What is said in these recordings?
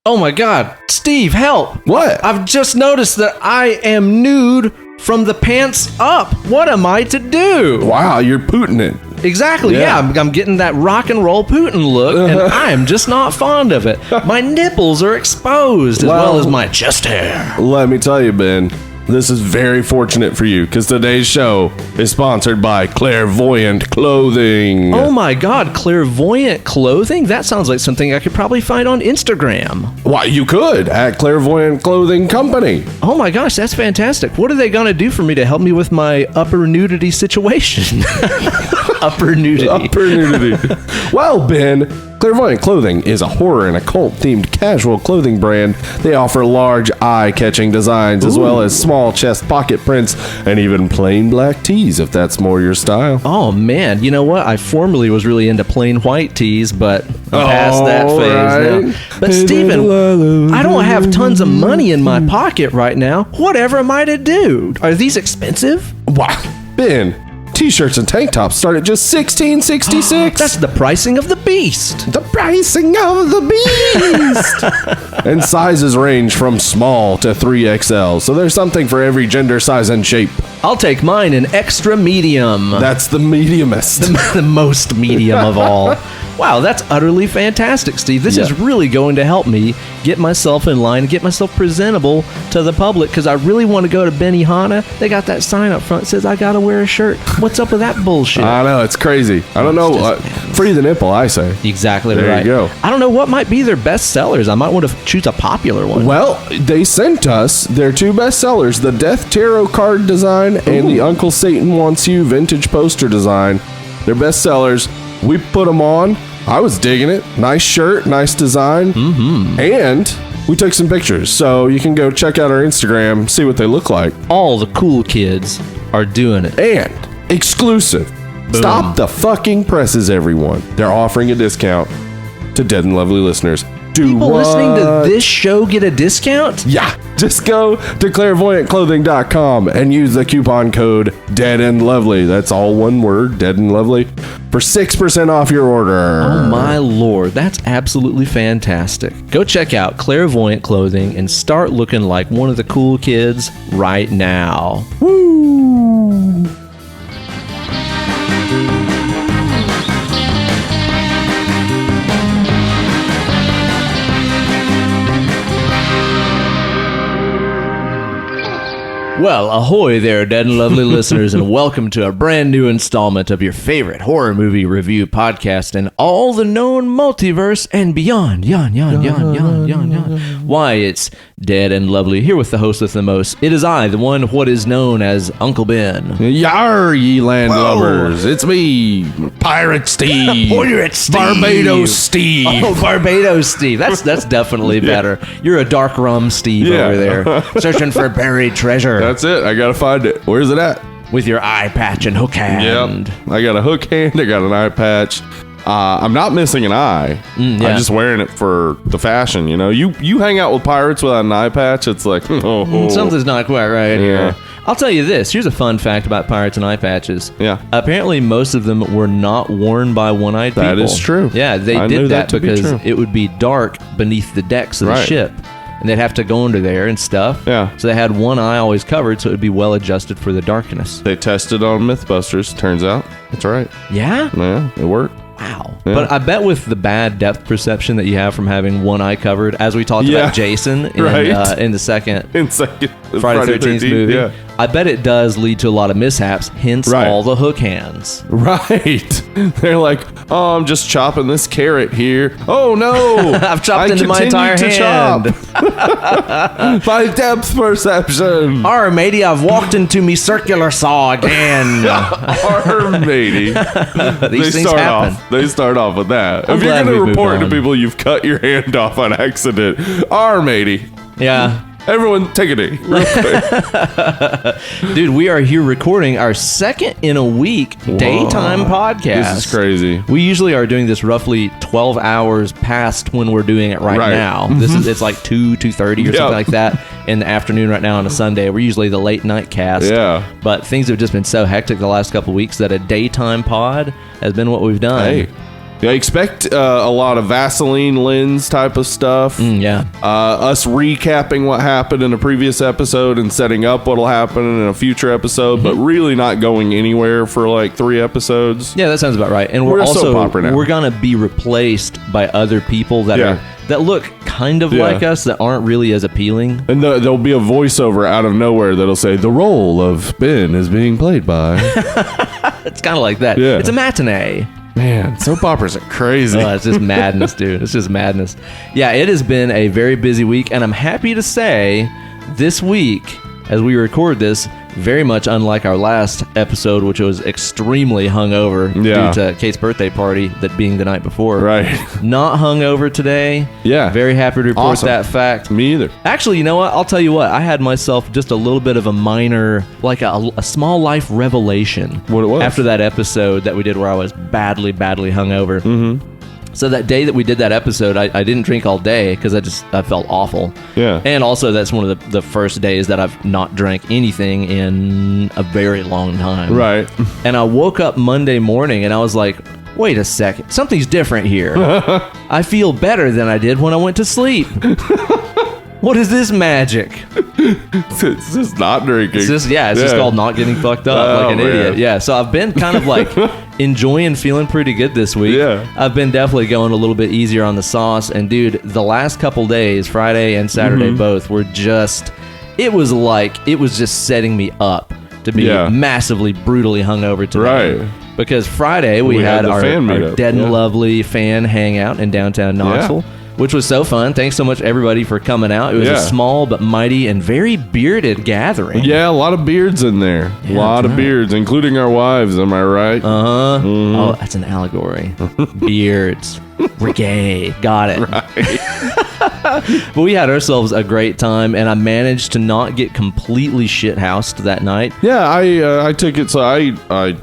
Oh my God, Steve, help! What? I've just noticed that I am nude from the pants up. What am I to do? Wow, you're pooting it. Exactly, yeah. I'm getting that rock and roll Putin look, and I'm just not fond of it. My nipples are exposed as well as my chest hair. Let me tell you, Ben, this is very fortunate for you because today's show is sponsored by Clairvoyant Clothing. Oh my God, Clairvoyant Clothing? That sounds like something I could probably find on Instagram. Why, you could at Clairvoyant Clothing Company. Oh my gosh, that's fantastic. What are they going to do for me to help me with my upper nudity situation? Upper nudity. Well, Ben, Clairvoyant Clothing is a horror and occult-themed casual clothing brand. They offer large, eye-catching designs as well as small chest pocket prints and even plain black tees if that's more your style. Oh, man. You know what? I formerly was really into plain white tees, but I'm past that phase now. But, Steven, I don't have tons of money in my pocket right now. Whatever am I to do? Are these expensive? Wow. Ben, T-shirts and tank tops start at just $16.66. That's the pricing of the beast. The pricing of the beast. And sizes range from small to 3XL. So there's something for every gender, size, and shape. I'll take mine in extra medium. That's the mediumest. The most medium of all. Wow, that's utterly fantastic, Steve. This is really going to help me get myself in line, get myself presentable to the public, because I really want to go to Benihana. They got that sign up front that says I got to wear a shirt. What's up with that bullshit? I know, it's crazy. I don't know. Free the nipple, I say. Exactly there right. There you go. I don't know what might be their best sellers. I might want to choose a popular one. Well, they sent us their two best sellers, the Death Tarot card design and the Uncle Satan Wants You vintage poster design. They're best sellers. We put them on. I was digging it. Nice shirt, nice design. And we took some pictures. So you can go check out our Instagram, see what they look like. All the cool kids are doing it. And exclusive. Boom. Stop the fucking presses, everyone. They're offering a discount to Dead and Lovely listeners. People listening to this show get a discount? Yeah. Just go to clairvoyantclothing.com and use the coupon code Dead and Lovely. That's all one word, Dead and Lovely, for 6% off your order. Oh my Lord, that's absolutely fantastic. Go check out Clairvoyant Clothing and start looking like one of the cool kids right now. Woo! Well, ahoy there, Dead and Lovely listeners, and welcome to a brand new installment of your favorite horror movie review podcast in all the known multiverse and beyond. Yon. Why, it's Dead and Lovely, here with the host with the most. It is I, the one what is known as Uncle Ben. Yar, ye landlubbers. It's me, Pirate Steve. Pirate Steve. Barbados Steve. Oh, Barbados Steve. That's definitely better. You're a dark rum Steve over there, searching for buried treasure. That's it. I gotta find it. Where's it at? With your eye patch and hook hand. Yep. I got a hook hand. I got an eye patch. I'm not missing an eye. I'm just wearing it for the fashion. You know, you hang out with pirates without an eye patch. It's like something's not quite right here. I'll tell you this. Here's a fun fact about pirates and eye patches. Yeah. Apparently, most of them were not worn by one-eyed people. That is true. Yeah, they did that because it would be dark beneath the decks of the ship. And they'd have to go under there and stuff. Yeah. So they had one eye always covered, so it would be well adjusted for the darkness. They tested on Mythbusters. Turns out it's right. Yeah? Yeah, it worked. Wow. Yeah. But I bet with the bad depth perception that you have from having one eye covered, as we talked about Jason in the second Friday 13th movie, I bet it does lead to a lot of mishaps, hence all the hook hands. Right. They're like, oh, I'm just chopping this carrot here. Oh, no. I've chopped into my entire hand. My depth perception. Arr, matey, I've walked into me circular saw again. Arr, matey. These things happen. They start off with that. If you're going to report to people you've cut your hand off on accident, arr, matey. Yeah. Everyone, take a knee real quick. Dude, we are here recording our second in a week daytime podcast. This is crazy. We usually are doing this roughly 12 hours past when we're doing it right now. It's like 2:30 or something like that in the afternoon right now on a Sunday. We're usually the late night cast. Yeah. But things have just been so hectic the last couple of weeks that a daytime pod has been what we've done. Hey. Yeah, expect a lot of Vaseline lens type of stuff. Yeah. Us recapping what happened in a previous episode and setting up what'll happen in a future episode, but really not going anywhere for like 3 episodes. Yeah, that sounds about right. And we're also soap opera now. we're gonna be replaced by other people that look kind of like us that aren't really as appealing. And there'll be a voiceover out of nowhere that'll say, the role of Ben is being played by. It's kind of like that. Yeah. It's a matinee. Man, soap operas are crazy. Oh, it's just madness, dude. It's just madness. Yeah, it has been a very busy week, and I'm happy to say this week, as we record this, very much unlike our last episode, which was extremely hungover due to Kate's birthday party, that being the night before. Right. Not hungover today. Yeah. Very happy to report that fact. Me either. Actually, you know what? I'll tell you what. I had myself just a little bit of a minor, like a small life revelation. What it was? After that episode that we did where I was badly hungover. Mm-hmm. So that day that we did that episode, I didn't drink all day because I felt awful. Yeah. And also that's one of the first days that I've not drank anything in a very long time. Right. And I woke up Monday morning and I was like, wait a second, something's different here. I feel better than I did when I went to sleep. What is this magic? It's just not drinking. It's just called not getting fucked up like an idiot. Yeah, so I've been kind of like enjoying feeling pretty good this week. Yeah. I've been definitely going a little bit easier on the sauce. And dude, the last couple days, Friday and Saturday both, were just, it was just setting me up to be massively, brutally hungover today. Right. Because Friday we had our Dead and Lovely fan hangout in downtown Knoxville. Yeah. Which was so fun. Thanks so much, everybody, for coming out. It was a small but mighty and very bearded gathering. Yeah, a lot of beards in there. A lot of beards, including our wives. Am I right? Uh-huh. Mm-hmm. Oh, that's an allegory. Beards. We're gay. Got it. Right. But we had ourselves a great time, and I managed to not get completely shithoused that night. Yeah, I took it. So I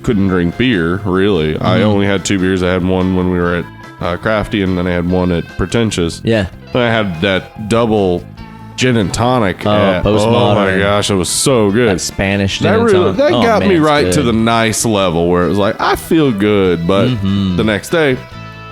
couldn't drink beer, really. I only had 2 beers. I had one when we were at Crafty, and then I had one at Pretentious. Yeah. I had that double gin and tonic. Postmodern. Oh my gosh, it was so good. That Spanish gin and tonic. That got me right to the nice level where it was like, I feel good, but the next day,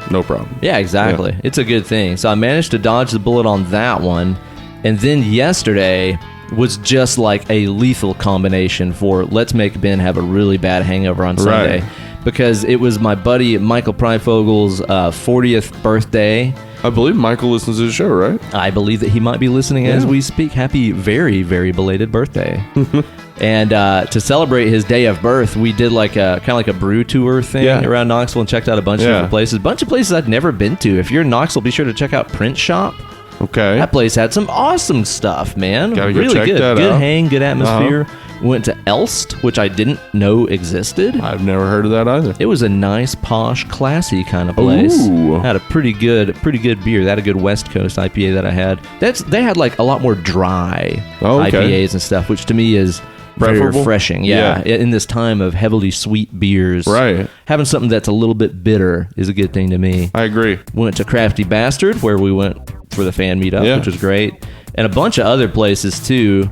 no problem. Yeah, exactly. Yeah. It's a good thing. So I managed to dodge the bullet on that one. And then yesterday was just like a lethal combination for let's make Ben have a really bad hangover on Sunday. Right. Because it was my buddy Michael Pryfogel's 40th birthday. I believe Michael listens to the show, right? I believe that he might be listening as we speak. Happy, very, very belated birthday. And to celebrate his day of birth, we did like a kind of like a brew tour thing around Knoxville and checked out a bunch of different places. A bunch of places I've never been to. If you're in Knoxville, be sure to check out Print Shop. Okay. That place had some awesome stuff, man. Gotta go really check good. that Good out. hang, good atmosphere. Went to Elst, which I didn't know existed. I've never heard of that either. It was a nice, posh, classy kind of place. Ooh. Had a pretty good beer. They had a good West Coast IPA that I had. They had like a lot more dry IPAs and stuff, which to me is very refreshing. Yeah. In this time of heavily sweet beers, right? Having something that's a little bit bitter is a good thing to me. I agree. Went to Crafty Bastard, where we went for the fan meetup, which was great, and a bunch of other places too.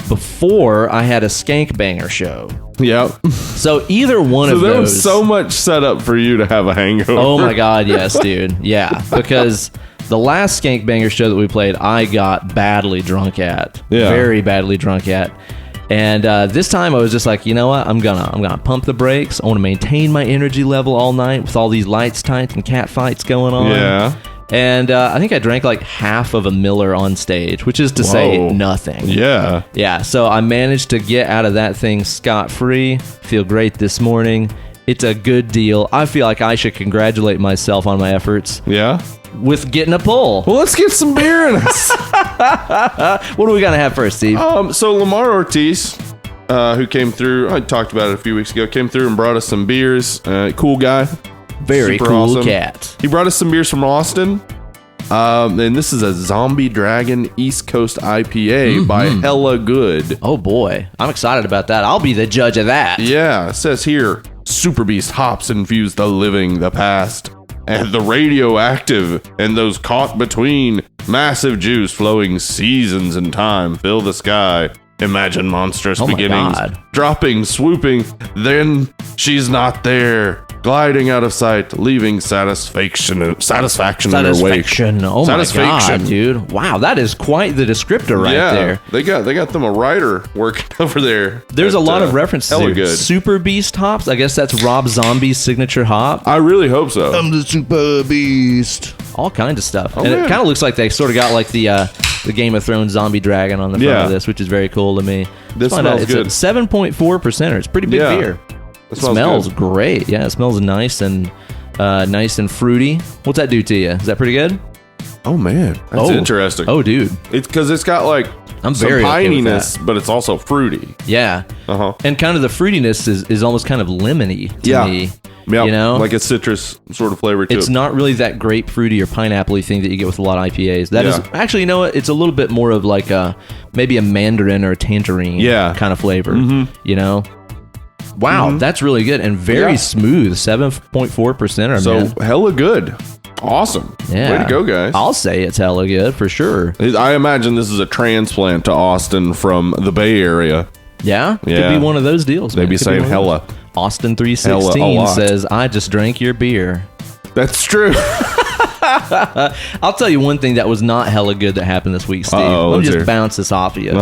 Before I had a Skank Banger show. Yep. So either one of those. So there was so much set up for you to have a hangover. Oh my God, yes, dude. Yeah, because the last Skank Banger show that we played, I got badly drunk at. Yeah. Very badly drunk at. And this time I was just like, you know what? I'm gonna pump the brakes. I want to maintain my energy level all night with all these lights tight and cat fights going on. Yeah. And I think I drank like half of a Miller on stage, which is to say nothing. Yeah. Yeah, so I managed to get out of that thing scot-free. Feel great this morning. It's a good deal. I feel like I should congratulate myself on my efforts. Yeah? With getting a pull. Well, let's get some beer in us. What are we going to have first, Steve? So Lamar Ortiz, who came through, I talked about it a few weeks ago, came through and brought us some beers. Cool guy. Very super cool awesome cat. He brought us some beers from Austin. And this is a Zombie Dragon East Coast IPA by Hella Good. Oh boy, I'm excited about that. I'll be the judge of that. Yeah, it says here, Super Beast hops infuse the living, the past, and the radioactive, and those caught between. Massive juice flowing seasons in time fill the sky. Imagine monstrous beginnings. Dropping, swooping, then she's not there. gliding out of sight, leaving satisfaction in their wake. Oh my God, dude. Wow, that is quite the descriptor right there. They got them a writer working over there. There's a lot of references hella here. good. Super Beast hops. I guess that's Rob Zombie's signature hop. I really hope so. I'm the Super Beast. All kinds of stuff. Oh, and man. it kind of looks like they sort of got like the Game of Thrones zombie dragon on the front of this, which is very cool to me. This smells good. It's a 7.4%. It's pretty big beer. It smells great. Yeah, it smells nice and fruity. What's that do to you? Is that pretty good? Oh man, that's interesting. Oh, dude, it's because it's got like some pininess, but it's also fruity. Yeah, and kind of the fruitiness is almost kind of lemony to me. Yeah, you know, like a citrus sort of flavor to it. It's not really that grapefruity or pineapple-y thing that you get with a lot of IPAs. That is actually, you know what? It's a little bit more of like maybe a mandarin or a tangerine kind of flavor. You know. Wow, that's really good and very smooth. 7.4%. So hella good. Awesome. Yeah. Way to go, guys. I'll say it's hella good for sure. I imagine this is a transplant to Austin from the Bay Area. Yeah? Could be one of those deals. They'd be saying hella. Austin 316 says, I just drank your beer. That's true. I'll tell you one thing that was not hella good that happened this week, Steve. Let me just bounce this off of you.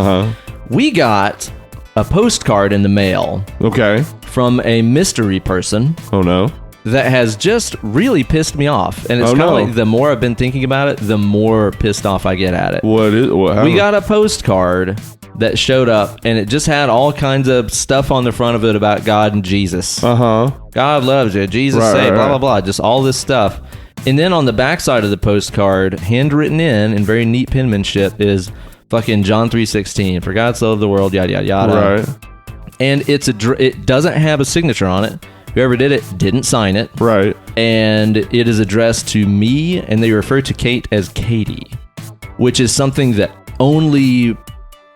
We got a postcard in the mail. Okay. From a mystery person. Oh, no. That has just really pissed me off. And it's kind of like the more I've been thinking about it, the more pissed off I get at it. We got a postcard that showed up, and it just had all kinds of stuff on the front of it about God and Jesus. God loves you. Jesus saved, blah, blah, blah. Just all this stuff. And then on the backside of the postcard, handwritten in very neat penmanship, is fucking John 3:16. For God so loved the world, yada, yada, yada. Right. And it doesn't have a signature on it. Whoever did it didn't sign it. Right. And it is addressed to me, and they refer to Kate as Katie, which is something that only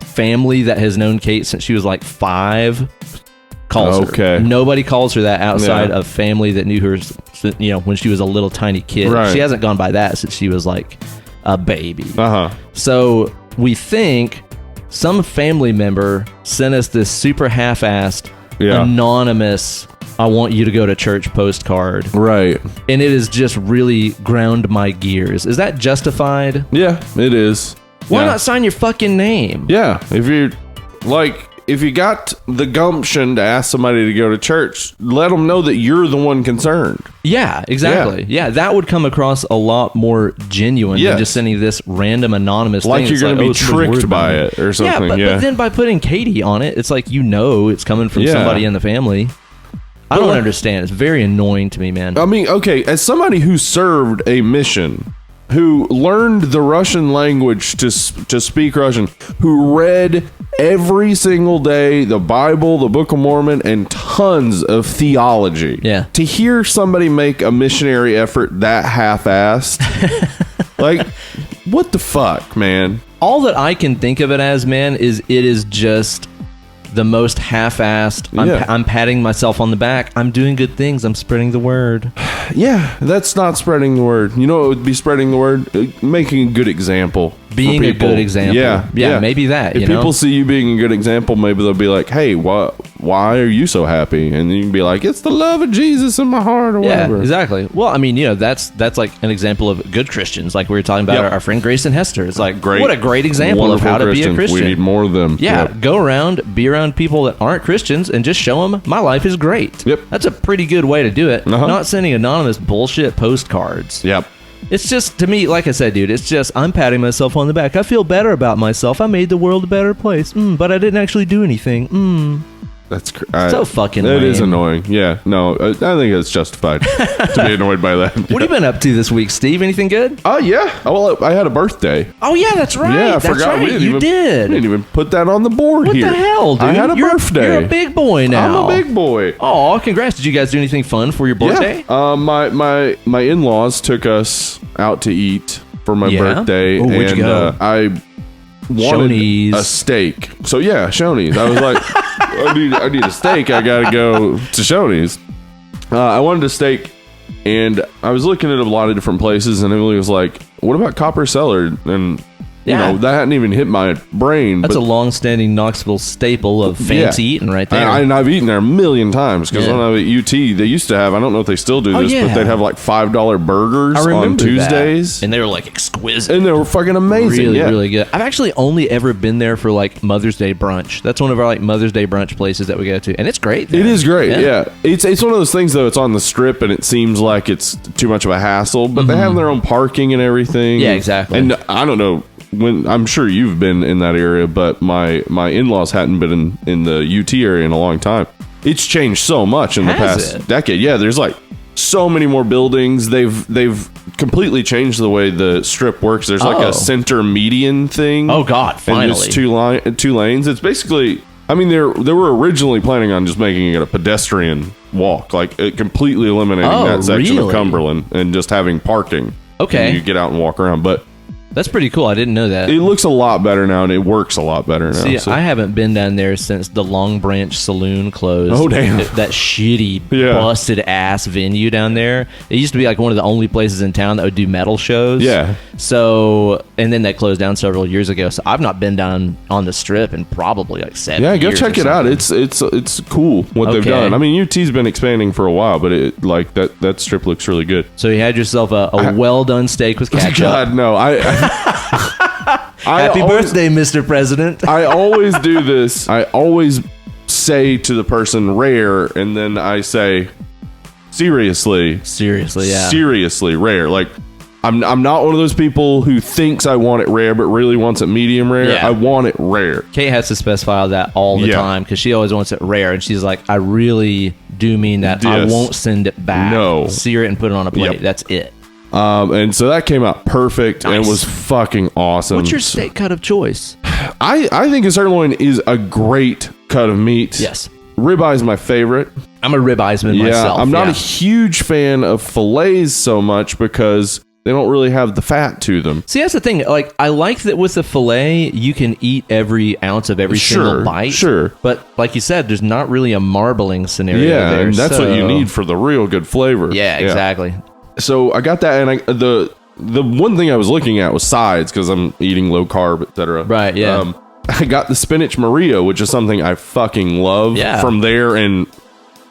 family that has known Kate since she was like 5 calls her. Nobody calls her that outside of family that knew her, you know, when she was a little tiny kid. Right. She hasn't gone by that since she was like a baby. So we think some family member sent us this super half-assed, anonymous, I want you to go to church postcard. Right. And it has just really ground my gears. Is that justified? Yeah, it is. Why not sign your fucking name? Yeah. If you got the gumption to ask somebody to go to church, let them know that you're the one concerned. Yeah, exactly. Yeah, that would come across a lot more genuine than just sending this random anonymous thing. Like you're going to be tricked by it or something. Yeah, but then by putting Katie on it, it's like, you know, it's coming from somebody in the family. I don't understand. It's very annoying to me, man. I mean, okay, as somebody who served a mission, who learned the Russian language to speak Russian, who read every single day the Bible, the Book of Mormon, and tons of theology. Yeah. To hear somebody make a missionary effort that half-assed, like, what the fuck, man? All that I can think of it as, man, is it is just the most half-assed. I'm patting myself on the back. I'm doing good things. I'm spreading the word. Yeah, that's not spreading the word. You know what would be spreading the word? Making a good example. Being a good example. Yeah, maybe that. If people see you being a good example, maybe they'll be like, hey, why are you so happy? And you can be like, it's the love of Jesus in my heart or whatever. Yeah, exactly. Well, I mean, you know, that's like an example of good Christians. Like we were talking about our friend Grace and Hester. It's like, what a great example of how to be a Christian. We need more of them. Yeah, go around, be around people that aren't Christians and just show them my life is great. Yep. That's a pretty good way to do it. Not sending anonymous bullshit postcards. Yep. It's just, to me, like I said, dude, it's just, I'm patting myself on the back. I feel better about myself. I made the world a better place. But I didn't actually do anything. That's so fucking lame. It is annoying. Yeah, no, I think it's justified to be annoyed by that. What have you been up to this week, Steve? Anything good? Oh, yeah. Well, I had a birthday. Oh, yeah, that's right. Yeah, I that's forgot. Right. You did. We didn't even put that on the board here. What the hell, dude? I had a birthday. You're a big boy now. I'm a big boy. Oh, congrats. Did you guys do anything fun for your birthday? Yeah. My in-laws took us out to eat for my birthday. Where'd you go? I wanted Shoney's. A steak. So, yeah, Shoney's. I was like... I need a steak. I gotta go to Shoney's. I wanted a steak, and I was looking at a lot of different places, and Emily was like, "What about Copper Cellar?" And Yeah. that hadn't even hit my brain. That's but a long-standing Knoxville staple of fancy eating right there. And I've eaten there a million times because when I was at UT, they used to have, I don't know if they still do this, but they'd have like $5 burgers on Tuesdays. That. And they were like exquisite. And they were fucking amazing. Really, really good. I've actually only ever been there for like Mother's Day brunch. That's one of our like Mother's Day brunch places that we go to. And it's great there. It is great, yeah. It's one of those things, though, it's on the strip and it seems like it's too much of a hassle, but they have their own parking and everything. Yeah, exactly. And I don't know, I'm sure you've been in that area, but my in-laws hadn't been in the UT area in a long time. It's changed so much in the past decade. Yeah, there's like so many more buildings. They've completely changed the way the strip works. There's like a center median thing. Oh God, finally. And it's two lanes. It's basically, I mean, they were originally planning on just making it a pedestrian walk, like completely eliminating that section of Cumberland and just having parking. Okay. And you get out and walk around, but that's pretty cool. I didn't know that. It looks a lot better now, and it works a lot better now. See, I haven't been down there since the Long Branch Saloon closed. Oh, damn. That shitty, busted-ass venue down there. It used to be like one of the only places in town that would do metal shows. Yeah. So, and then that closed down several years ago. So I've not been down on the strip in probably like 7 years. Yeah, go check it out. It's cool what they've done. I mean, UT's been expanding for a while, but it like that strip looks really good. So you had yourself a well-done steak with ketchup. God, no. Happy birthday, Mr. President. I always do this. I always say to the person rare, and then I say seriously, seriously rare. Like I'm not one of those people who thinks I want it rare but really wants it medium rare. Yeah. I want it rare. Kate has to specify that all the time because she always wants it rare, and she's like, I really do mean that. I won't send it back. No, sear it and put it on a plate. That's it. And so that came out perfect and was fucking awesome. What's your steak cut of choice? I think a sirloin is a great cut of meat. Yes. Ribeye is my favorite. I'm a ribeyesman myself. I'm not a huge fan of fillets so much because they don't really have the fat to them. See, that's the thing. Like, I like that with the fillet, you can eat every ounce of every single bite. Sure. But like you said, there's not really a marbling scenario there. And that's what you need for the real good flavor. Yeah, exactly. So I got that, and the one thing I was looking at was sides because I'm eating low carb, etc. Right. Yeah. I got the spinach Maria, which is something I fucking love from there, and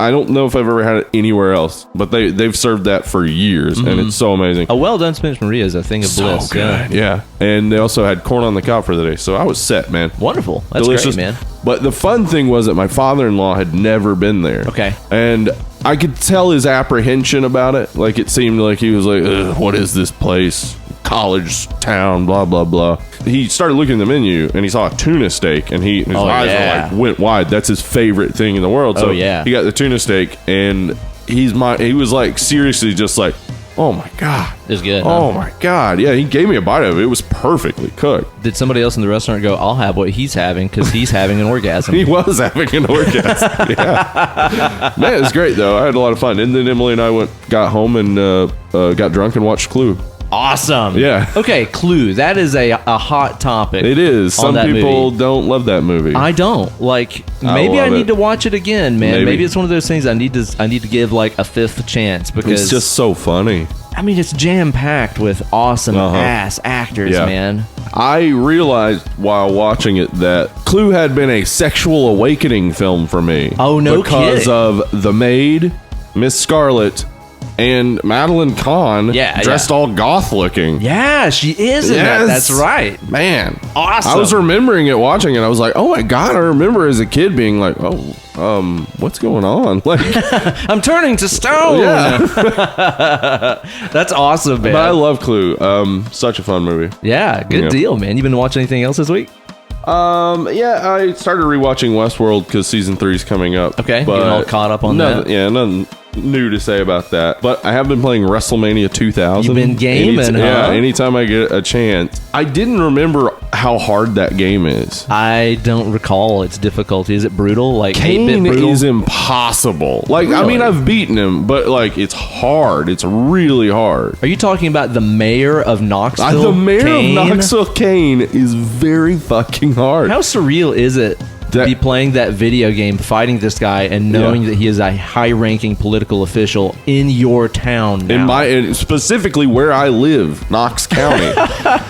I don't know if I've ever had it anywhere else, but they've served that for years, and it's so amazing. A well done spinach Maria is a thing of bliss. Good. Yeah. And they also had corn on the cob for the day, so I was set, man. Wonderful. That's delicious. Great, man. But the fun thing was that my father-in-law had never been there. Okay. And I could tell his apprehension about it. Like, it seemed like he was like, ugh, what is this place? College town, blah, blah, blah. He started looking at the menu, and he saw a tuna steak, and his eyes were like, went wide. That's his favorite thing in the world. So he got the tuna steak, and he was like, seriously just like, oh my God. It was good. Oh my God. Yeah, he gave me a bite of it. It was perfectly cooked. Did somebody else in the restaurant go, I'll have what he's having because he's having an orgasm? He was having an orgasm. Yeah. Man, it was great, though. I had a lot of fun. And then Emily and I got home and got drunk and watched Clue. Awesome. Yeah. Okay, Clue. That is a hot topic. It is. Some people don't love that movie. I don't. Like, maybe I need to watch it again, man. Maybe it's one of those things I need to give like a fifth chance because it's just so funny. I mean, it's jam-packed with awesome ass actors, man. I realized while watching it that Clue had been a sexual awakening film for me. Oh, no because kidding. of The Maid, Miss Scarlet, and Madeline Kahn dressed all goth looking. Yeah, she is in that. That's right. Man. Awesome. I was remembering it watching it. I was like, oh my God, I remember as a kid being like, what's going on? Like, I'm turning to stone. Yeah. That's awesome, man. But I love Clue. Such a fun movie. Yeah, good deal, man. You been watching anything else this week? I started rewatching Westworld because season 3 is coming up. Okay, getting all caught up on that. Yeah, nothing new to say about that. But I have been playing WrestleMania 2000. You've been gaming, Yeah, anytime I get a chance. I didn't remember how hard that game is. I don't recall its difficulty. Is it brutal? Like Kane 8-bit brutal? is impossible. Like, really? I mean, I've beaten him, but like, it's hard. It's really hard. Are you talking about the mayor of Knoxville? The mayor of Knoxville, Kane, is very fucking hard. How surreal is it be playing that video game, fighting this guy, and knowing that he is a high-ranking political official in your town now. Specifically where I live, Knox County.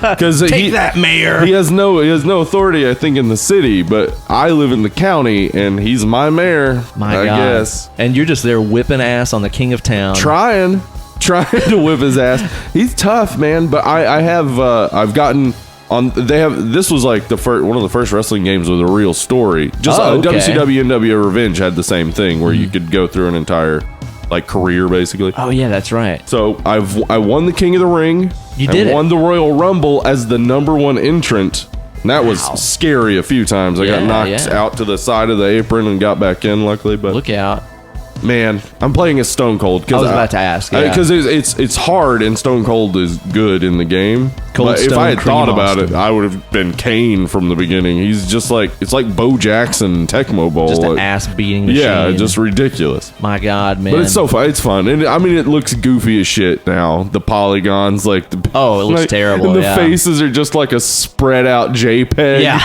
Because Take that, mayor. He has no authority, I think, in the city, but I live in the county, and he's my mayor. I guess. And you're just there whipping ass on the king of town, trying to whip his ass. He's tough, man. But I've gotten. This was like one of the first wrestling games with a real story. WCW NWO Revenge had the same thing where you could go through an entire career basically. Oh yeah, that's right. So I won the King of the Ring. I won the Royal Rumble as the #1 entrant. And that was scary a few times. I got knocked out to the side of the apron and got back in luckily. But look out. Man, I'm playing as Stone Cold. I was about to ask. Because it's hard and Stone Cold is good in the game. But if I had thought about it, I would have been Kane from the beginning. He's just it's like Bo Jackson Tecmo Bowl. Just an ass-beating machine. Yeah, just ridiculous. My God, man. But it's so fun. It's fun. And I mean, it looks goofy as shit now. The polygons, it looks terrible. And the faces are just like a spread out JPEG. Yeah.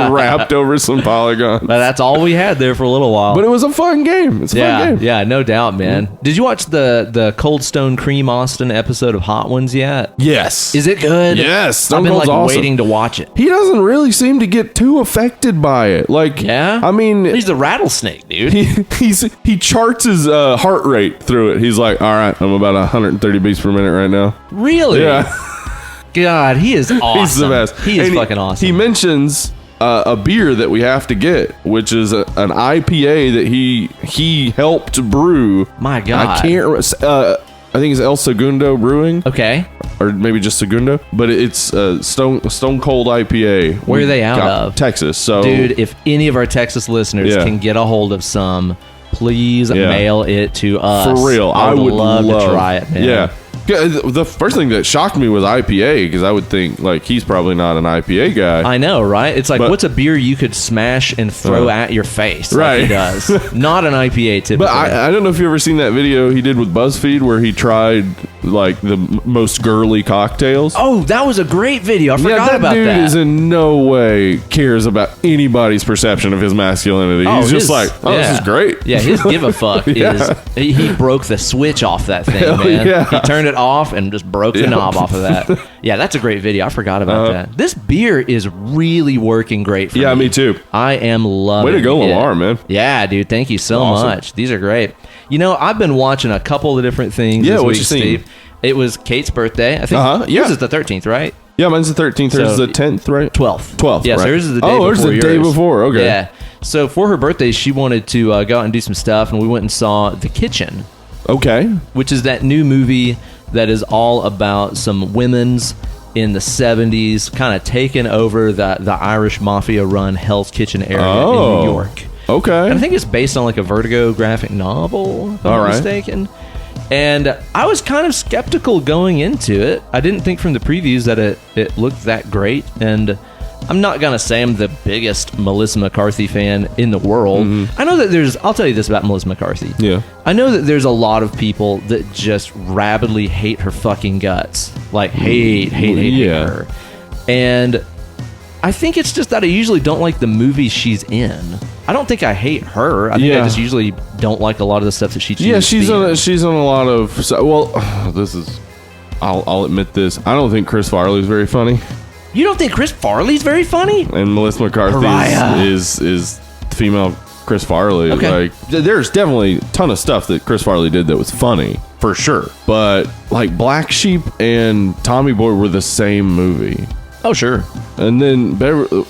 wrapped over some polygons. But that's all we had there for a little while. But it was a fun game. It's a fun game. Yeah, no doubt, man. Did you watch the Cold Stone Cream Austin episode of Hot Ones yet? Yes. Is it good? Yes. Stone Cold's awesome. Waiting to watch it. He doesn't really seem to get too affected by it. I mean, he's the rattlesnake, dude. He charts his heart rate through it. He's like, all right, I'm about 130 beats per minute right now. Really? Yeah. God, he is awesome. He's the best. He is fucking awesome. He mentions a beer that we have to get, which is an IPA that he helped brew. My God. I can't. I think it's El Segundo Brewing. Okay. Or maybe just Segundo. But it's Stone Cold IPA. Where are they out of? Texas. So, dude, if any of our Texas listeners can get a hold of some, please mail it to us. For real. I would love to try it, man. Yeah. The first thing that shocked me was IPA, because I would think he's probably not an IPA guy. I know, right? It's what's a beer you could smash and throw at your face? Right, he does. Not an IPA typically. But I don't know if you ever seen that video he did with BuzzFeed where he tried the most girly cocktails. Oh, that was a great video. I forgot about that. That dude is in no way cares about anybody's perception of his masculinity. He's just this is great. Yeah, his give a fuck is he broke the switch off that thing, man. Yeah. He turned it off and just broke the knob off of that. Yeah, that's a great video. I forgot about that. This beer is really working great for me. Yeah, me too. I am loving it. Way to go, Lamar, man. Yeah, dude. Thank you so much. These are great. I've been watching a couple of different things this week, Steve. It was Kate's birthday. I think yours is the 13th, right? Yeah, mine's the 13th. Hers is the 10th, right? 12th. Yeah, right. so hers is the day before hers is the day before. Okay. Yeah. So for her birthday, she wanted to go out and do some stuff, and we went and saw The Kitchen. Okay. Which is that new movie that is all about some women's in the 70s kind of taking over the Irish mafia run Hell's Kitchen area in New York. Okay. And I think it's based on a Vertigo graphic novel, if I'm not mistaken. And I was kind of skeptical going into it. I didn't think from the previews that it looked that great. And I'm not going to say I'm the biggest Melissa McCarthy fan in the world. Mm-hmm. I know that I'll tell you this about Melissa McCarthy. Yeah. I know that there's a lot of people that just rabidly hate her fucking guts. Hate her. And I think it's just that I usually don't like the movies she's in. I don't think I hate her. I think I just usually don't like a lot of the stuff that she chooses. Yeah, she's on a lot of. This is. I'll admit this. I don't think Chris Farley's very funny. You don't think Chris Farley's very funny? And Melissa McCarthy is female Chris Farley. Okay. There's definitely a ton of stuff that Chris Farley did that was funny, for sure. But Black Sheep and Tommy Boy were the same movie. Oh, sure. And then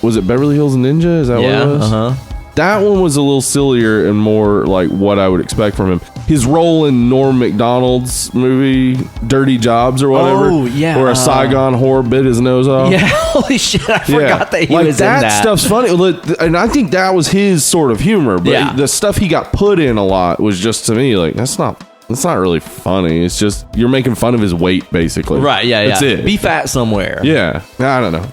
was it Beverly Hills Ninja? Is that what it was? Uh-huh. That one was a little sillier and more what I would expect from him. His role in Norm Macdonald's movie, Dirty Jobs or whatever, where a Saigon whore bit his nose off. Yeah, holy shit, I forgot that he was in that. That stuff's funny, and I think that was his sort of humor, but the stuff he got put in a lot was just, to me, that's not really funny. It's just you're making fun of his weight, basically. Right, yeah. That's it. Be fat somewhere. Yeah. I don't know.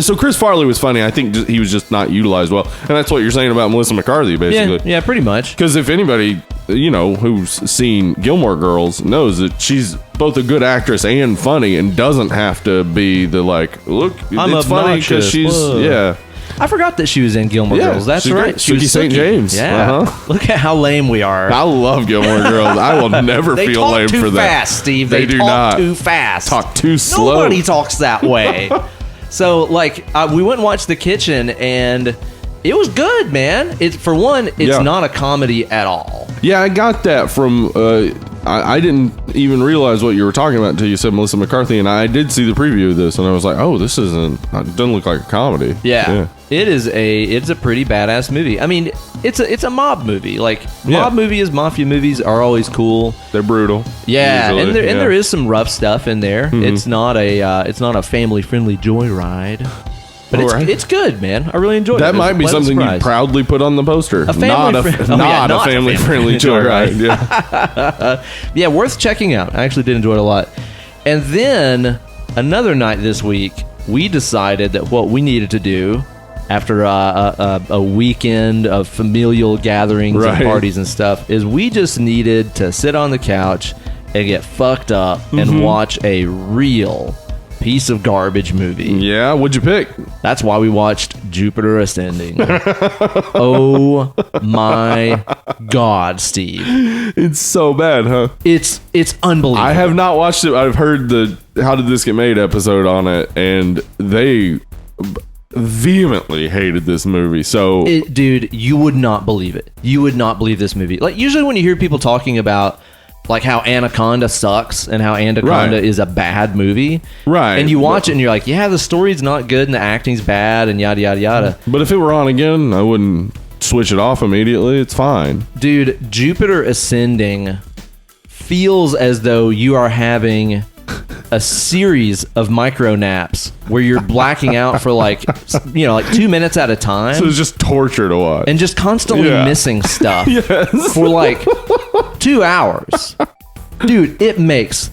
So Chris Farley was funny. I think he was just not utilized well. And that's what you're saying about Melissa McCarthy, basically. Yeah, pretty much. Because if anybody, who's seen Gilmore Girls knows that she's both a good actress and funny and doesn't have to be the, look, I'm it's funny because she's, I forgot that she was in Gilmore Girls. That's right. She was St. James. Yeah. Look at how lame we are. I love Gilmore Girls. I will never they feel talk lame too for that. fast, Steve. They do talk not. too fast. Talk too slow. Nobody talks that way. So, like, we went and watched The Kitchen, and it was good, man. For one, it's not a comedy at all. Yeah, I got that from... I didn't even realize what you were talking about until you said Melissa McCarthy, and I did see the preview of this, and I was like, oh, this it doesn't look like a comedy. Yeah. It's a pretty badass movie. I mean, it's a mob movie. Like, mob mafia movies are always cool. They're brutal. Yeah, usually. and there is some rough stuff in there. Mm-hmm. It's not a family friendly joyride. But it's good, man. I really enjoyed it. That might be something you proudly put on the poster. Not a family-friendly joyride. Yeah, worth checking out. I actually did enjoy it a lot. And then another night this week, we decided that what we needed to do after a weekend of familial gatherings and parties and stuff is we just needed to sit on the couch and get fucked up and watch a real piece of garbage movie. Yeah, what'd you pick? That's why we watched Jupiter Ascending. Oh my God, Steve. It's so bad, huh? It's unbelievable. I have not watched it. I've heard the How Did This Get Made episode on it, and they vehemently hated this movie. So, dude, you would not believe it. You would not believe this movie. Like, usually when you hear people talking about like how Anaconda sucks and how Anaconda is a bad movie. Right. And you watch it and you're like, yeah, the story's not good and the acting's bad and yada, yada, yada. But if it were on again, I wouldn't switch it off immediately. It's fine. Dude, Jupiter Ascending feels as though you are having a series of micro naps where you're blacking out for like 2 minutes at a time. So it's just torture to watch. And just constantly missing stuff for like 2 hours. Dude, it makes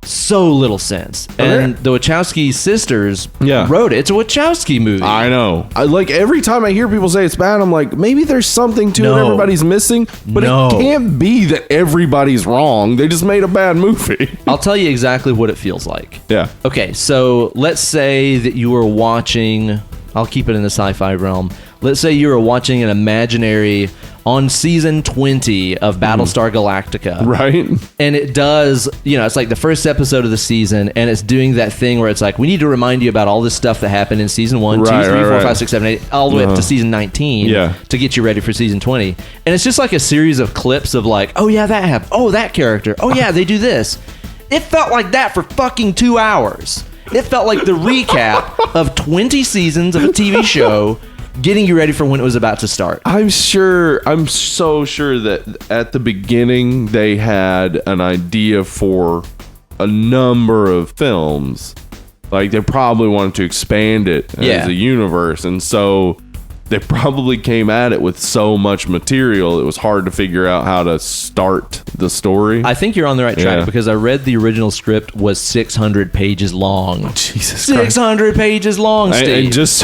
so little sense. And the Wachowski sisters wrote it. It's a Wachowski movie. I know. Like every time I hear people say it's bad, I'm like, maybe there's something to it everybody's missing. But it can't be that everybody's wrong. They just made a bad movie. I'll tell you exactly what it feels like. Yeah. Okay, so let's say that you were watching... I'll keep it in the sci-fi realm. Let's say you were watching an imaginary on season 20 of Battlestar Galactica. Right. And it does, it's like the first episode of the season, and it's doing that thing where it's like, we need to remind you about all this stuff that happened in season 1, 2, 3, 4, 5, 6, 7, 8, all the way up to season 19 to get you ready for season 20. And it's just like a series of clips of like, oh yeah, that happened. Oh, that character. Oh yeah, they do this. It felt like that for fucking 2 hours. It felt like the recap of 20 seasons of a TV show getting you ready for when it was about to start. I'm so sure that at the beginning they had an idea for a number of films. Like they probably wanted to expand it as a universe. And so they probably came at it with so much material, it was hard to figure out how to start the story. I think you're on the right track because I read the original script was 600 pages long. Jesus 600 pages long, Steve. And just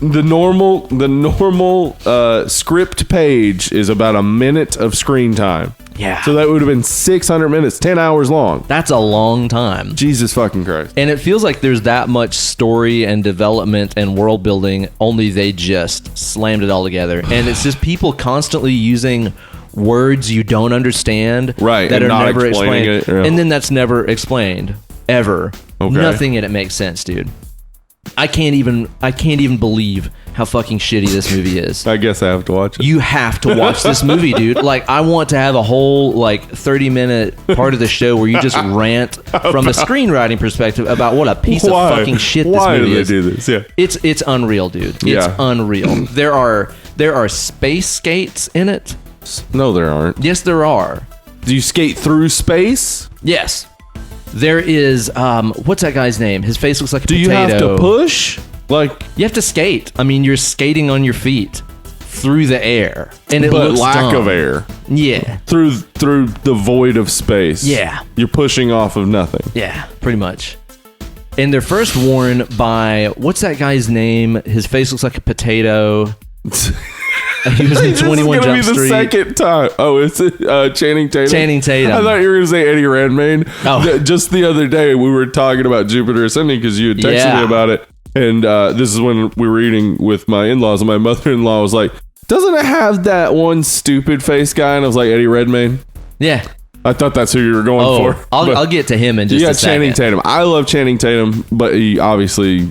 the normal script page is about a minute of screen time. Yeah. So that would have been 600 minutes, 10 hours long. That's a long time. Jesus fucking Christ. And it feels like there's that much story and development and world building, only they just slammed it all together. And it's just people constantly using words you don't understand that are never explained. And then that's never explained. Ever. Okay. Nothing in it makes sense, dude. I can't even believe how fucking shitty this movie is. I guess I have to watch it. You have to watch this movie, dude. Like, I want to have a whole 30-minute part of the show where you just rant from a screenwriting perspective about what a piece of fucking shit this movie is. Why do they do this? Yeah. It's unreal, dude. It's unreal. There are space skates in it. No, there aren't. Yes, there are. Do you skate through space? Yes. There is, what's that guy's name? His face looks like a potato. Do you have to push? You have to skate. I mean, you're skating on your feet through the air. And it looks lack dumb. of air. Yeah. Through the void of space. Yeah. You're pushing off of nothing. Yeah, pretty much. And they're first worn by, what's that guy's name? His face looks like a potato. He was in 21 Jump Street. This is going to be the second time. Oh, it's Channing Tatum? Channing Tatum. I thought you were going to say Eddie Redmayne. Oh. Just the other day, we were talking about Jupiter Ascending because you had texted me about it. And this is when we were eating with my in-laws, and my mother-in-law was like, doesn't it have that one stupid face guy? And I was like, Eddie Redmayne? Yeah. I thought that's who you were going for. I'll get to him in just a second. Channing Tatum. I love Channing Tatum, but he obviously...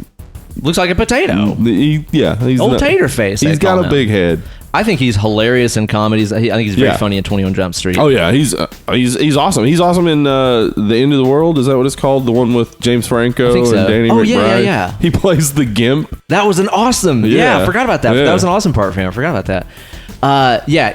looks like a potato. He's old tater face. He's got a big head. I think he's hilarious in comedies. I think he's very funny in 21 Jump Street. Oh yeah, he's awesome. He's awesome in The End of the World. Is that what it's called? The one with James Franco and Danny McBride. Yeah. He plays the Gimp. That was an awesome. Yeah, I forgot about that. Yeah. That was an awesome part for him. I forgot about that.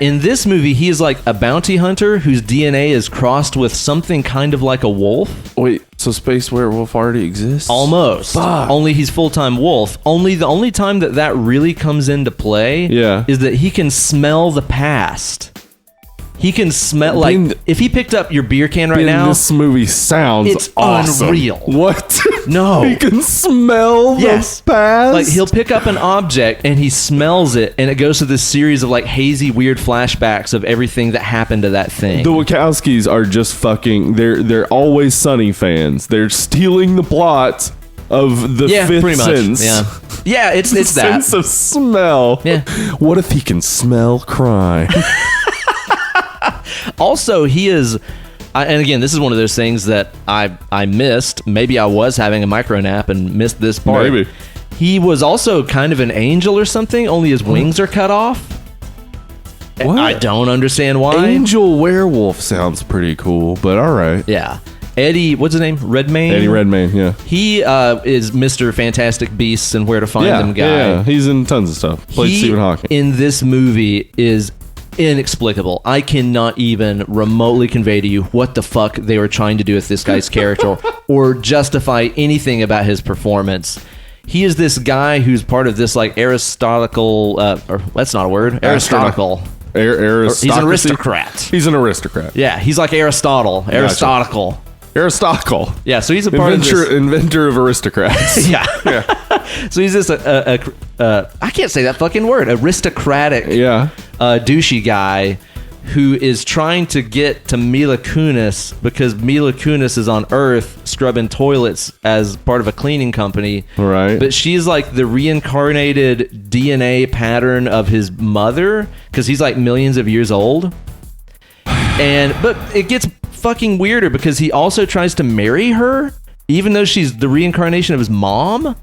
In this movie, he is like a bounty hunter whose DNA is crossed with something kind of like a wolf. Wait, so Space Werewolf already exists? Almost. Fuck. Only he's full-time wolf. Only the only time that really comes into play is that he can smell the past. He can smell, if he picked up your beer can right now... This movie sounds it's awesome. Unreal. What? No. He can smell the past? Like, he'll pick up an object, and he smells it, and it goes to this series of, like, hazy, weird flashbacks of everything that happened to that thing. The Wachowskis are just fucking... They're Always Sunny fans. They're stealing the plot of the fifth pretty much. sense. Yeah, it's the that. sense of smell. Yeah. What if he can smell crime? Also, he is, and again, this is one of those things that I missed. Maybe I was having a micro nap and missed this part. Maybe. He was also kind of an angel or something, only his wings are cut off. What? I don't understand why. Angel werewolf sounds pretty cool, but all right. Yeah. Eddie, what's his name? Redmayne? Eddie Redmayne, yeah. He is Mr. Fantastic Beasts and Where to Find Them guy. Yeah, he's in tons of stuff. Played Stephen Hawking. In this movie is inexplicable. I cannot even remotely convey to you what the fuck they were trying to do with this guy's character or justify anything about his performance. He is this guy who's part of this like Aristotelical, or that's not a word, Aristotelical. He's an aristocrat. He's an aristocrat. Yeah, he's like Aristotle. Aristotelical. Aristotle. Yeah, so he's a part of this. Inventor of aristocrats. Yeah. So he's this, I can't say that fucking word, aristocratic, douchey guy who is trying to get to Mila Kunis because Mila Kunis is on Earth scrubbing toilets as part of a cleaning company. Right. But she's like the reincarnated DNA pattern of his mother because he's like millions of years old. But it gets fucking weirder because he also tries to marry her even though she's the reincarnation of his mom.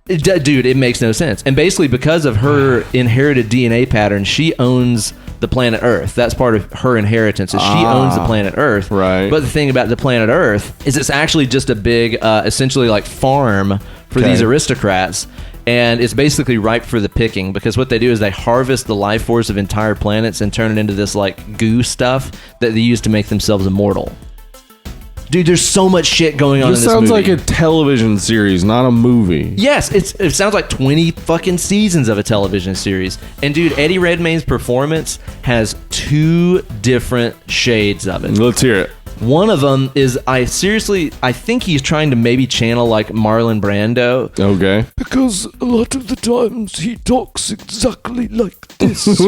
Dude, it makes no sense. And basically because of her inherited DNA pattern, she owns the planet Earth. That's part of her inheritance. Is she owns the planet Earth. Right. But the thing about the planet Earth is it's actually just a big, essentially like farm for these aristocrats. And it's basically ripe for the picking because what they do is they harvest the life force of entire planets and turn it into this like goo stuff that they use to make themselves immortal. Dude, there's so much shit going on in this movie. This sounds like a television series, not a movie. Yes, it sounds like 20 fucking seasons of a television series. And dude, Eddie Redmayne's performance has 2 different shades of it. Let's hear it. One of them is, I think he's trying to maybe channel like Marlon Brando. Okay. Because a lot of the times he talks exactly like this.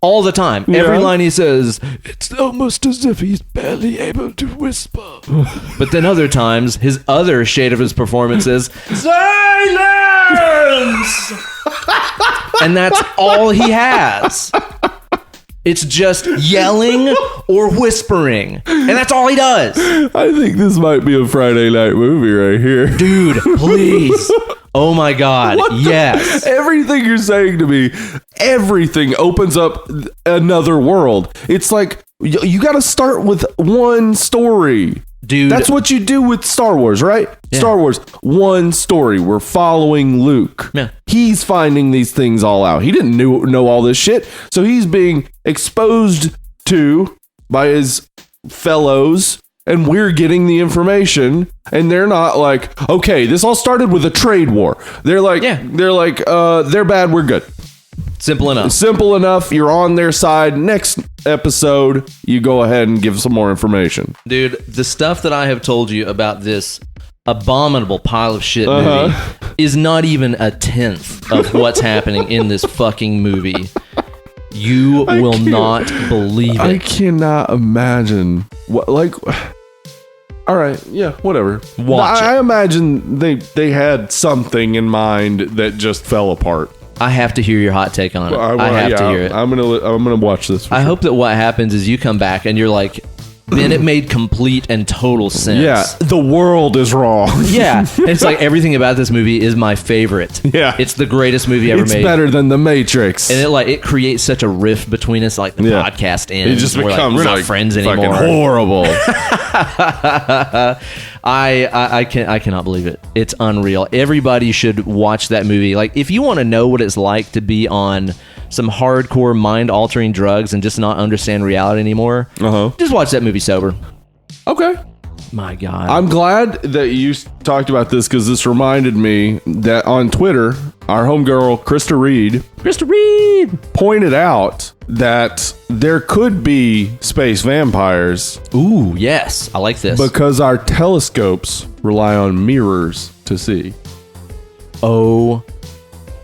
All the time. Yeah. Every line he says, It's almost as if he's barely able to whisper. but then other times, his other shade of his performance is, Silence! And that's all he has. It's just yelling or whispering. And that's all he does. I think this might be a Friday night movie right here. Dude, please. Oh my God. Yes. Everything you're saying to me, everything opens up another world. It's like, you got to start with one story. Dude. That's what you do with Star Wars, right? Yeah. Star Wars, one story. We're following Luke. Yeah. He's finding these things all out. He didn't know all this shit. So he's being exposed to by his fellows, and we're getting the information, and they're not like, okay, this all started with a trade war. They're like, they're bad, we're good. Simple enough. Simple enough. You're on their side. Next episode, you go ahead and give some more information. Dude, the stuff that I have told you about this abominable pile of shit movie is not even a tenth of what's happening in this fucking movie. You will not believe it. I cannot imagine what, like, All right, yeah, whatever. Watch I imagine they had something in mind that just fell apart. I have to hear your hot take on it. I have to hear it. I'm gonna watch this. I hope that what happens is you come back and you're like, then it made complete and total sense. Yeah, the world is wrong. Yeah, it's like everything about this movie is my favorite. Yeah, it's the greatest movie ever made. It's better than The Matrix, and it creates such a rift between us. Like the podcast ends, it just becomes we're not friends anymore. Fucking horrible. I cannot believe it. It's unreal. Everybody should watch that movie. Like, if you want to know what it's like to be on some hardcore mind-altering drugs and just not understand reality anymore, just watch that movie sober. Okay. My God. I'm glad that you talked about this because this reminded me that on Twitter, our homegirl, Krista Reed, pointed out that there could be space vampires. Ooh, yes. I like this. Because our telescopes rely on mirrors to see. Oh,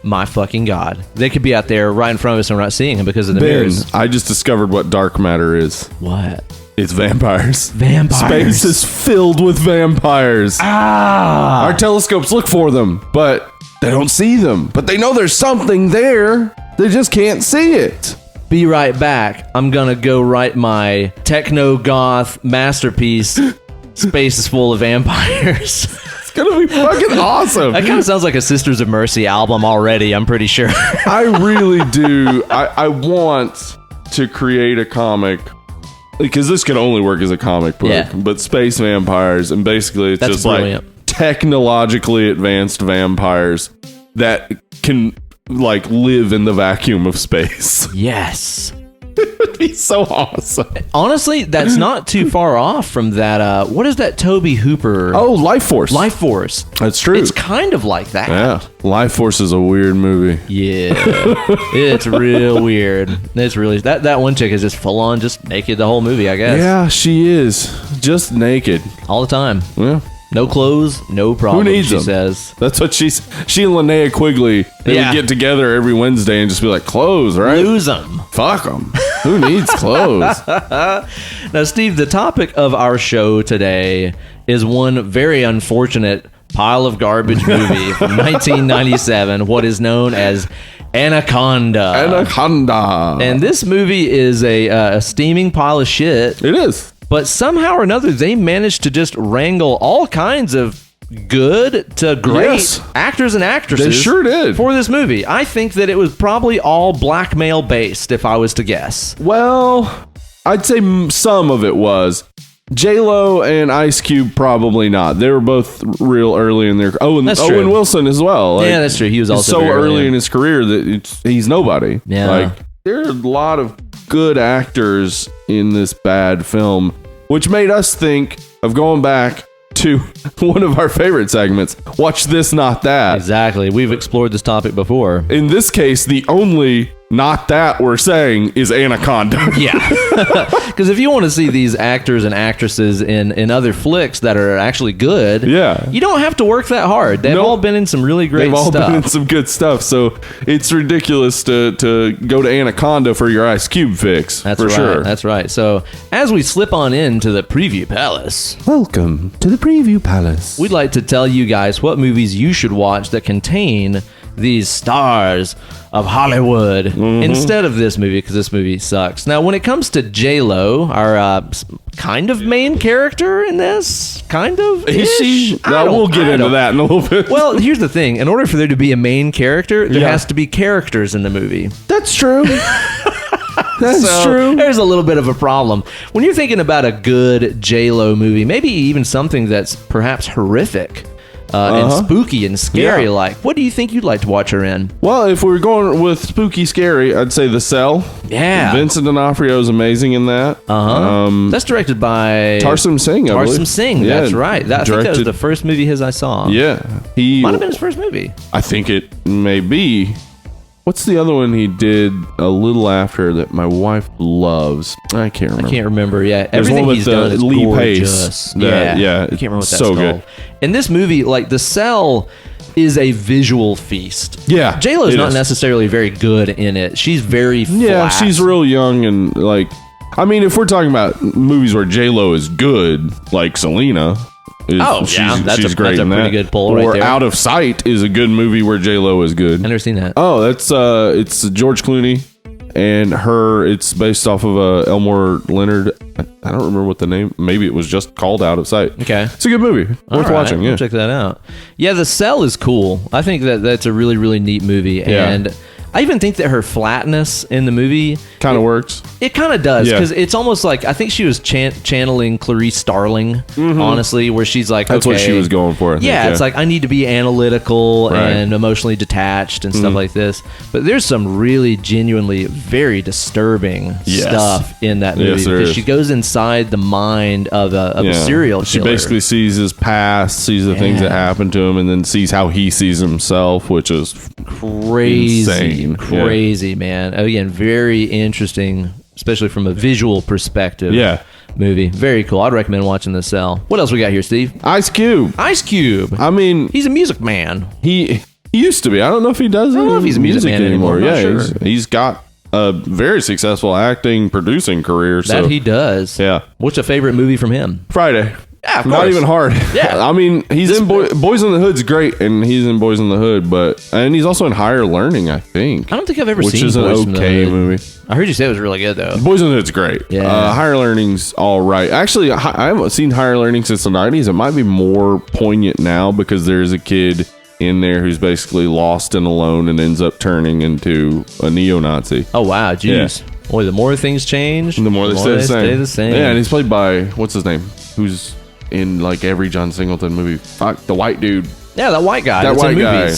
my fucking God. They could be out there right in front of us and we're not seeing them because of the mirrors. I just discovered what dark matter is. What? It's vampires. Vampires. Space is filled with vampires. Our telescopes look for them, but they don't see them. But they know there's something there. They just can't see it. Be right back. I'm gonna go write my techno-goth masterpiece, Space is Full of Vampires. It's gonna be fucking awesome. That kind of sounds like a Sisters of Mercy album already, I'm pretty sure. I really do. I want to create a comic, because this could only work as a comic book, but space vampires, and basically it's just brilliant. Like technologically advanced vampires that can like live in the vacuum of space. Yes. It would be so awesome. Honestly, that's not too far off from that. What is that Toby Hooper? Oh, Life Force. Life Force. That's true. It's kind of like that. Yeah. Life Force is a weird movie. Yeah. It's real weird. It's really that one chick is just full on just naked the whole movie, I guess. Yeah, she is. Just naked. All the time. Yeah. No clothes, no problem. Who needs she them? Says. That's what she and Linnea Quigley, they would get together every Wednesday and just be like, clothes, right? Lose them. Fuck them. Who needs clothes? Now, Steve, the topic of our show today is one very unfortunate pile of garbage movie from 1997, what is known as Anaconda. Anaconda. And this movie is a steaming pile of shit. It is. But somehow or another, they managed to just wrangle all kinds of good to great actors and actresses. They sure did. For this movie. I think that it was probably all blackmail based, if I was to guess. Well, I'd say some of it was. J-Lo and Ice Cube, probably not. They were both real early in their... Oh, and Owen Wilson as well. Like, yeah, that's true. He was also so early in his career that he's nobody. Yeah. Like, there are a lot of good actors in this bad film, which made us think of going back to one of our favorite segments. Watch This, Not That. Exactly. We've explored this topic before. In this case, the only not that we're saying is Anaconda. Yeah. Because if you want to see these actors and actresses in other flicks that are actually good, you don't have to work that hard. They've all been in some really great stuff. They've all been in some good stuff. So it's ridiculous to go to Anaconda for your Ice Cube fix. That's for right. Sure. That's right. So as we slip on into the Preview Palace. Welcome to the Preview Palace. We'd like to tell you guys what movies you should watch that contain these stars of Hollywood instead of this movie, because this movie sucks. Now, when it comes to J-Lo, our kind of main character in this, kind of is she? We'll get into that in a little bit. Well, here's the thing: in order for there to be a main character, there has to be characters in the movie. That's true. That's true. There's a little bit of a problem when you're thinking about a good J-Lo movie, maybe even something that's perhaps horrific. And spooky and scary. Like, what do you think you'd like to watch her in? Well, if we were going with spooky scary, I'd say The Cell. Yeah. Vincent D'Onofrio is amazing in that. That's directed by Tarsem Singh, I believe. Tarsem Singh, that's right. I think that was the first movie I saw. Yeah. Might have been his first movie. I think it may be. What's the other one he did a little after that my wife loves? I can't remember. Yeah, everything he's done is Lee gorgeous. Pace. I can't remember what that's so called. Good. In this movie, like The Cell is a visual feast. Yeah, J-Lo's not necessarily very good in it. She's very flat. Yeah, she's real young and like I mean, if we're talking about movies where J-Lo is good, like Selena. She's great in that. Pretty good pull right there. Out of Sight is a good movie where J-Lo is good. I've never seen that. Oh, that's it's George Clooney and her. It's based off of Elmore Leonard. I don't remember what the name. Maybe it was just called Out of Sight. Okay, it's a good movie. Worth watching. Yeah, I'll check that out. Yeah, The Cell is cool. I think that's a really, really neat movie, and I even think that her flatness in the movie kind of works. It kind of does, because it's almost like, I think she was channeling Clarice Starling, honestly, where she's like, that's what she was going for. I think, it's like, I need to be analytical and emotionally detached and stuff like this. But there's some really genuinely very disturbing stuff in that movie, because she goes inside the mind of a serial killer. She basically sees his past, sees the things that happened to him, and then sees how he sees himself, which is crazy, man. Again, very interesting, especially from a visual perspective. Movie, very cool. I'd recommend watching The Cell. What else we got here, Steve? Ice Cube. I mean, he's a music man. He used to be. I don't know if he does. I don't know if he's a music man anymore. He's got a very successful acting, producing career. That he does. Yeah. What's a favorite movie from him? Friday. Yeah, of course. Not even hard. Yeah. I mean, he's in Boys in the Hood's great, and he's in Boys in the Hood, and he's also in Higher Learning, I think. I don't think I've ever seen Which is an Boys okay movie. I heard you say it was really good, though. Boys in the Hood's great. Yeah. Higher Learning's all right. Actually, I haven't seen Higher Learning since the 90s. It might be more poignant now because there's a kid in there who's basically lost and alone and ends up turning into a neo-Nazi. Oh, wow. Jeez. Yeah. Boy, the more things change, the more they stay the same. Yeah, and he's played by, what's his name? Who's in like every John Singleton movie. Fuck, the white dude. Yeah, that white guy. That white guy.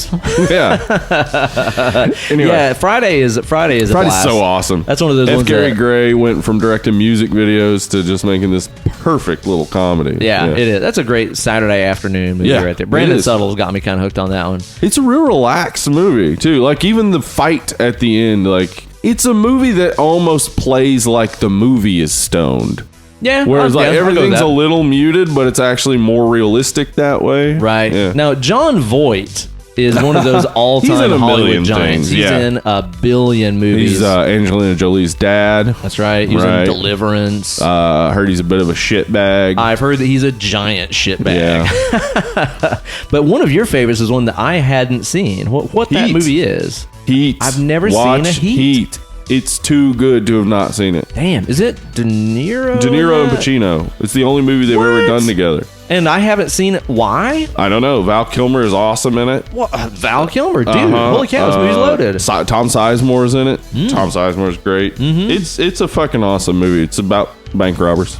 Yeah. Anyway. Yeah, Friday is a Friday's blast. So awesome. That's one of those ones. Gary Gray went from directing music videos to just making this perfect little comedy. Yeah, it is. That's a great Saturday afternoon movie right there. Brandon Suttles got me kind of hooked on that one. It's a real relaxed movie too. Like even the fight at the end, like it's a movie that almost plays like the movie is stoned. Yeah. Whereas like everything's a little muted, but it's actually more realistic that way. Right. Yeah. Now, Jon Voight is one of those all-time Hollywood giants. He's in a billion movies. He's Angelina Jolie's dad. That's right. He was in Deliverance. Heard he's a bit of a shitbag. I've heard that he's a giant shitbag. Yeah. But one of your favorites is one that I hadn't seen. What that movie is? Heat. I've never seen a Heat. It's too good to have not seen it. Damn, is it De Niro? De Niro and Pacino. It's the only movie they've ever done together. And I haven't seen it. Why? I don't know. Val Kilmer is awesome in it. What? Val Kilmer, dude. Holy cow, this movie's loaded. Tom Sizemore's in it. Tom Sizemore's great. It's a fucking awesome movie. It's about bank robbers.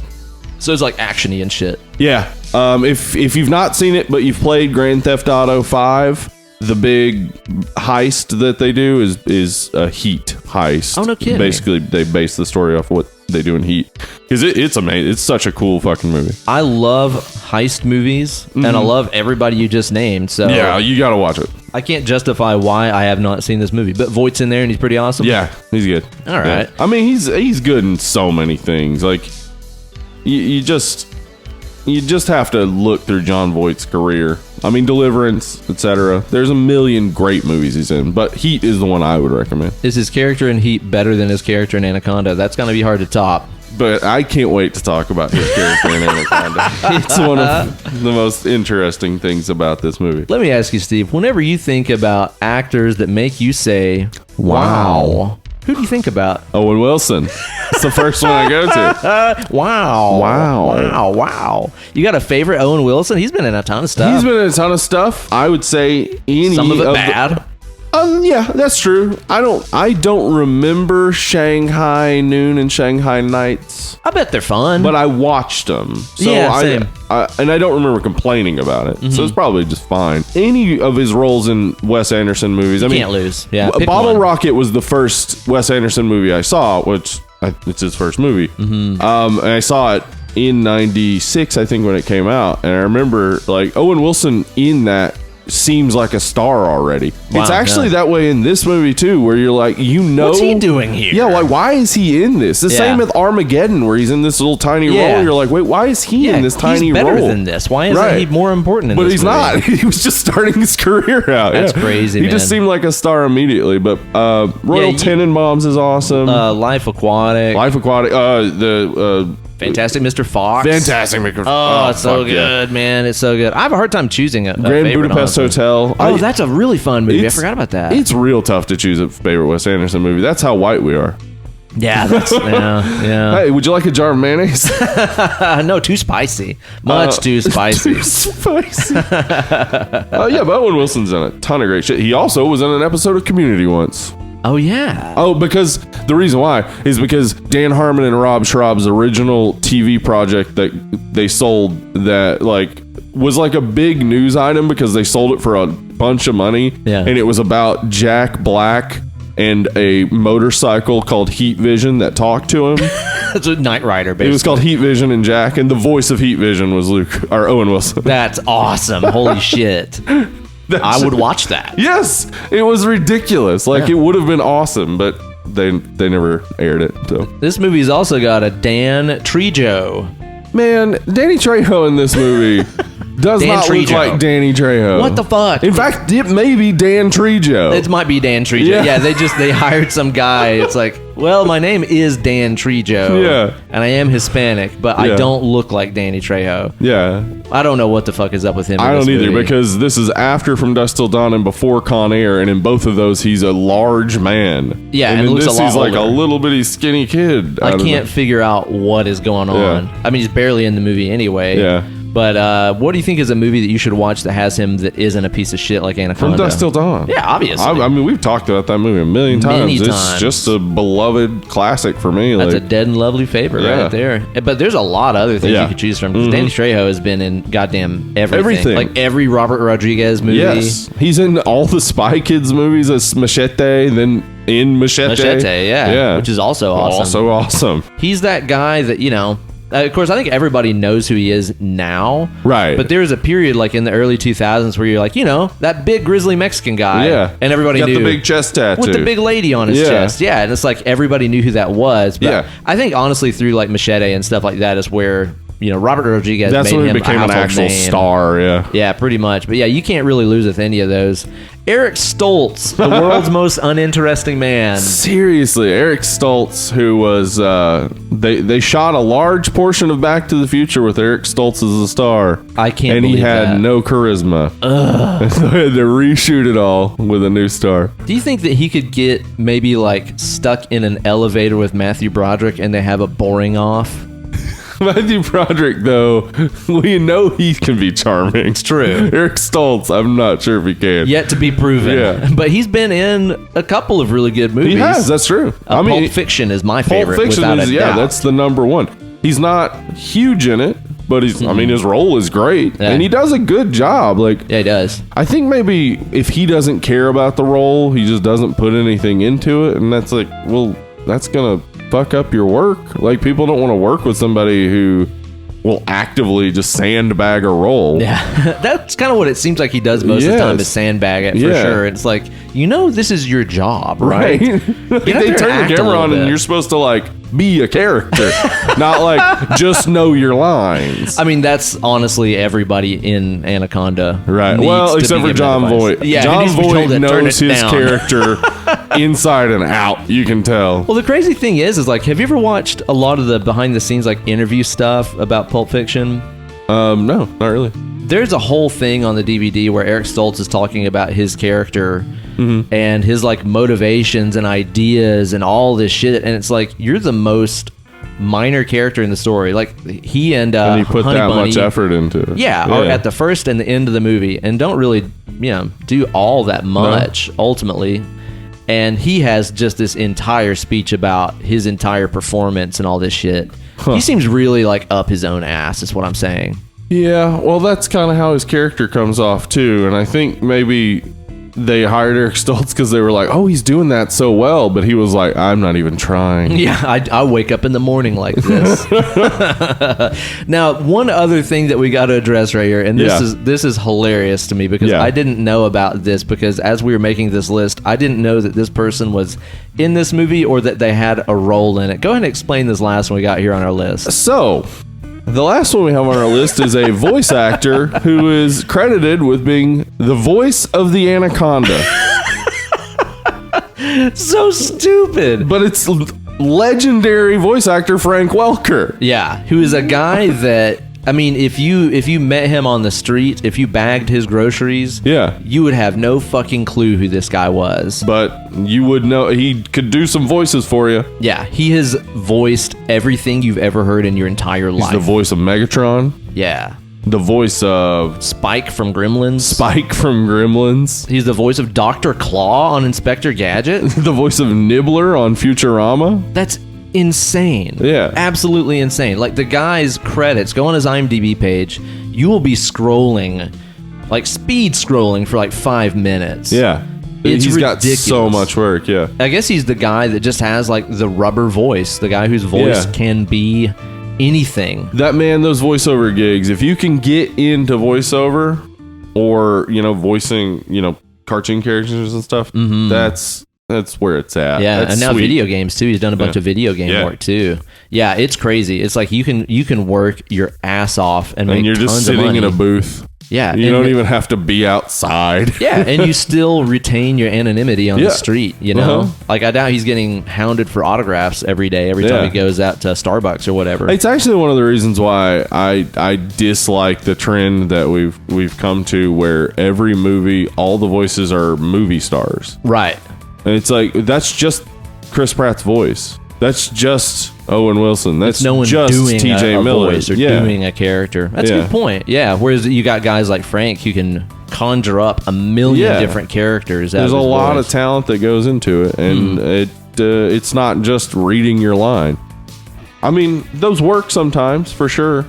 So it's like action-y and shit. Yeah. If you've not seen it, but you've played Grand Theft Auto 5, the big heist that they do is a Heat heist. Oh, no kidding. Basically, they base the story off what they do in Heat. Because it's amazing. It's such a cool fucking movie. I love heist movies, and I love everybody you just named. So yeah, you got to watch it. I can't justify why I have not seen this movie. But Voight's in there, and he's pretty awesome. Yeah, he's good. All right. Yeah. I mean, he's good in so many things. Like, you just have to look through Jon Voight's career. I mean, Deliverance, etc. There's a million great movies he's in, but Heat is the one I would recommend. Is his character in Heat better than his character in Anaconda? That's going to be hard to top. But I can't wait to talk about his character in Anaconda. It's one of the most interesting things about this movie. Let me ask you, Steve, whenever you think about actors that make you say, wow, who do you think about? Owen Wilson. It's the first one I go to. Wow. You got a favorite Owen Wilson? He's been in a ton of stuff. He's been in a ton of stuff. I would say any some of it bad. Yeah, that's true. I don't remember Shanghai Noon and Shanghai Nights. I bet they're fun. But I watched them. So yeah, same. And I don't remember complaining about it. So it's probably just fine. Any of his roles in Wes Anderson movies, I mean, can't lose. Yeah, Bottle Rocket was the first Wes Anderson movie I saw, which it's his first movie. And I saw it in '96, I think, when it came out. And I remember like Owen Wilson in that seems like a star already. Wow, it's actually that way in this movie too, where you're like, what's he doing here? Yeah, like why is he in this? The same with Armageddon, where he's in this little tiny role. You're like, wait, why is he in this tiny role? He's better than this. Why isn't he more important in this? But he's not. He was just starting his career out. That's crazy. He just seemed like a star immediately. But Royal Tenenbaums is awesome. Life Aquatic. The Fantastic Mr. Fox. Fantastic Mr. Fox. Oh, it's so good, man. It's so good. I have a hard time choosing a Grand favorite, Budapest honestly. Hotel. Oh, that's a really fun movie. I forgot about that. It's real tough to choose a favorite Wes Anderson movie. That's how white we are. Yeah, yeah. Hey, would you like a jar of mayonnaise? No, too spicy. Much too spicy. Too spicy. But Owen Wilson's in a ton of great shit. He also was in an episode of Community once. Oh, yeah. Oh, because the reason why is because Dan Harmon and Rob Schraub's original TV project that they sold that was like a big news item because they sold it for a bunch of money. Yeah. And it was about Jack Black and a motorcycle called Heat Vision that talked to him. It's a Knight Rider, basically. It was called Heat Vision and Jack, and the voice of Heat Vision was Owen Wilson. That's awesome. Holy shit. I would watch that. Yes, it was ridiculous. It would have been awesome, but they never aired it. So this movie's also got a Dan Trejo. Man, Danny Trejo in this movie does not look like Danny Trejo. What the fuck? In fact, it may be Dan Trejo. It might be Dan Trejo. Yeah, they hired some guy. It's like, well, my name is Dan Trejo. Yeah. And I am Hispanic, but I don't look like Danny Trejo. Yeah. I don't know what the fuck is up with him. I don't either, because this is after From Dusk Till Dawn and before Con Air, and in both of those, he's a large man. Yeah, and in in looks this, a lot he's like older. a little bitty skinny kid. I can't figure out what is going on. I mean, he's barely in the movie anyway. Yeah. But what do you think is a movie that you should watch that has him that isn't a piece of shit like Anaconda? From Dusk Till Dawn. Yeah, obviously. I mean, we've talked about that movie a million times. It's just a beloved classic for me. That's a dead and lovely favorite right there. But there's a lot of other things you could choose from. Danny Trejo has been in goddamn everything. Like every Robert Rodriguez movie. Yes. He's in all the Spy Kids movies as Machete, then in Machete. Yeah. Which is also awesome. Also awesome. He's that guy that, of course, I think everybody knows who he is now. Right. But there was a period like in the early 2000s where you're like, that big grizzly Mexican guy. Yeah. And everybody knew. Got the big chest tattoo. With the big lady on his chest. Yeah. And it's like everybody knew who that was. But I think honestly through like Machete and stuff like that is where, Robert Rodriguez That's made when him he became a an actual name. star. Yeah. Yeah, pretty much. But yeah, you can't really lose with any of those. Eric Stoltz, the world's most uninteresting man. Seriously, Eric Stoltz, who was they shot a large portion of Back to the Future with Eric Stoltz as the star. I can't and believe he had that. no charisma. Ugh. So they had to reshoot it all with a new star. Do you think that he could get maybe like stuck in an elevator with Matthew Broderick and they have a boring off? Matthew Broderick, though, we know he can be charming. It's true. Eric Stoltz, I'm not sure if he can. Yet to be proven. Yeah. But he's been in a couple of really good movies. He has, that's true. Pulp Fiction is my favorite. Pulp Fiction is, that's the number one. He's not huge in it, but I mean, his role is great. Yeah. And he does a good job. Yeah, he does. I think maybe if he doesn't care about the role, he just doesn't put anything into it. And that's like, well, that's going to fuck up your work. Like, people don't want to work with somebody who will actively just sandbag a role. Yeah, that's kind of what it seems like he does most of the time, is sandbag it for sure. It's like, this is your job, right? They turn the camera on and you're supposed to like be a character, not like just know your lines. I mean, that's honestly everybody in Anaconda, right? Well, except for Jon Voight. Yeah, Jon Voight knows his character inside and out. You can tell. Well, the crazy thing is like, have you ever watched a lot of the behind the scenes like interview stuff about Pulp Fiction? No, not really. There's a whole thing on the DVD where Eric Stoltz is talking about his character and his like motivations and ideas and all this shit, and it's like, you're the most minor character in the story. Like, he and he put Honey that Bunny, much effort into it. Yeah, are at the first and the end of the movie, and don't really do all that much ultimately. And he has just this entire speech about his entire performance and all this shit. He seems really like up his own ass, is what I'm saying. Yeah, well, that's kind of how his character comes off too, and I think maybe they hired Eric Stoltz because they were like, oh, he's doing that so well. But he was like, I'm not even trying. Yeah, I wake up in the morning like this. Now, one other thing that we got to address right here, and this is hilarious to me because I didn't know about this, because as we were making this list, I didn't know that this person was in this movie or that they had a role in it. Go ahead and explain this last one we got here on our list. So, the last one we have on our list is a voice actor who is credited with being the voice of the Anaconda. So stupid. But it's legendary voice actor Frank Welker. Yeah, who is a guy that, I mean, if you met him on the street, if you bagged his groceries, you would have no fucking clue who this guy was. But you would know he could do some voices for you. Yeah, he has voiced everything you've ever heard in your entire life. He's the voice of Megatron. Yeah. The voice of Spike from Gremlins. He's the voice of Dr. Claw on Inspector Gadget. The voice of Nibbler on Futurama. That's insane. Yeah. Absolutely insane. Like, the guy's credits, go on his IMDb page, you will be scrolling, like speed scrolling for like 5 minutes. Yeah. It's He's ridiculous. got so much work, yeah. I guess he's the guy that just has like the rubber voice, the guy whose voice can be anything. That man, those voiceover gigs, if you can get into voiceover or, voicing, cartoon characters and stuff, that's where it's at. Yeah, that's and now sweet. Video games too. He's done a bunch of video game work too. Yeah, it's crazy. It's like you can work your ass off and make you're tons just of sitting money. in a booth. Yeah, you don't even have to be outside. Yeah, and you still retain your anonymity on the street, Like, I doubt he's getting hounded for autographs every day, every time he goes out to Starbucks or whatever. It's actually one of the reasons why I dislike the trend that we've come to, where every movie, all the voices are movie stars. Right. And it's like, that's just Chris Pratt's voice. That's just Owen Wilson. That's no one just doing TJ a Miller. voice or doing a character. That's a good point. Yeah. Whereas you got guys like Frank who can conjure up a million different characters. There's a lot of talent that goes into it, and it's not just reading your line. I mean, those work sometimes for sure,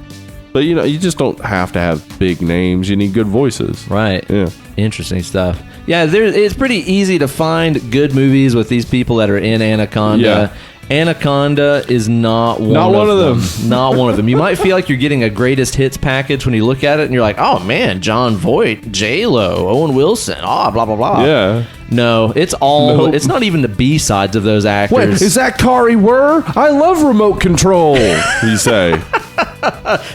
but you just don't have to have big names. You need good voices. Right. Yeah. Interesting stuff. Yeah, it's pretty easy to find good movies with these people that are in Anaconda. Yeah. Anaconda is not one of them. Not one of them. You might feel like you're getting a greatest hits package when you look at it and you're like, oh man, Jon Voight, J-Lo, Owen Wilson, blah, blah, blah. Yeah. No, it's it's not even the B-sides of those actors. Wait, is that Kari Wurr? I love remote control, you say.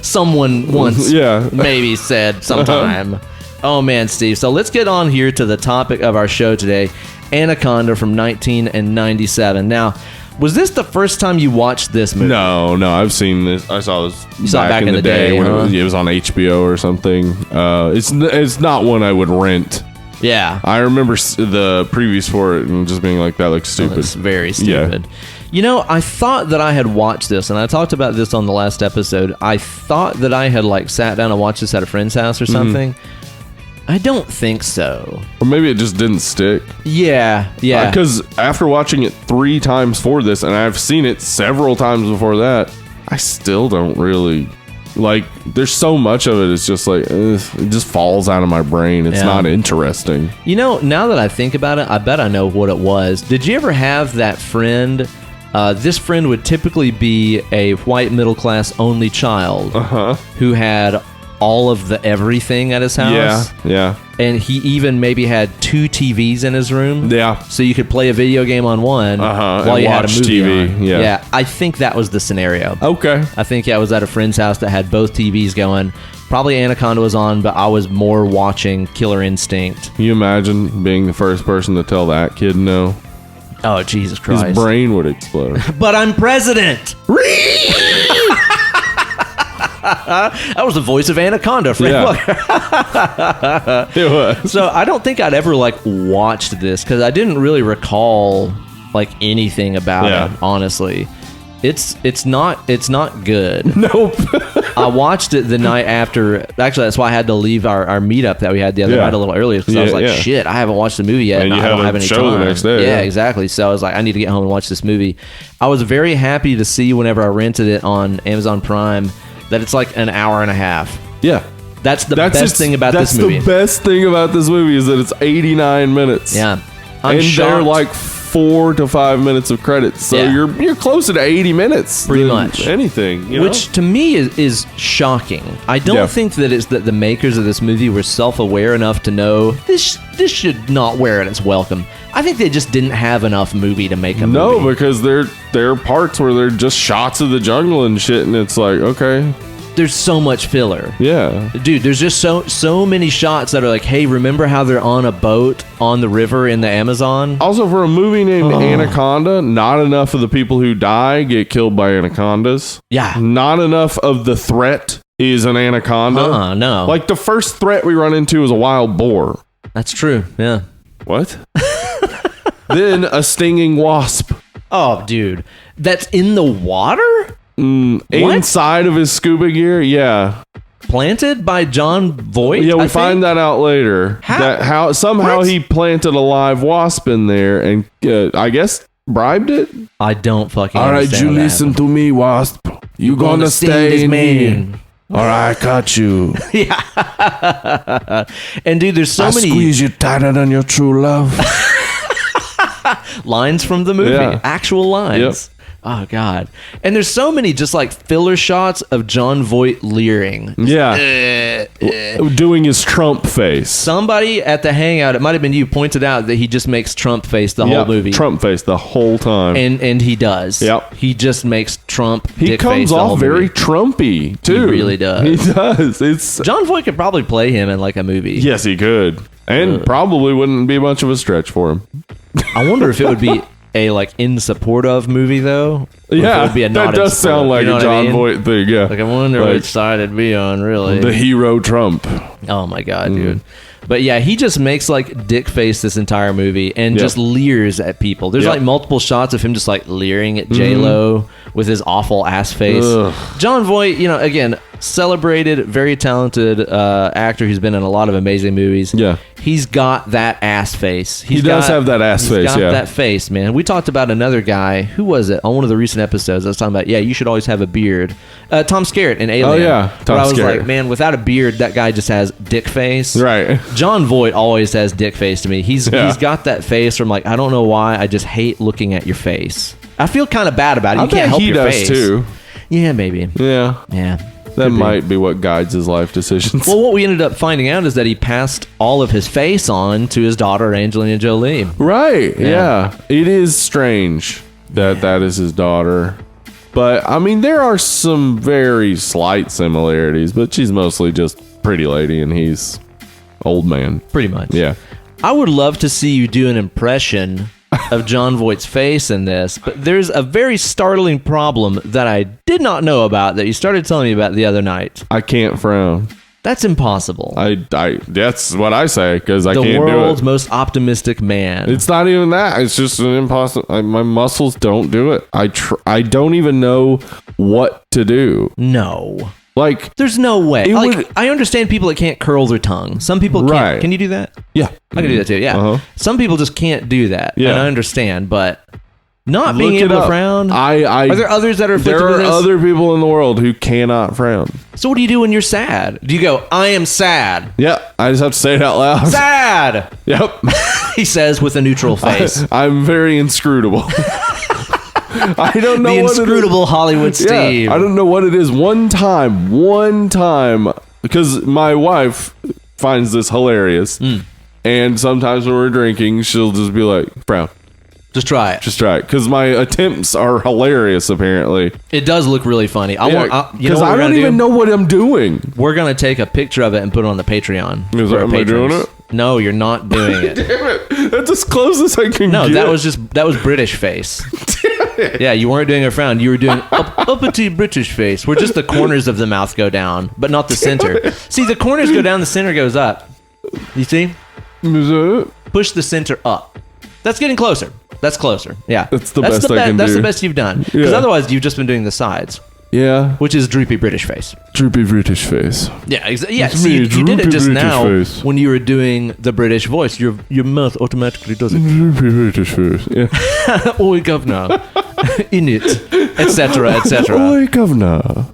Someone once maybe said sometime. Oh man, Steve. So let's get on here to the topic of our show today, Anaconda from 1997. Now, was this the first time you watched this movie? No, I've seen this. I saw this back in the day when it was on HBO or something. It's not one I would rent. Yeah. I remember the previews for it and just being like, that looks stupid. It's very stupid. Yeah. I thought that I had watched this, and I talked about this on the last episode. I thought that I had sat down and watched this at a friend's house or something. I don't think so. Or maybe it just didn't stick. Yeah. Because after watching it 3 times for this, and I've seen it several times before that, I still don't really... there's so much of it, it's just it just falls out of my brain. It's not interesting. Now that I think about it, I bet I know what it was. Did you ever have that friend? This friend would typically be a white middle-class only child who had all of the everything at his house. Yeah. And he even maybe had 2 TVs in his room. Yeah. So you could play a video game on one while you had a movie TV. on. Yeah. I think that was the scenario. Okay. I think I was at a friend's house that had both TVs going. Probably Anaconda was on, but I was more watching Killer Instinct. Can you imagine being the first person to tell that kid no? Oh, Jesus Christ. His brain would explode. But I'm president! That was the voice of Anaconda, Frank Welker. It was. So I don't think I'd ever watched this because I didn't really recall anything about it. Honestly, it's not good. Nope. I watched it the night after. Actually, that's why I had to leave our meetup that we had the other night a little earlier because I was like, shit, I haven't watched the movie yet, and I don't have any show time. The next day, yeah, exactly. So I was like, I need to get home and watch this movie. I was very happy to see whenever I rented it on Amazon Prime that it's an hour and a half. Yeah. That's the best thing about this movie. That's the best thing about this movie is that it's 89 minutes. Yeah. And they're like 4 to 5 minutes of credits. So you're closer to 80 minutes. Pretty much. Anything. Which to me is shocking. I don't think that it's that the makers of this movie were self-aware enough to know this should not wear its welcome. I think they just didn't have enough movie to make a movie. No, because there are parts where they're just shots of the jungle and shit, and it's like, okay. There's so much filler. Yeah. Dude, there's just so many shots that are like, hey, remember how they're on a boat on the river in the Amazon? Also, for a movie named Anaconda, not enough of the people who die get killed by anacondas. Yeah. Not enough of the threat is an anaconda. No. Like, the first threat we run into is a wild boar. That's true, yeah. What? Then a stinging wasp. Oh, dude. That's in the water? Inside of his scuba gear, yeah. Planted by Jon Voight? Yeah, we find that out later. How? Somehow he planted a live wasp in there and I guess bribed it? I don't fucking All right, understand you that. listen to me, wasp. You gonna stay in me. All right, I caught you. Yeah. And dude, there's so many... squeeze you tighter than your true love. Lines from the movie. Yeah. Actual lines. Yep. Oh, God. And there's so many just like filler shots of Jon Voight leering. Yeah. Doing his Trump face. Somebody at the hangout, it might have been you, pointed out that he just makes Trump face the whole movie. Trump face the whole time. And he does. Yep. He just makes Trump He dick comes face the off whole very movie. Trumpy, too. He really does. He does. Jon Voight could probably play him in like a movie. Yes, he could. And probably wouldn't be much of a stretch for him. I wonder if it would be a like in support of movie though. Yeah, it would be a that not does sound like a Jon Voight thing. Yeah, like I wonder which side it'd be on. Really, the hero Trump. Oh my God, dude. But yeah, he just makes like dick face this entire movie and just leers at people. There's like multiple shots of him just like leering at J-Lo with his awful ass face. Jon Voight, you know, again, celebrated, very talented actor who's been in a lot of amazing movies. Yeah. He's got that ass face. He does have that ass face, He's got that face, man. We talked about another guy. Who was it? On one of the recent episodes, I was talking about, you should always have a beard. Tom Skerritt in Alien. Oh, yeah. Tom I was Skerritt. Like, man, without a beard, that guy just has dick face. Right. Jon Voight always has dick face to me. He's got that face from like, I don't know why, I just hate looking at your face. I feel kind of bad about it. You can't help your face. He does too. Yeah, maybe. Yeah. Yeah. That might be what guides his life decisions. Well, what we ended up finding out is that he passed all of his face on to his daughter, Angelina Jolie. Right. Yeah. It is strange that that is his daughter. But, I mean, there are some very slight similarities, but she's mostly just pretty lady and he's old man. Pretty much. Yeah. I would love to see you do an impression of Jon Voight's face in this, but there's a very startling problem that I did not know about that you started telling me about the other night. I can't frown. That's impossible. That's what I say because I can't do it. The world's most optimistic man. It's not even that. It's just an impossible. My muscles don't do it. I don't even know what to do. No. Like, there's no way. I understand people that can't curl their tongue. Some people can't. Right. Can you do that? Yeah. I can do that too. Yeah. Uh-huh. Some people just can't do that. Yeah. And I understand, but not being Look it able to up. frown. Are there others that are afflicted There with are this? other people in the world who cannot frown. So what do you do when you're sad? Do you go, I am sad? Yeah. I just have to say it out loud. Sad! Yep. He says with a neutral face. I'm very inscrutable. I don't know the what inscrutable Hollywood Steve. Yeah, I don't know what it is. One time, because my wife finds this hilarious, and sometimes when we're drinking, she'll just be like, frown. Just try it. Just try it. Because my attempts are hilarious, apparently. It does look really funny. Because I don't even know what I'm doing. We're going to take a picture of it and put it on the Patreon. Am I doing it? No, you're not doing it. Damn it. That's as close as I can get. No, that was British face. Yeah, you weren't doing a frown. You were doing uppity British face, where just the corners of the mouth go down, but not the center. See, the corners go down, the center goes up. You see? Push the center up. That's getting closer. That's closer. Yeah. That's the best I can do. That's the best you've done. Because otherwise, you've just been doing the sides. Yeah. Which is droopy British face. Droopy British face. Yeah, yeah. See, you did it just British now face. when you were doing the British voice. Your mouth automatically does it. Droopy British face. Yeah. Oi, governor. In it. Etc., etc. Oi, governor.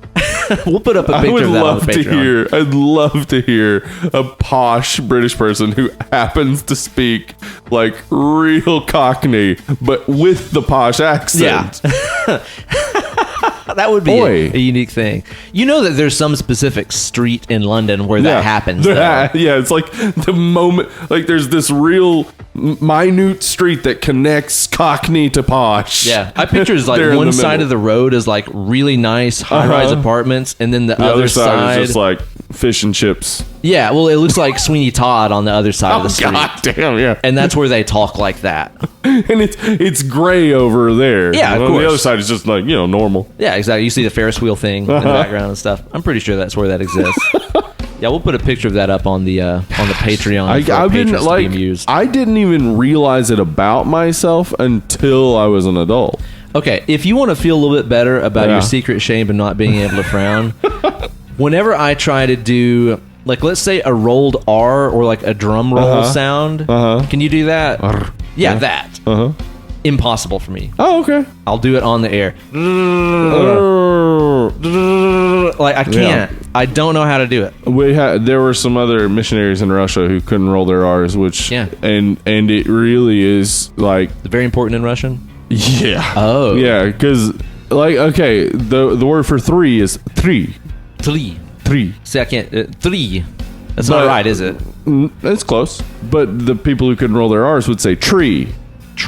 We'll put up a picture of that on the Patreon. I'd love to hear a posh British person who happens to speak like real Cockney, but with the posh accent. Yeah. That would be a unique thing. You know that there's some specific street in London where that happens. Yeah, it's like the moment, like there's this real minute street that connects Cockney to posh. Yeah, I picture like one side of the road is like really nice high-rise apartments, and then the other side is just like fish and chips. Yeah, well, it looks like Sweeney Todd on the other side of the street. God damn, yeah. And that's where they talk like that. And it's gray over there. Yeah, of course. The other side is just like, normal. Yeah, exactly. You see the Ferris wheel thing in the background and stuff. I'm pretty sure that's where that exists. Yeah, we'll put a picture of that up on the Patreon. I've been like, I didn't even realize it about myself until I was an adult. Okay, if you want to feel a little bit better about your secret shame and not being able to frown, whenever I try to do, like, let's say a rolled R or like a drum roll sound, can you do that? Yeah, that. Impossible for me. Oh, okay. I'll do it on the air. Like, I can't. Yeah. I don't know how to do it. There were some other missionaries in Russia who couldn't roll their R's, which and it really is like very important in Russian. Yeah. Oh. Yeah, because like the word for three is three. Second three. That's not right, is it? It's close. But the people who couldn't roll their R's would say tree.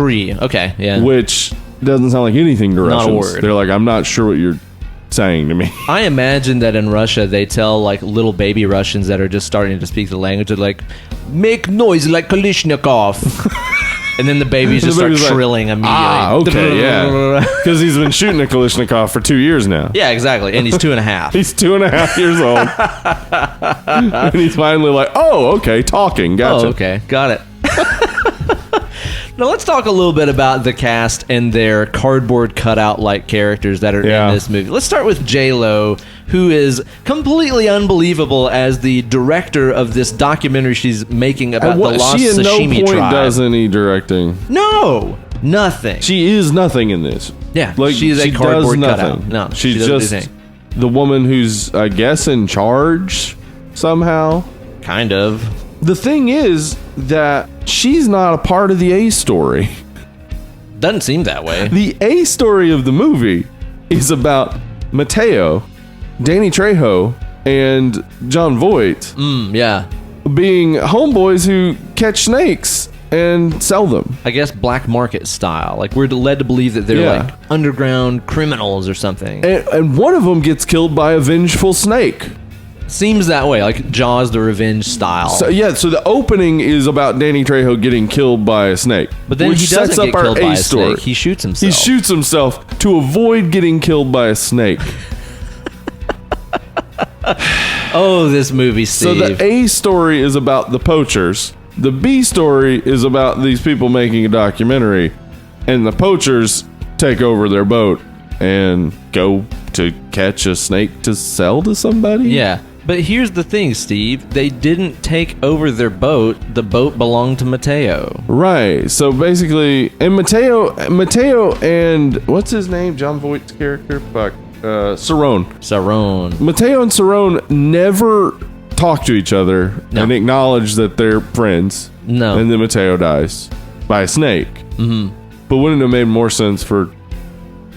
Okay, yeah. Which doesn't sound like anything to Russians. Not a word. They're like, I'm not sure what you're saying to me. I imagine that in Russia they tell like little baby Russians that are just starting to speak the language, they're like, make noise like Kalishnikov. And then the babies just start trilling immediately. Okay, yeah. Because he's been shooting a Kalishnikov for 2 years now. Yeah, exactly. And he's 2.5. He's 2.5 years old. And he's finally like, oh, okay, talking. Gotcha. Oh, okay. Got it. Now let's talk a little bit about the cast and their cardboard cutout-like characters that are in this movie. Let's start with J-Lo, who is completely unbelievable as the director of this documentary she's making about the lost sashimi tribe. She at no point does any directing. No, nothing. She is nothing in this. Yeah, like, she is a cardboard cutout. No, she's just the woman who's, I guess, in charge somehow. Kind of. The thing is that she's not a part of the A story. Doesn't seem that way. The A story of the movie is about Mateo, Danny Trejo, and Jon Voight being homeboys who catch snakes and sell them. I guess black market style. Like, we're led to believe that they're like underground criminals or something. And one of them gets killed by a vengeful snake. Seems that way, like Jaws the Revenge style. So the opening is about Danny Trejo getting killed by a snake. But then he doesn't get killed by a snake. He shoots himself. He shoots himself to avoid getting killed by a snake. Oh, this movie, Steve. So the A story is about the poachers. The B story is about these people making a documentary. And the poachers take over their boat and go to catch a snake to sell to somebody? Yeah. But here's the thing, Steve. They didn't take over their boat. The boat belonged to Mateo. Right. So basically, and Mateo and what's his name? Jon Voight's character? Fuck. Cerrone. Mateo and Cerrone never talk to each other and acknowledge that they're friends. No. And then Mateo dies by a snake. Mm-hmm. But wouldn't it have made more sense for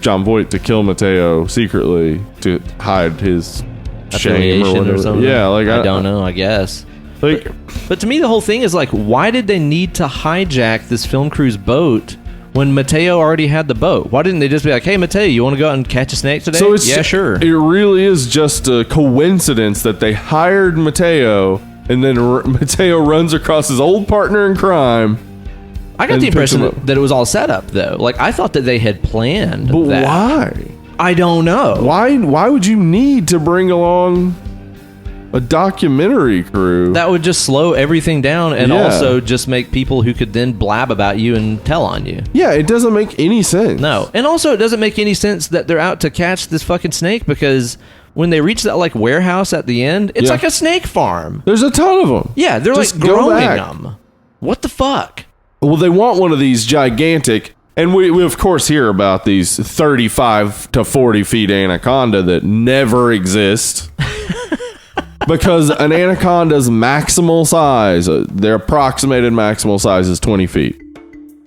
Jon Voight to kill Mateo secretly to hide his shame or something? Yeah, like I don't know, I guess. Like, but to me the whole thing is like, why did they need to hijack this film crew's boat when Mateo already had the boat? Why didn't they just be like, hey Mateo, you want to go out and catch a snake today? So yeah, sure. It really is just a coincidence that they hired Mateo and then Mateo runs across his old partner in crime. I got the impression that it was all set up, though. Like, I thought that they had planned that. But why? I don't know. Why would you need to bring along a documentary crew? That would just slow everything down and also just make people who could then blab about you and tell on you. Yeah, it doesn't make any sense. No. And also, it doesn't make any sense that they're out to catch this fucking snake because when they reach that, like, warehouse at the end, it's like a snake farm. There's a ton of them. Yeah, they're just like growing them. What the fuck? Well, they want one of these gigantic And we of course hear about these 35 to 40 feet anaconda that never exist. Because an anaconda's maximal size, their approximated maximal size is 20 feet.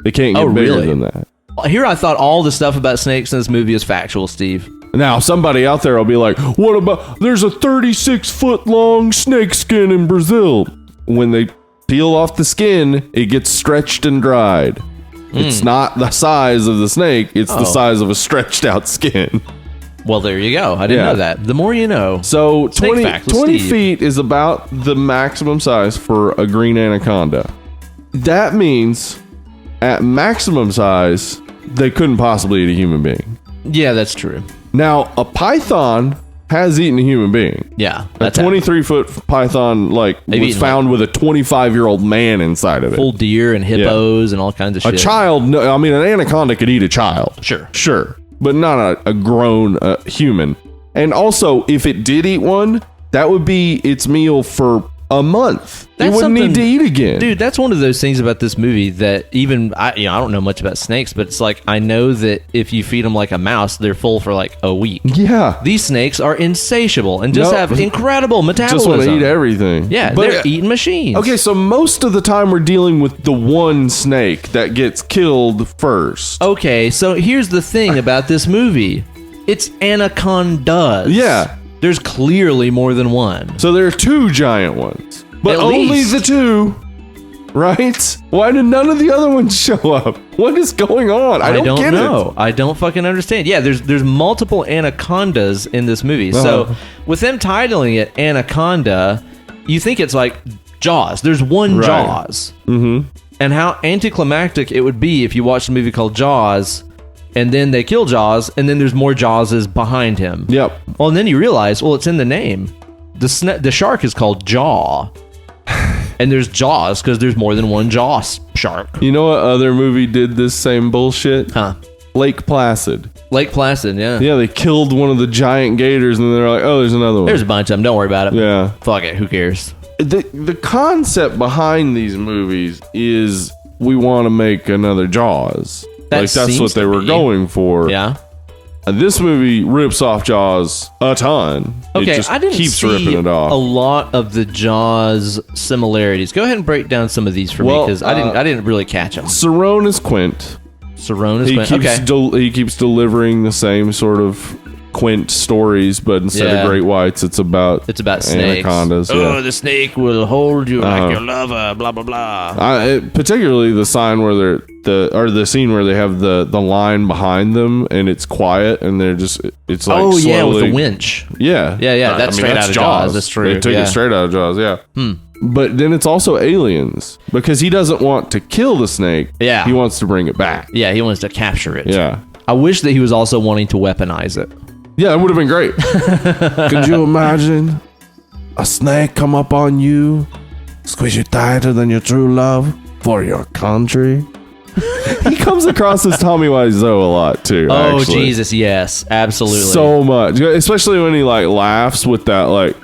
They can't get bigger than that. Here I thought all the stuff about snakes in this movie is factual, Steve. Now, somebody out there will be like, what about, there's a 36-foot long snake skin in Brazil. When they peel off the skin, it gets stretched and dried. It's not the size of the snake, it's the size of a stretched out skin. Well, there you go. I didn't know that. The more you know. So 20 feet is about the maximum size for a green anaconda. That means at maximum size, they couldn't possibly eat a human being. Yeah, that's true. Now, a python has eaten a human being. Yeah. A 23-foot python was found with a 25-year-old man inside of it. Full deer and hippos and all kinds of shit. A child, I mean, an anaconda could eat a child. Sure. But not a grown human. And also, if it did eat one, that would be its meal for a month. It wouldn't need to eat again. Dude, that's one of those things about this movie that even, I don't know much about snakes, but it's like, I know that if you feed them like a mouse, they're full for like a week. Yeah. These snakes are insatiable and just have incredible metabolism. Just want to eat everything. Yeah, but they're eating machines. Okay, so most of the time we're dealing with the one snake that gets killed first. Okay, so here's the thing about this movie. It's anacondas. Yeah. There's clearly more than one. So there are two giant ones. But only the two, right? Why did none of the other ones show up? What is going on? I don't get it. I don't fucking understand. Yeah, there's multiple anacondas in this movie. So with them titling it Anaconda, you think it's like Jaws. There's one Jaws. Mm-hmm. And how anticlimactic it would be if you watched a movie called Jaws and then they kill Jaws, and then there's more Jawses behind him. Yep. Well, and then you realize, well, it's in the name. The shark is called Jaw. And there's Jaws because there's more than one Jaw shark. You know what other movie did this same bullshit? Huh. Lake Placid. Lake Placid, yeah. Yeah, they killed one of the giant gators, and they're like, oh, there's another one. There's a bunch of them. Don't worry about it. Yeah. Fuck it. Who cares? The concept behind these movies is we want to make another Jaws. That's what they were going for. Yeah. This movie rips off Jaws a ton. Okay, it just I didn't keeps see ripping it off. a lot of the Jaws similarities. Go ahead and break down some of these for me, because I didn't really catch them. Cerrone is Quint. He keeps delivering the same sort of Quint stories, but instead of great whites, it's about snakes. Anacondas. Oh, the snake will hold you like your lover. Blah blah blah. Particularly the scene where the scene where they have the line behind them and it's quiet and they're just it's like with the winch. Yeah. That's straight out of Jaws. That's true. They took it straight out of Jaws. Yeah. But then it's also aliens because he doesn't want to kill the snake. Yeah. He wants to bring it back. Yeah, he wants to capture it. Yeah. I wish that he was also wanting to weaponize it. Yeah, it would have been great. Could you imagine a snake come up on you, squeeze you tighter than your true love for your country? He comes across as Tommy Wiseau a lot too. Oh, actually. Jesus, yes, absolutely. So much, especially when he like laughs with that like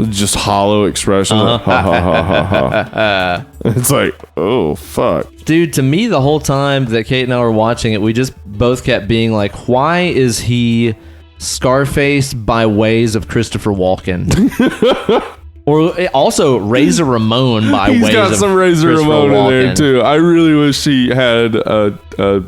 just hollow expression. Like, ha, ha, ha, ha, ha. It's like, oh fuck, dude. To me, the whole time that Kate and I were watching it, we just both kept being like, why is he Scarface by ways of Christopher Walken? Or also Razor Ramon by ways of Christopher Walken. He's got some Razor Ramon in there too. I really wish he had a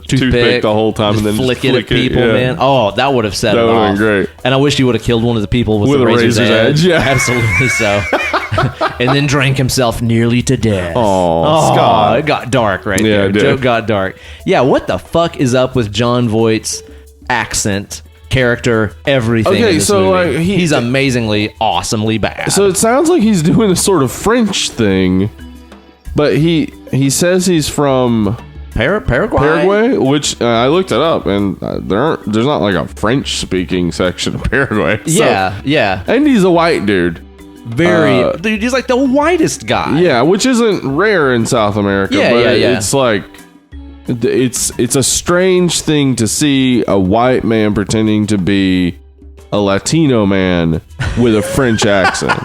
toothpick the whole time and then flick it at people, man. Oh, that would have set it off. That would have been great. And I wish he would have killed one of the people with the razor's edge. Yeah, absolutely so. And then drank himself nearly to death. Oh, Scott. It got dark right there. The joke got dark. Yeah, what the fuck is up with Jon Voight's accent? Character, everything. Okay, in this so movie. Like he's amazingly, awesomely bad. So it sounds like he's doing a sort of French thing, but he says he's from Paraguay, which I looked it up, and there's not like a French speaking section of Paraguay. So, yeah, and he's a white dude. Dude, he's like the whitest guy. Yeah, which isn't rare in South America. But it's like. It's a strange thing to see a white man pretending to be a Latino man with a French accent.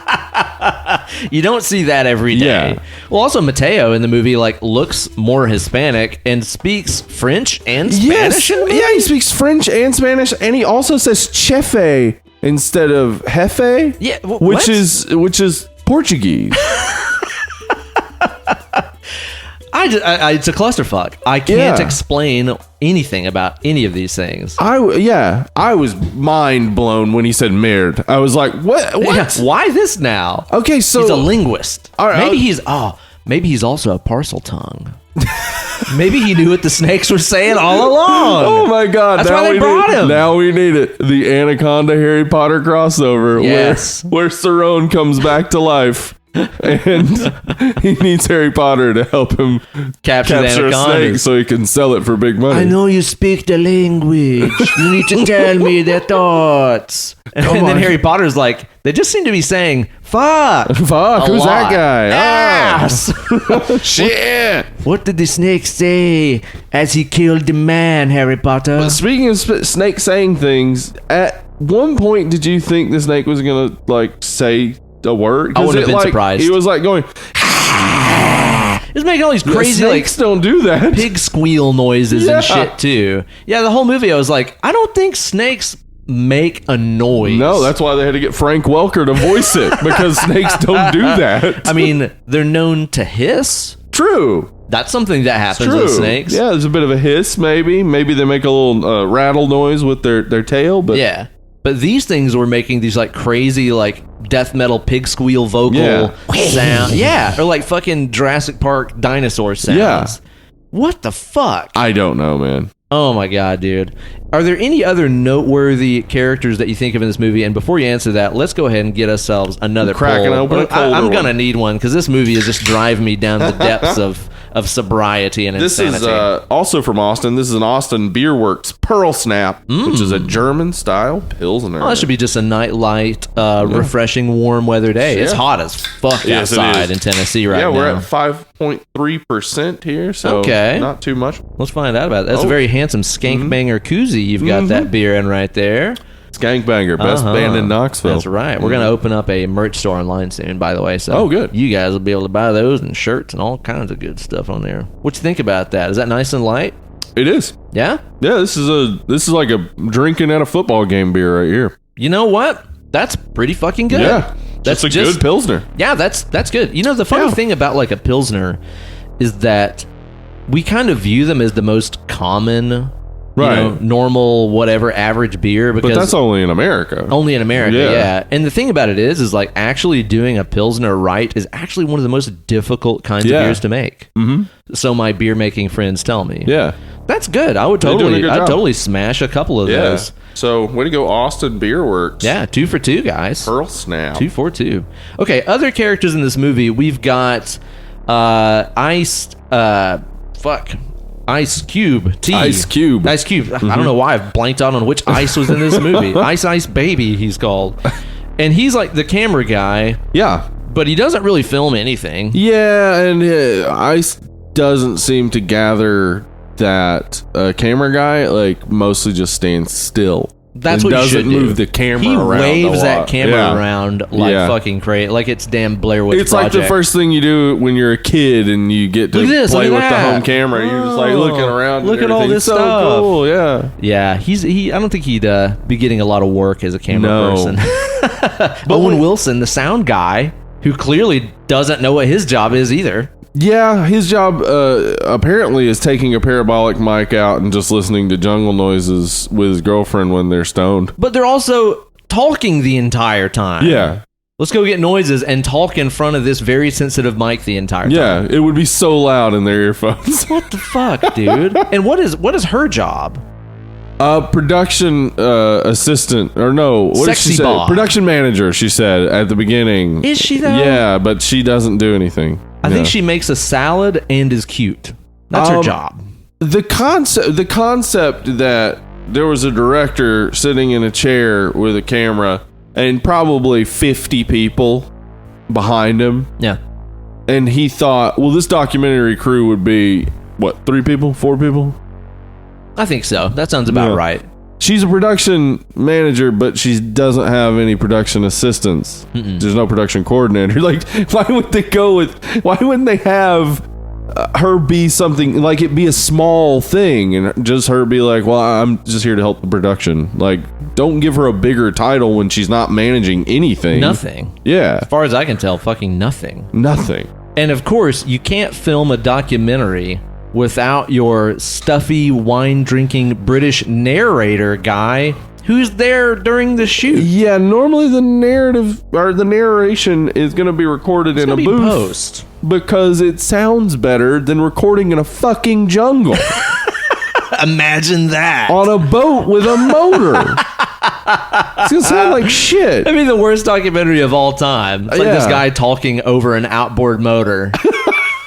You don't see that every day. Yeah. Well, also Mateo in the movie like looks more Hispanic and speaks French and Spanish. Yeah, he speaks French and Spanish, and he also says chefe instead of jefe. Yeah, which is Portuguese. It's a clusterfuck. I can't explain anything about any of these things. I was mind blown when he said merde. I was like, what? Yeah, why this now? Okay, so he's a linguist. All right, maybe he's also a parcel tongue. Maybe he knew what the snakes were saying all along. Oh my God! That's why they brought him. Now we need it. The Anaconda Harry Potter crossover, where Cerrone comes back to life. And he needs Harry Potter to help him capture a snake so he can sell it for big money. I know you speak the language. You need to tell me their thoughts. And then Harry Potter's like, they just seem to be saying, fuck. Fuck, who's that guy? Ass. Shit. What did the snake say as he killed the man, Harry Potter? But speaking of snake saying things, at one point, did you think the snake was going to, like, say a word? I wouldn't have been surprised. He was like going, he's making all these crazy snakes don't do that. Pig squeal noises and shit too. Yeah, the whole movie I was like, I don't think snakes make a noise. No, that's why they had to get Frank Welker to voice it, because snakes don't do that. I mean, they're known to hiss. True. That's something that happens with snakes. Yeah, there's a bit of a hiss, maybe they make a little rattle noise with their tail, but yeah. But these things were making these like crazy like death metal pig squeal vocal sound. Yeah, or like fucking Jurassic Park dinosaur sounds. Yeah. What the fuck? I don't know, man. Oh my God, dude. Are there any other noteworthy characters that you think of in this movie? And before you answer that, let's go ahead and get ourselves another cracking poll. open a colder I'm going to one. need one because this movie is just driving me down the depths of sobriety and This insanity. is also from Austin. This is an Austin Beer Works Pearl Snap, which is a German-style Pilsner. Oh, that should be just a nightlight, refreshing, warm weather day. It's hot as fuck outside in Tennessee right now. Yeah, we're at 5.3% here, so not too much. Let's find out about it. That's a very handsome skank banger koozie you've got that beer in right there. Skankbanger, best band in Knoxville. That's right. We're going to open up a merch store online soon, by the way. So good. You guys will be able to buy those and shirts and all kinds of good stuff on there. What you think about that? Is that nice and light? It is. Yeah? Yeah, this is like a drinking at a football game beer right here. You know what? That's pretty fucking good. Yeah. That's a good Pilsner. Yeah, that's good. You know, the funny thing about like a Pilsner is that we kind of view them as the most common, normal, whatever, average beer. Because but that's only in America. Only in America, yeah. And the thing about it is like actually doing a Pilsner right is actually one of the most difficult kinds of beers to make. Mm-hmm. So my beer making friends tell me. Yeah. That's good. I'd totally smash a couple of those. So, way to go, Austin Beer Works. Yeah, 2 for 2, guys. Pearl Snap. 2 for 2. Okay, other characters in this movie, we've got Ice Cube. T. Ice Cube. Ice Cube. Mm-hmm. I don't know why I've blanked out on which Ice was in this movie. Ice Baby, he's called. And he's like the camera guy. Yeah. But he doesn't really film anything. Yeah, and Ice doesn't seem to gather that camera guy like mostly just stands still. That's what he should do. Doesn't move the camera around. He waves that camera around like fucking crazy, like it's damn Blair Witch It's Project. like the first thing you do when you're a kid and you get to play with the home camera. You're just like looking around. Look at all this so stuff. Cool, yeah. Yeah, I don't think he'd be getting a lot of work as a camera person. But Owen Wilson, the sound guy, who clearly doesn't know what his job is either. Yeah, his job apparently is taking a parabolic mic out and just listening to jungle noises with his girlfriend when they're stoned. But they're also talking the entire time. Yeah. Let's go get noises and talk in front of this very sensitive mic the entire time. Yeah, it would be so loud in their earphones. What the fuck, dude? And what is her job? Production assistant, or no, what did she say? Bob. Production manager, she said at the beginning. Is she though? Yeah, but she doesn't do anything. I think she makes a salad and is cute. That's her job. The concept that there was a director sitting in a chair with a camera and probably 50 people behind him. Yeah. And he thought, well, this documentary crew would be, what, 3 people? 4 people? I think so. That sounds about right. she's a production manager, but she doesn't have any production assistants. There's no production coordinator. Like, why wouldn't they have her be something, like it be a small thing and just her be like, well, I'm just here to help the production. Like, don't give her a bigger title when she's not managing anything. Nothing. Yeah. As far as I can tell, fucking nothing. Nothing. And of course, you can't film a documentary without your stuffy, wine-drinking British narrator guy who's there during the shoot. Yeah, normally the narrative or the narration is going to be recorded in a booth post. Because it sounds better than recording in a fucking jungle. Imagine that. On a boat with a motor. It's going to sound like shit. I mean, the worst documentary of all time. It's like this guy talking over an outboard motor.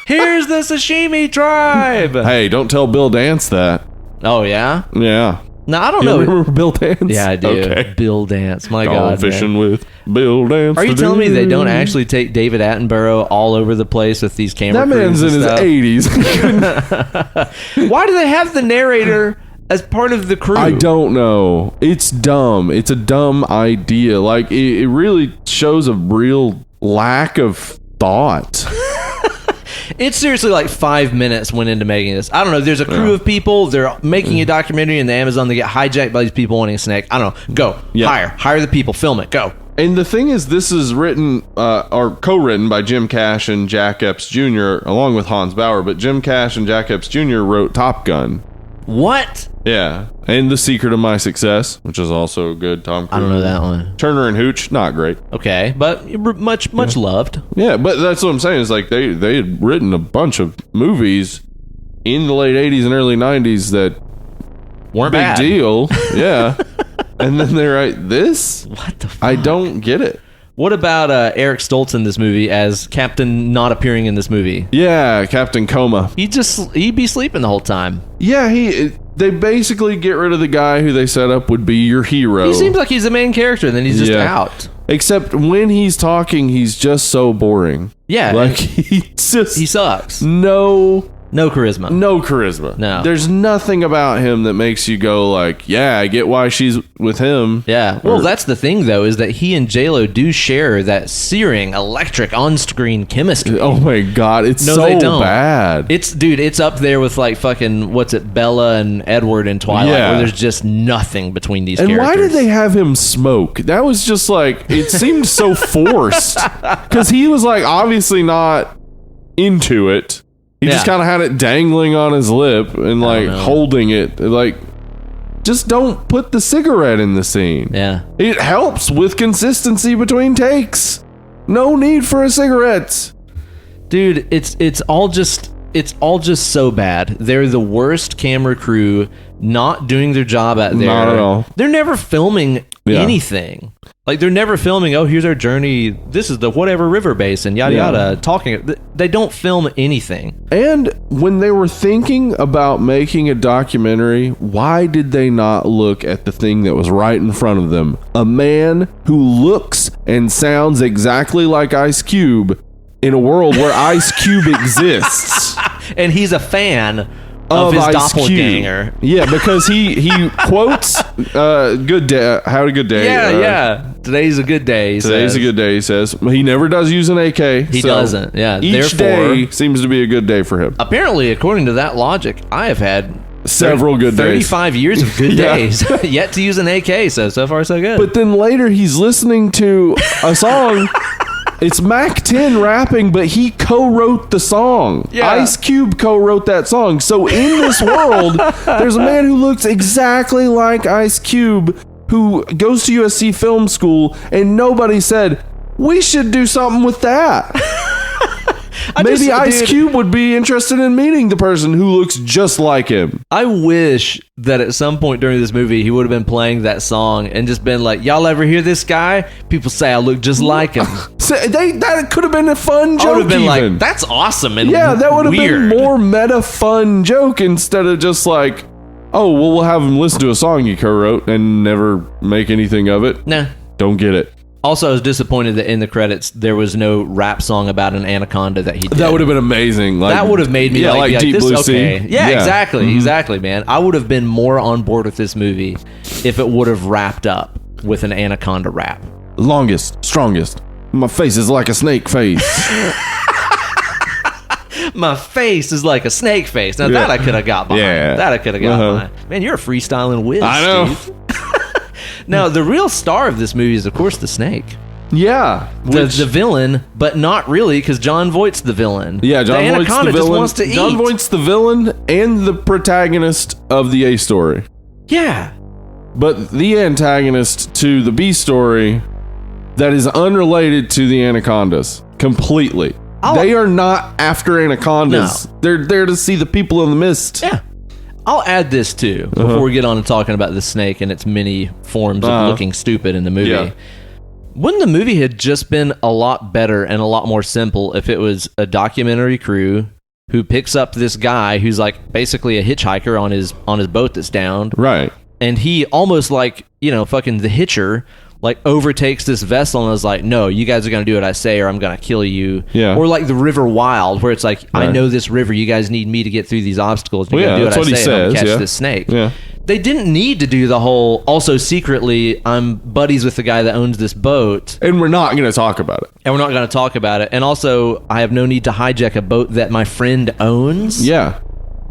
Here's the sashimi tribe. Hey, don't tell Bill Dance that. Oh, yeah? Yeah. No, I don't know. Remember Bill Dance? Yeah, I do. Okay. Bill Dance. My Gone God. fishing Man. with Bill Dance. Are you telling me they don't actually take David Attenborough all over the place with these camera That man's in crews his and 80s. Why do they have the narrator as part of the crew? I don't know. It's dumb. It's a dumb idea. Like, it really shows a real lack of thought. It's seriously like 5 minutes went into making this. I don't know. There's a crew of people. They're making a documentary in the Amazon. They get hijacked by these people wanting a snack. I don't know. Go. Yeah. Hire the people. Film it. Go. And the thing is, this is written or co-written by Jim Cash and Jack Epps Jr. along with Hans Bauer. But Jim Cash and Jack Epps Jr. wrote Top Gun. What? Yeah. And The Secret of My Success, which is also a good Tom Cruise. I don't know that one. Turner and Hooch, not great. Okay, but much loved. Yeah, but that's what I'm saying. Is like they had written a bunch of movies in the late 80s and early 90s that weren't big bad. deal. Yeah. And then they write this? What the fuck? I don't get it. What about Eric Stoltz in this movie as Captain not appearing in this movie? Yeah, Captain Coma. He'd be sleeping the whole time. Yeah, they basically get rid of the guy who they set up would be your hero. He seems like he's the main character, and then he's just out. Except when he's talking, he's just so boring. Yeah. Like, he sucks. No charisma. No charisma. No. There's nothing about him that makes you go like, yeah, I get why she's with him. Yeah. Well, that's the thing, though, is that he and J-Lo do share that searing, electric, on-screen chemistry. Oh, my God. It's they don't. Bad. It's up there with, like, fucking, Bella and Edward in Twilight, where there's just nothing between these characters. And why did they have him smoke? That was just, like, it seemed so forced. Because he was, like, obviously not into it. He just kind of had it dangling on his lip and like holding it. Like, just don't put the cigarette in the scene. Yeah. It helps with consistency between takes. No need for a cigarette. Dude, it's all just so bad. They're the worst camera crew, not doing their job out there. Not at all. They're never filming anything. Like, they're never filming, oh, here's our journey, this is the whatever river basin, yada yada, talking. They don't film anything. And when they were thinking about making a documentary, why did they not look at the thing that was right in front of them? A man who looks and sounds exactly like Ice Cube in a world where Ice Cube exists. And he's a fan of his doppelganger. Yeah, because he quotes good day, had a good day. Yeah. Today's a good day. Today's a good day, he says. He never does use an AK. He doesn't. Yeah. Each day seems to be a good day for him. Apparently, according to that logic, I have had several good days. 35 years of good days. Yet to use an AK, so far so good. But then later he's listening to a song. It's Mac 10 rapping, but he co-wrote the song. Yeah. Ice Cube co-wrote that song. So in this world, there's a man who looks exactly like Ice Cube who goes to USC Film School, and nobody said, we should do something with that. Maybe Ice Cube would be interested in meeting the person who looks just like him. I wish that at some point during this movie he would have been playing that song and just been like, y'all ever hear this guy? People say I look just like him. That could have been a fun joke. I would have been even. like, that's awesome and that would have weird. been more meta fun joke instead of just like, oh, well, we'll have him listen to a song he co-wrote and never make anything of it. Nah. Don't get it. Also, I was disappointed that in the credits there was no rap song about an anaconda that he did. That would have been amazing. Like, that would have made me be like Deep this, Blue okay. Sea. Yeah, exactly, man. I would have been more on board with this movie if it would have wrapped up with an anaconda rap. Longest, strongest. My face is like a snake face. My face is like a snake face. Now that I could have got behind. Yeah. That I could have got behind. Man, you're a freestyling whiz, I know. Steve. Now, the real star of this movie is, of course, the snake. Yeah. The villain, but not really, because Jon Voight's the villain. Yeah, Jon the Voight's anaconda the villain. just wants to eat. Jon Voight's the villain and the protagonist of the A story. Yeah. But the antagonist to the B story that is unrelated to the anacondas completely. They are not after anacondas. No. They're there to see the people in the mist. Yeah. I'll add this too before we get on to talking about the snake and its many forms of looking stupid in the movie. Yeah. Wouldn't the movie had just been a lot better and a lot more simple if it was a documentary crew who picks up this guy who's like basically a hitchhiker on his boat that's downed, Right. and he almost like, you know, fucking the Hitcher, like overtakes this vessel and is like, no, you guys are going to do what I say or I'm going to kill you. Yeah. Or like the River Wild, where it's like, I Right. know this river, you guys need me to get through these obstacles. You Well, got to yeah, do that's what I what he say and I'm says, catch yeah. this snake. Yeah. They didn't need to do the whole, also secretly, I'm buddies with the guy that owns this boat And we're not going to talk about it. and we're not going to talk about it. And also, I have no need to hijack a boat that my friend owns. Yeah.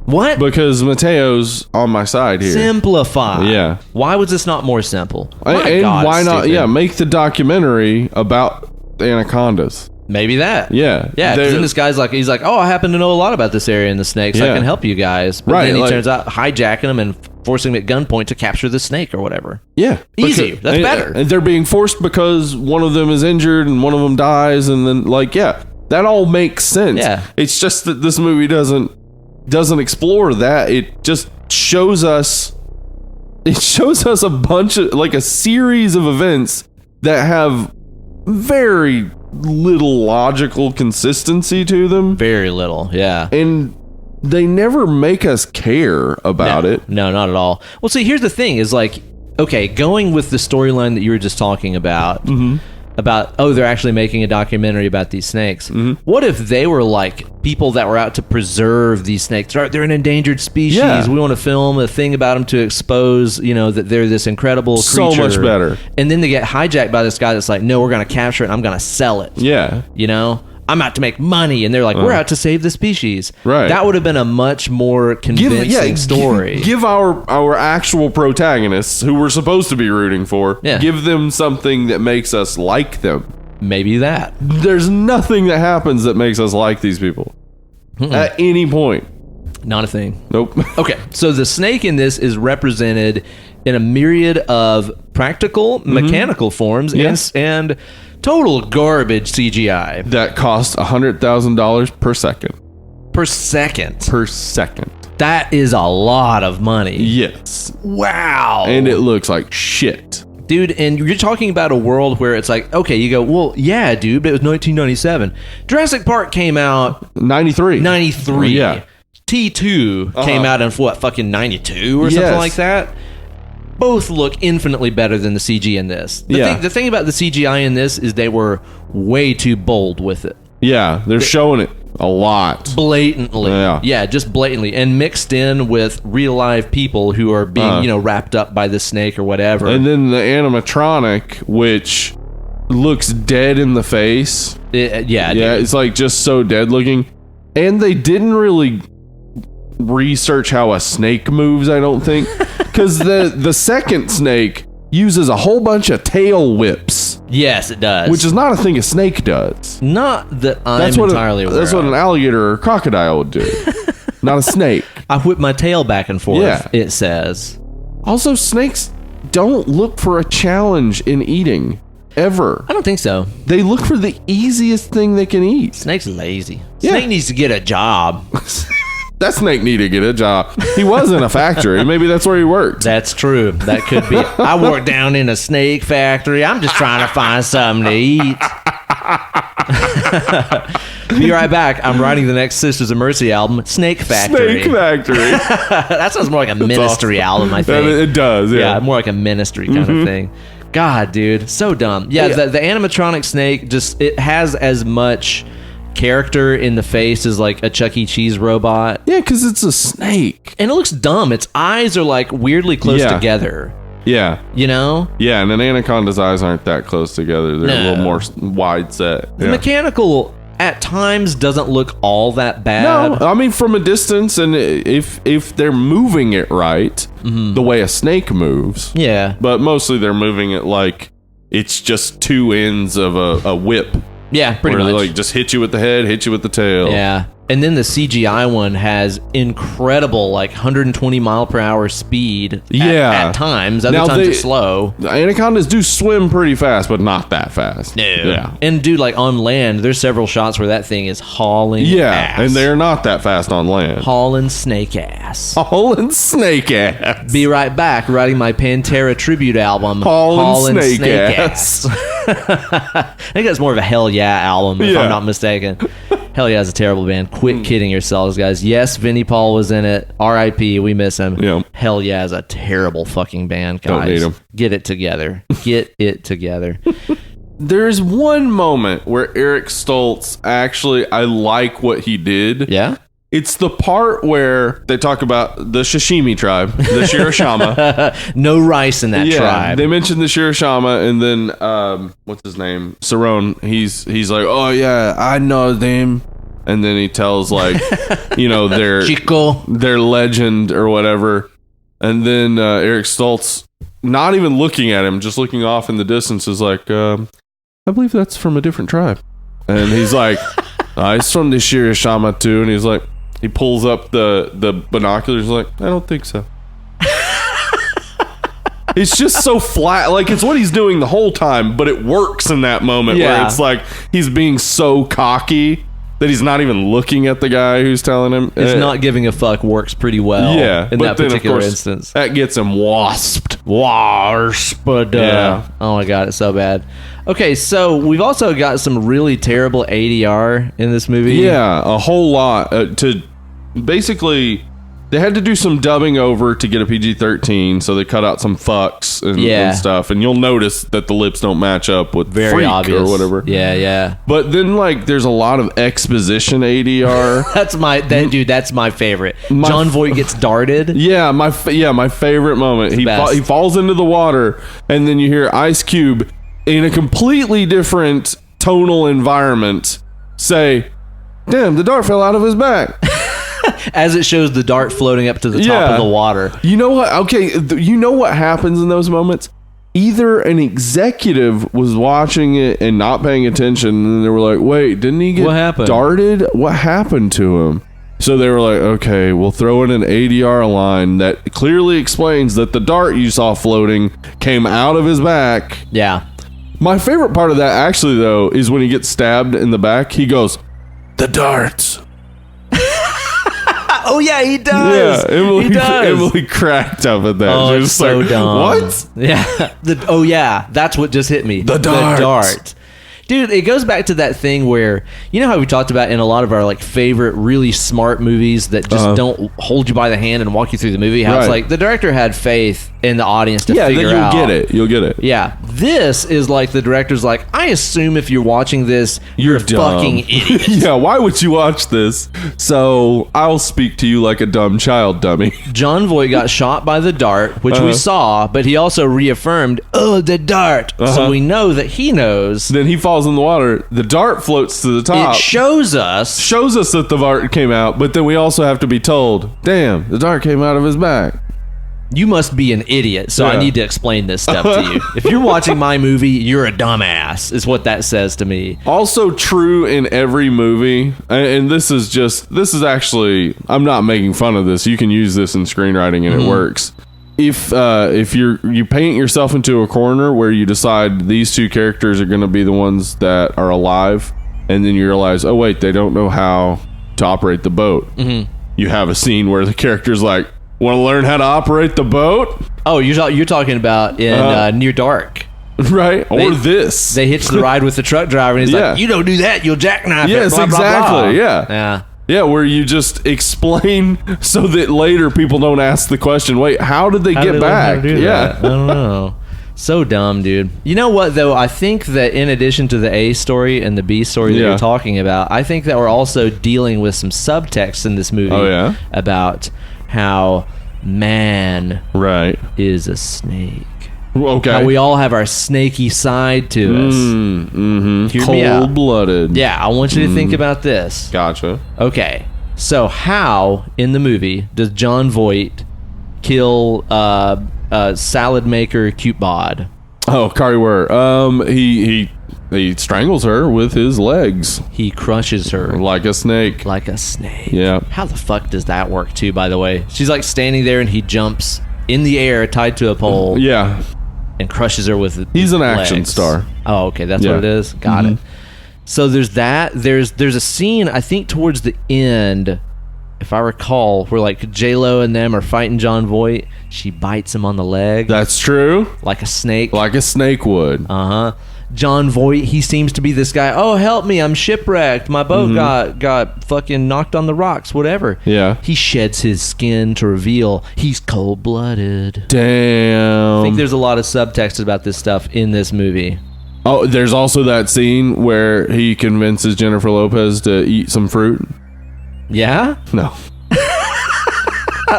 What? Because Mateo's on my side here. Simplify. Yeah. Why was this not more simple? My And God, why it's not? stupid. Yeah, make the documentary about anacondas. Maybe that. Yeah. Yeah, because They're- then this guy's like, he's like, oh, I happen to know a lot about this area and the snakes. I Yeah. can help you guys. But Right, then he like- turns out hijacking them and forcing them at gunpoint to capture the snake or whatever. Yeah. Easy. That's better. And they're being forced because one of them is injured and one of them dies. And then, like, yeah, that all makes sense. Yeah. It's just that this movie doesn't explore that. It just shows us a bunch of, like, a series of events that have very little logical consistency to them. Very little. Yeah. And they never make us care about no, it. No, not at all. Well, see, here's the thing is like, okay, going with the storyline that you were just talking about, about, oh, they're actually making a documentary about these snakes. What if they were like people that were out to preserve these snakes? They're an endangered species. Yeah. We want to film a thing about them to expose, you know, that they're this incredible creature. So much better. And then they get hijacked by this guy that's like, no, we're going to capture it and I'm going to sell it. Yeah. You know? I'm out to make money, and they're like, we're out to save the species. Right. That would have been a much more convincing story. Give our actual protagonists, who we're supposed to be rooting for, Yeah. give them something that makes us like them. Maybe that. There's nothing that happens that makes us like these people at any point. Not a thing. Nope. Okay, so the snake in this is represented in a myriad of practical, mechanical forms Yes. and total garbage CGI. That costs $100,000 per second. Per second. Per second. That is a lot of money. Yes. Wow. And it looks like shit. Dude, and you're talking about a world where it's like, okay, you go, well, yeah, dude, but it was 1997. Jurassic Park came out 93. 93. Yeah. T2 came out in what, fucking 92 or something Yes. like that? Both look infinitely better than the CG in this. The thing about the CGI in this is they were way too bold with it. Yeah, they're showing it a lot. Blatantly. Yeah. Just blatantly. And mixed in with real live people who are being, wrapped up by the snake or whatever. And then the animatronic, which looks dead in the face. Yeah, It's like just so dead looking. And they didn't really research how a snake moves, I don't think. Because the second snake uses a whole bunch of tail whips. Yes, it does. Which is not a thing a snake does. Not that I'm That's entirely aware That's what of. an alligator or crocodile would do. Not a snake. I whip my tail back and forth, Yeah. it says. Also, snakes don't look for a challenge in eating. Ever. I don't think so. They look for the easiest thing they can eat. Snake's lazy. Yeah. Snake needs to get a job. That snake needed to get a job. He was in a factory. Maybe that's where he worked. That's true. That could be. I work down in a snake factory. I'm just trying to find something to eat. Be right back. I'm writing the next Sisters of Mercy album, Snake Factory. Snake Factory. That sounds more like a ministry album, I think. It does, yeah. More like a ministry kind of thing. God, dude, so dumb. Yeah, the animatronic snake it has as much character in the face as like a Chuck E. Cheese robot. Yeah, because it's a snake. And it looks dumb. Its eyes are like weirdly close together. Yeah. You know? Yeah, and an anaconda's eyes aren't that close together. They're a little more wide set. The mechanical at times doesn't look all that bad. No, I mean from a distance, and if they're moving it right, the way a snake moves. Yeah. But mostly they're moving it like it's just two ends of a whip. Yeah, pretty much. They like just hit you with the head, hit you with the tail. Yeah. And then the CGI one has incredible, like 120 mile per hour speed at times. Other times it's slow. The anacondas do swim pretty fast, but not that fast. No. Yeah. And dude, like on land, there's several shots where that thing is hauling ass. And they're not that fast on land. Hauling snake ass. Hauling snake ass. Be right back, writing my Pantera tribute album. Hauling snake ass. I think that's more of a Hell Yeah album, if I'm not mistaken. Hell Yeah is a terrible band. Quit kidding yourselves, guys. Yes, Vinnie Paul was in it. R.I.P. We miss him. Yeah. Hell Yeah is a terrible fucking band, guys. Don't need him. Get it together. Get it together. There's one moment where Eric Stoltz actually, I like what he did. Yeah? It's the part where they talk about the Shishimi tribe, the Shirashama. No rice in that tribe. They mentioned the Shirashama, and then what's his name? Saron. He's like, oh yeah, I know them. And then he tells like, their Chico, their legend or whatever. And then Eric Stoltz, not even looking at him, just looking off in the distance, is like, I believe that's from a different tribe. And he's like, it's from the Shirashama too. And he's like, he pulls up the binoculars, like, I don't think so. It's just so flat. Like, it's what he's doing the whole time, but it works in that moment where it's like he's being so cocky that he's not even looking at the guy who's telling him. It's not giving a fuck works pretty well in that particular instance. That gets him wasped. Oh my God, it's so bad. Okay, so we've also got some really terrible ADR in this movie. Yeah, a whole lot. Basically, they had to do some dubbing over to get a PG-13, so they cut out some fucks and stuff. And you'll notice that the lips don't match up with very freak obvious or whatever. Yeah. But then, like, there's a lot of exposition ADR. That's my favorite. Jon Voight gets darted. Yeah, my favorite moment. He falls into the water, and then you hear Ice Cube in a completely different tonal environment say, "Damn, the dart fell out of his back." As it shows the dart floating up to the top of the water. You know what? Okay, you know what happens in those moments? Either an executive was watching it and not paying attention, and they were like, wait, didn't he get darted? What happened to him? So they were like, okay, we'll throw in an ADR line that clearly explains that the dart you saw floating came out of his back. Yeah. My favorite part of that, actually, though, is when he gets stabbed in the back, he goes, the darts. Oh yeah, he does. Yeah, Emily cracked up at that. Oh, it's so like, dumb. What? Yeah. That's what just hit me. The dart. Dude, it goes back to that thing where, you know how we talked about in a lot of our like favorite really smart movies that just don't hold you by the hand and walk you through the movie, how it's like the director had faith in the audience to figure out. You'll get it. Yeah. This is like the director's like, I assume if you're watching this, you're a fucking idiot. Yeah, why would you watch this? So I'll speak to you like a dumb child, dummy. Jon Voight got shot by the dart, which we saw, but he also reaffirmed, the dart. So we know that he knows. Then he falls in the water. The dart floats to the top. It shows us that the dart came out, but then we also have to be told, damn, the dart came out of his back. You must be an idiot, so I need to explain this stuff to you. If you're watching my movie, you're a dumbass, is what that says to me. Also true in every movie, and this is actually, I'm not making fun of this. You can use this in screenwriting and it works. If you paint yourself into a corner where you decide these two characters are going to be the ones that are alive, and then you realize, oh wait, they don't know how to operate the boat. You have a scene where the character's like, want to learn how to operate the boat? Oh, you're talking about in Near Dark. Right? Or this. They hitch the ride with the truck driver, and he's like, you don't do that, you'll jackknife it, blah, exactly. Blah, blah. Yeah. Yeah, where you just explain so that later people don't ask the question, wait, how did they get back? I don't know. So dumb, dude. You know what, though? I think that in addition to the A story and the B story that you're talking about, I think that we're also dealing with some subtext in this movie about how man is a snake. Okay. How we all have our snaky side to us. Hear me out. Cold-blooded. Yeah, I want you to think about this. Gotcha. Okay, so how in the movie does Jon Voight kill salad maker Cute Bod? Oh, Kari Ware. He strangles her with his legs. He crushes her like a snake. Like a snake. Yeah. How the fuck does that work too, by the way? She's like standing there and he jumps in the air tied to a pole. Yeah. And crushes her with He's an legs. action star. Oh, okay. That's what it is? Got it. So there's that. There's a scene, I think, towards the end, if I recall, where like J-Lo and them are fighting Jon Voight. She bites him on the leg. That's true. Like a snake. Like a snake would. Uh-huh. Jon Voight, he seems to be this guy. Oh, help me! I'm shipwrecked. My boat got fucking knocked on the rocks. Whatever. Yeah. He sheds his skin to reveal he's cold-blooded. Damn. I think there's a lot of subtext about this stuff in this movie. Oh, there's also that scene where he convinces Jennifer Lopez to eat some fruit. Yeah? No.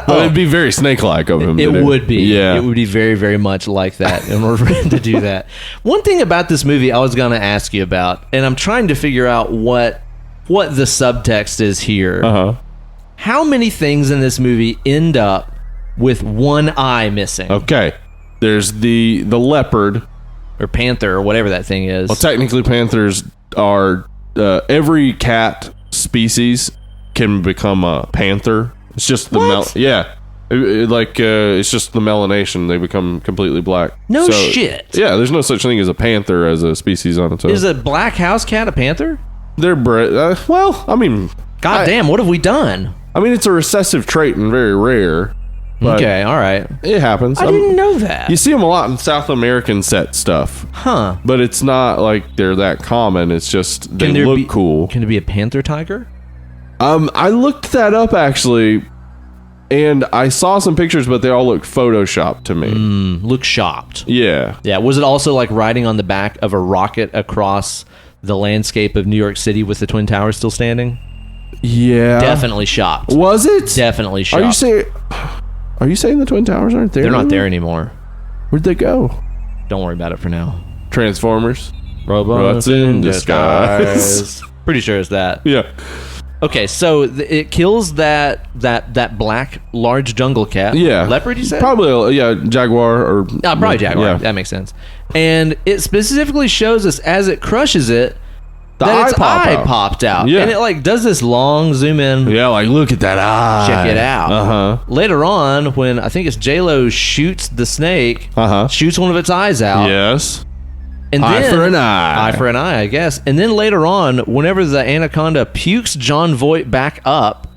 Well, it'd be very snake-like of him. It would be. Yeah. It would be very, very much like that in order for him to do that. One thing about this movie I was going to ask you about, and I'm trying to figure out what the subtext is here. Uh-huh. How many things in this movie end up with one eye missing? Okay. There's the leopard. Or panther, or whatever that thing is. Well, technically, panthers are... every cat species can become a panther. It's just the it's just the melanation. They become completely black. No shit. Yeah, there's no such thing as a panther as a species on its own. Is a black house cat a panther? They're well, I mean, God damn, what have we done? I mean, it's a recessive trait and very rare. But Okay, all right. it happens. I didn't know that. You see them a lot in South American set stuff, Huh. but it's not like they're that common. It's just they look cool. Can it be a panther tiger? I looked that up actually, and I saw some pictures, but they all look photoshopped to me. Look shopped. Yeah. Yeah, was it also like riding on the back of a rocket across the landscape of New York City with the Twin Towers still standing? Yeah. Definitely shopped. Was it? Definitely shopped. Are you saying the Twin Towers aren't there? They're not there anymore. Where'd they go? Don't worry about it for now. Transformers. Robots in disguise. Pretty sure it's that. Yeah. Okay, so it kills that black large jungle cat. Yeah. Leopard, you said? Probably, jaguar or... probably jaguar. Yeah. That makes sense. And it specifically shows us as it crushes it, The that its eye eye popped out. Yeah. And it like does this long zoom in. Yeah, like look at that eye. Check it out. Uh-huh. Later on, when I think it's J-Lo shoots the snake, shoots one of its eyes out. Yes. And Eye then, for an eye. Eye for an eye, I guess. And then later on, whenever the anaconda pukes Jon Voight back up,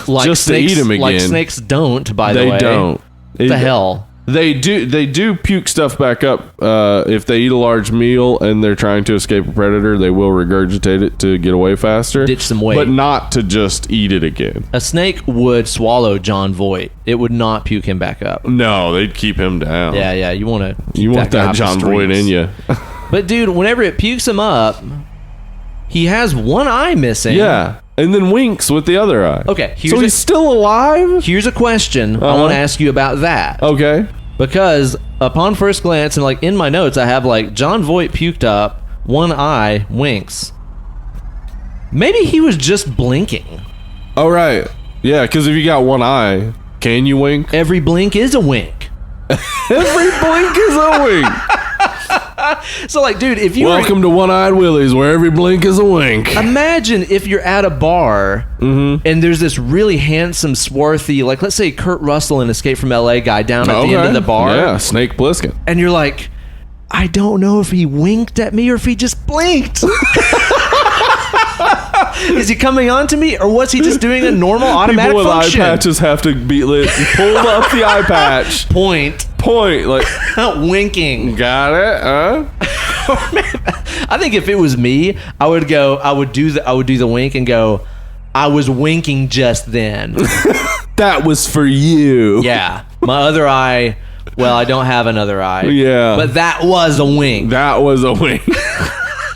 like just snakes, to eat him again. like snakes don't, by the way. They don't. What the hell? They do puke stuff back up. If they eat a large meal and they're trying to escape a predator, they will regurgitate it to get away faster. Ditch some weight. But not to just eat it again. A snake would swallow Jon Voight. It would not puke him back up. No, they'd keep him down. Yeah, you want to. You want that Jon Voight in you. But dude, whenever it pukes him up, he has one eye missing. Yeah, and then winks with the other eye. Okay, so he's still alive? Here's a question I want to ask you about that. Okay. Because upon first glance, and like in my notes, I have like Jon Voight puked up, one eye, winks. Maybe he was just blinking. Oh, right. Yeah, because if you got one eye, can you wink? Every blink is a wink. Every blink is a wink. So like, dude, if you Welcome to One-Eyed Willie's, where every blink is a wink. Imagine if you're at a bar and there's this really handsome, swarthy, like let's say Kurt Russell in Escape from LA guy down at the end of the bar. Yeah, Snake Plissken. And you're like, I don't know if he winked at me or if he just blinked. Is he coming on to me, or was he just doing a normal automatic People with function? eye patches have to be lit. Pull up the eye patch. Point, like winking. Got it? I think if it was me, I would do the wink and go, I was winking just then. That was for you. Yeah, my other eye Well, I don't have another eye. Yeah. But that was a wink. That was a wink.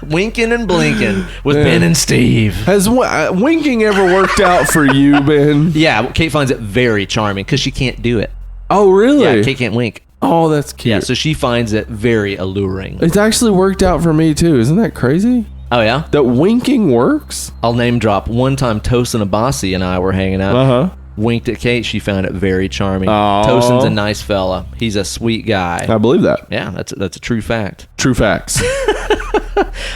Winking and blinking with Ben and Steve. Has winking ever worked out for you, Ben? Yeah, Kate finds it very charming because she can't do it. Oh, really? Yeah, Kate can't wink. Oh, that's cute. Yeah, so she finds it very alluring. It's actually worked out for me, too. Isn't that crazy? Oh, yeah? That winking works? I'll name drop. One time, Tosin Abasi and I were hanging out. Uh-huh. Winked at Kate. She found it very charming. Aww. Tosin's a nice fella. He's a sweet guy. I believe that. Yeah, that's a true fact. True facts.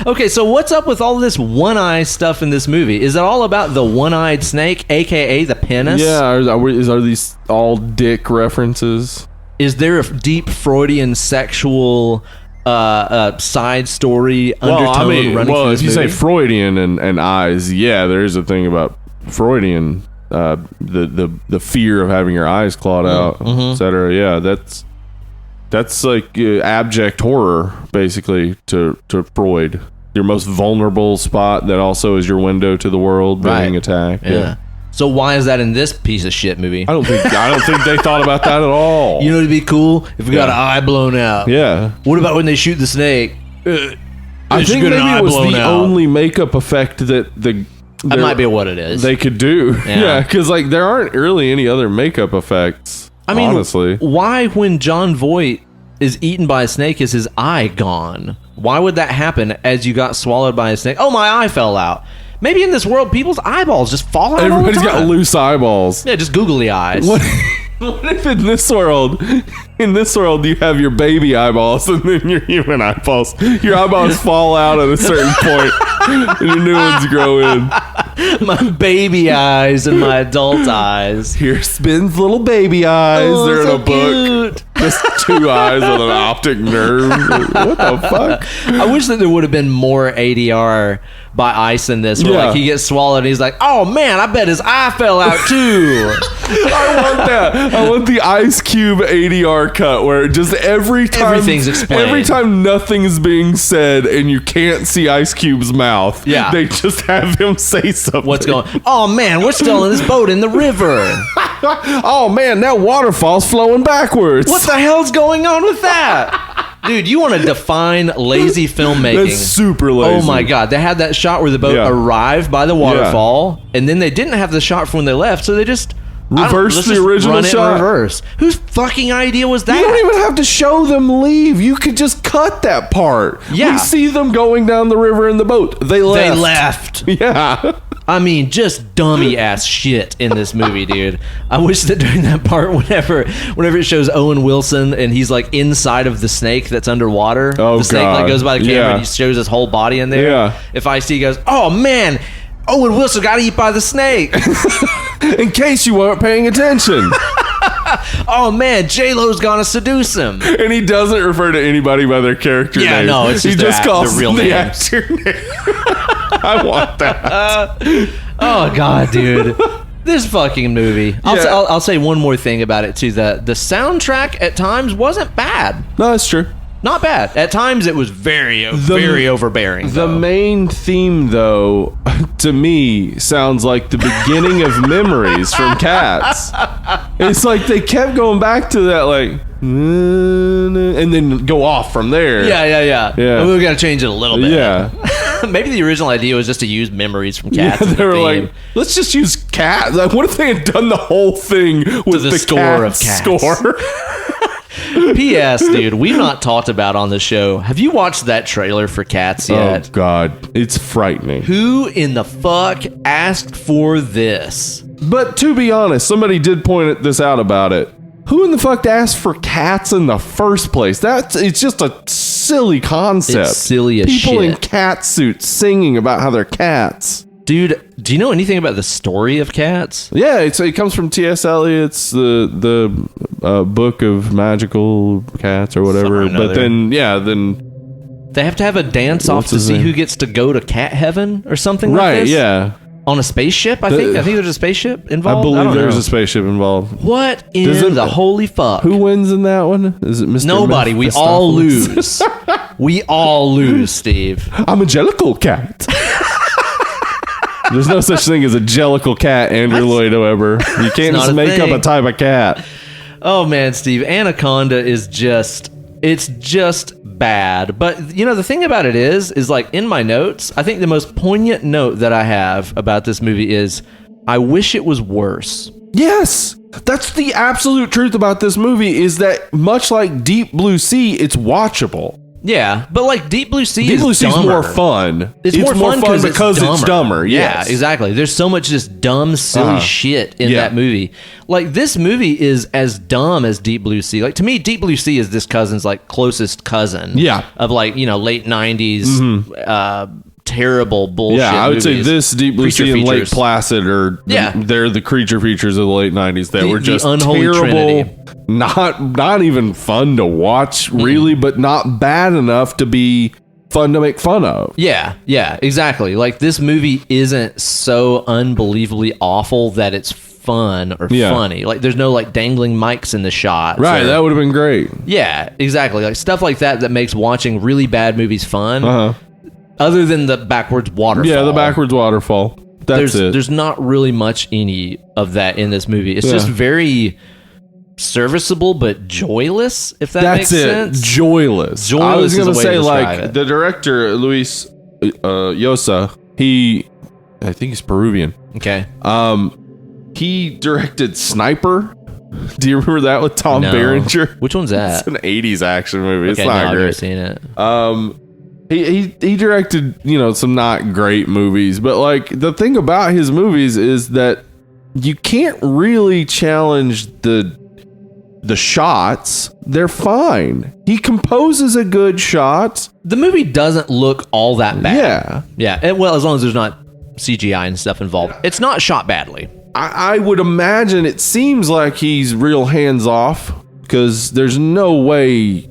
Okay, so what's up with all this one-eye stuff in this movie? Is it all about the one-eyed snake, a.k.a. the penis? Yeah, are these all dick references? Is there a deep Freudian sexual side story undertone running through this if you say movie? Freudian and eyes, yeah, there is a thing about Freudian, the fear of having your eyes clawed out, etc. Yeah, that's like abject horror, basically, to Freud. Your most vulnerable spot that also is your window to the world being attacked. Yeah. So why is that in this piece of shit movie? I don't think they thought about that at all. You know, it'd be cool if we got an eye blown out. Yeah. What about when they shoot the snake? I think maybe it was the only makeup effect that that might be what it is. They could do. Yeah, because like there aren't really any other makeup effects. I mean, honestly, why when Jon Voight is eaten by a snake is his eye gone? Why would that happen as you got swallowed by a snake? Oh, my eye fell out. Maybe in this world, people's eyeballs just fall out. Everybody's got loose eyeballs. Yeah, just googly eyes. What if in this world you have your baby eyeballs and then your human eyeballs? Your eyeballs fall out at a certain point and your new ones grow in. My baby eyes and my adult eyes. Here's Ben's little baby eyes. Oh, they're so in a book. cute. Just two eyes with an optic nerve. What the fuck? I wish that there would have been more ADR by ice in this. Where like he gets swallowed and he's like, oh man, I bet his eye fell out too. I want that. I want the Ice Cube ADR cut where just every time everything's explained. Every time nothing's being said and you can't see Ice Cube's mouth, they just have him say something. What's going on? Oh man, we're still in this boat in the river. Oh man, that waterfall's flowing backwards. What the hell's going on with that? Dude, you want to define lazy filmmaking. That's super lazy. Oh my god, they had that shot where the boat arrived by the waterfall, and then they didn't have the shot from when they left, so they just reversed the original shot. Reverse. Whose fucking idea was that? You don't even have to show them leave. You could just cut that part. Yeah. We see them going down the river in the boat. They left. Yeah. I mean, just dummy ass shit in this movie, dude. I wish that during that part, whenever it shows Owen Wilson and he's like inside of the snake that's underwater, the snake like goes by the camera and he shows his whole body in there. Yeah. If Ice-T goes, oh man, Owen Wilson got eaten by the snake. In case you weren't paying attention. Oh man, J-Lo's gonna seduce him. And he doesn't refer to anybody by their character name. Yeah, no, it's just calls the real the name. actor name. I want that. Oh god, dude. This fucking movie. I'll say one more thing about it too. The soundtrack at times wasn't bad. No, that's true. Not bad. At times it was very overbearing. The main theme, though, to me, sounds like the beginning of Memories from Cats. It's like they kept going back to that, like, and then go off from there. Yeah. We got to change it a little bit. Yeah. Maybe the original idea was just to use Memories from Cats. Yeah, they were like, let's just use Cats. Like, what if they had done the whole thing with the score of Cats score? P.S. dude, we've not talked about on the show. Have you watched that trailer for Cats yet? Oh god, it's frightening. Who in the fuck asked for this? But to be honest, somebody did point this out about it. Who in the fuck asked for cats in the first place? It's just a silly concept. It's silly as shit. People in cat suits singing about how they're cats. Dude, do you know anything about the story of Cats? Yeah, it comes from T.S. Eliot's the book of magical cats or whatever. But then they have to have a dance off to see who gets to go to cat heaven or something like this. Right? Yeah. On a spaceship, I think there's a spaceship involved. I believe there's a spaceship involved. What in the holy fuck? Who wins in that one? Is it Mr. Nobody. We all lose. We all lose, Steve. I'm a jellicle cat. There's no such thing as a jellicle cat, Andrew Lloyd Webber. You can't just make up a type of cat. Oh man, Steve, Anaconda is just bad. But you know, the thing about it is like in my notes, I think the most poignant note that I have about this movie is I wish it was worse. Yes. That's the absolute truth about this movie, is that much like Deep Blue Sea, it's watchable. Yeah, but like Deep Blue Sea Deep Blue Sea is more fun. It's more fun because it's dumber. Yes. Yeah, exactly. There's so much just dumb, silly shit in that movie. Like this movie is as dumb as Deep Blue Sea. Like to me, Deep Blue Sea is this cousin's like closest cousin. Yeah. Of like, you know, late 90s terrible bullshit. Yeah, I would say movies. this Deep Blue Sea and Lake Placid are they're the creature features of the late 90s that were just terrible. Trinity. Not even fun to watch, really, but not bad enough to be fun to make fun of. Yeah, exactly. Like this movie isn't so unbelievably awful that it's fun or funny. Like there's no like dangling mics in the shots. Right, that would have been great. Yeah, exactly. Like stuff like that makes watching really bad movies fun. Other than the backwards waterfall. Yeah, the backwards waterfall. That's it. There's not really much any of that in this movie. It's just very serviceable but joyless, if that makes sense. Joyless. I was going to say, like, the director, Luis Llosa, I think he's Peruvian. Okay. He directed Sniper. Do you remember that with Tom Berenger? Which one's that? It's an 80s action movie. Okay, it's not great. I've never seen it. He directed, some not great movies, but like the thing about his movies is that you can't really challenge the shots. They're fine. He composes a good shot. The movie doesn't look all that bad. Yeah. And, well, as long as there's not CGI and stuff involved. It's not shot badly. I would imagine it seems like he's real hands off, because there's no way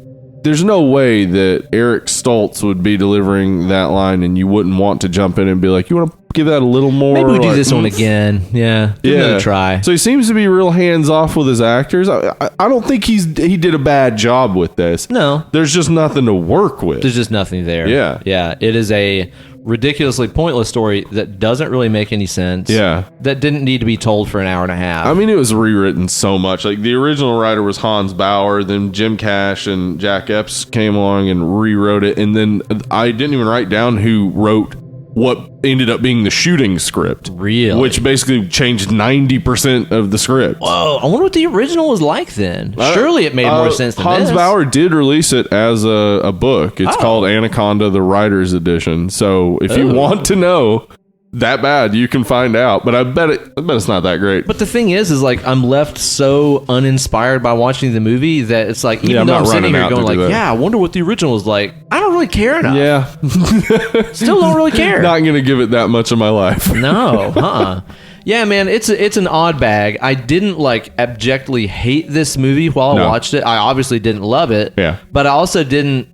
that Eric Stoltz would be delivering that line and you wouldn't want to jump in and be like, you want to give that a little more? Maybe we do this one again. Yeah. Give it a try. So he seems to be real hands off with his actors. I don't think he did a bad job with this. No. There's just nothing to work with. There's just nothing there. Yeah. Yeah. It is a ridiculously pointless story that doesn't really make any sense. Yeah. That didn't need to be told for an hour and a half. I mean, it was rewritten so much. Like the original writer was Hans Bauer, then Jim Cash and Jack Epps came along and rewrote it, and then I didn't even write down who wrote what ended up being the shooting script. Really? Which basically changed 90% of the script. Whoa, I wonder what the original was like then. Surely it made more sense than Hans this. Bauer did release it as a book. It's called Anaconda, the Writer's Edition. So if you want to know that bad, you can find out. But I bet it's not that great. But the thing is like I'm left so uninspired by watching the movie that it's like, even though I'm sitting here going like, I wonder what the original is like. I don't really care enough. Yeah. Still don't really care. Not going to give it that much of my life. No. Yeah, man, it's an odd bag. I didn't like abjectly hate this movie while I watched it. I obviously didn't love it. Yeah. But I also didn't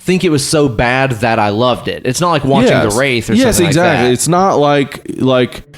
think it was so bad that I loved it. It's not like watching The Wraith or something like that. Yes, exactly. It's not like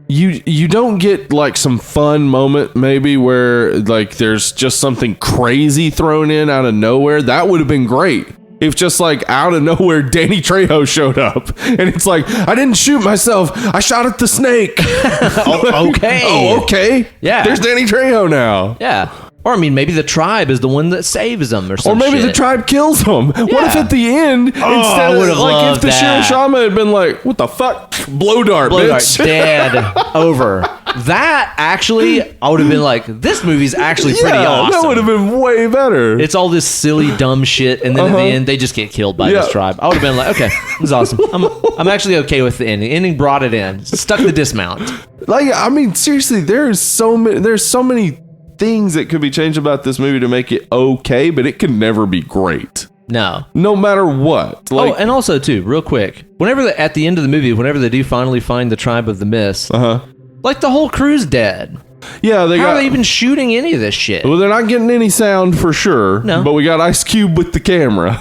you don't get like some fun moment maybe where like there's just something crazy thrown in out of nowhere. That would have been great. If just like out of nowhere Danny Trejo showed up and it's like, I didn't shoot myself, I shot at the snake. Okay. Oh, okay. Yeah. There's Danny Trejo now. Yeah. Or, I mean, maybe the tribe is the one that saves them or something. Or maybe the tribe kills them. Yeah. What if at the end, instead of like if the Shirashama had been like, what the fuck? Blow dart, bitch. Dead. Over. That, actually, I would have been like, this movie's actually pretty awesome. That would have been way better. It's all this silly, dumb shit, and then at the end, they just get killed by this tribe. I would have been like, okay, this is awesome. I'm actually okay with the ending. The ending brought it in. Stuck the dismount. Like, I mean, seriously, there's so many things that could be changed about this movie to make it okay, but it can never be great. No matter what. Like, and also too, real quick, at the end of the movie, whenever they do finally find the tribe of the mist, like the whole crew's dead. Yeah, how are they even shooting any of this shit? Well, they're not getting any sound for sure. No, but we got Ice Cube with the camera.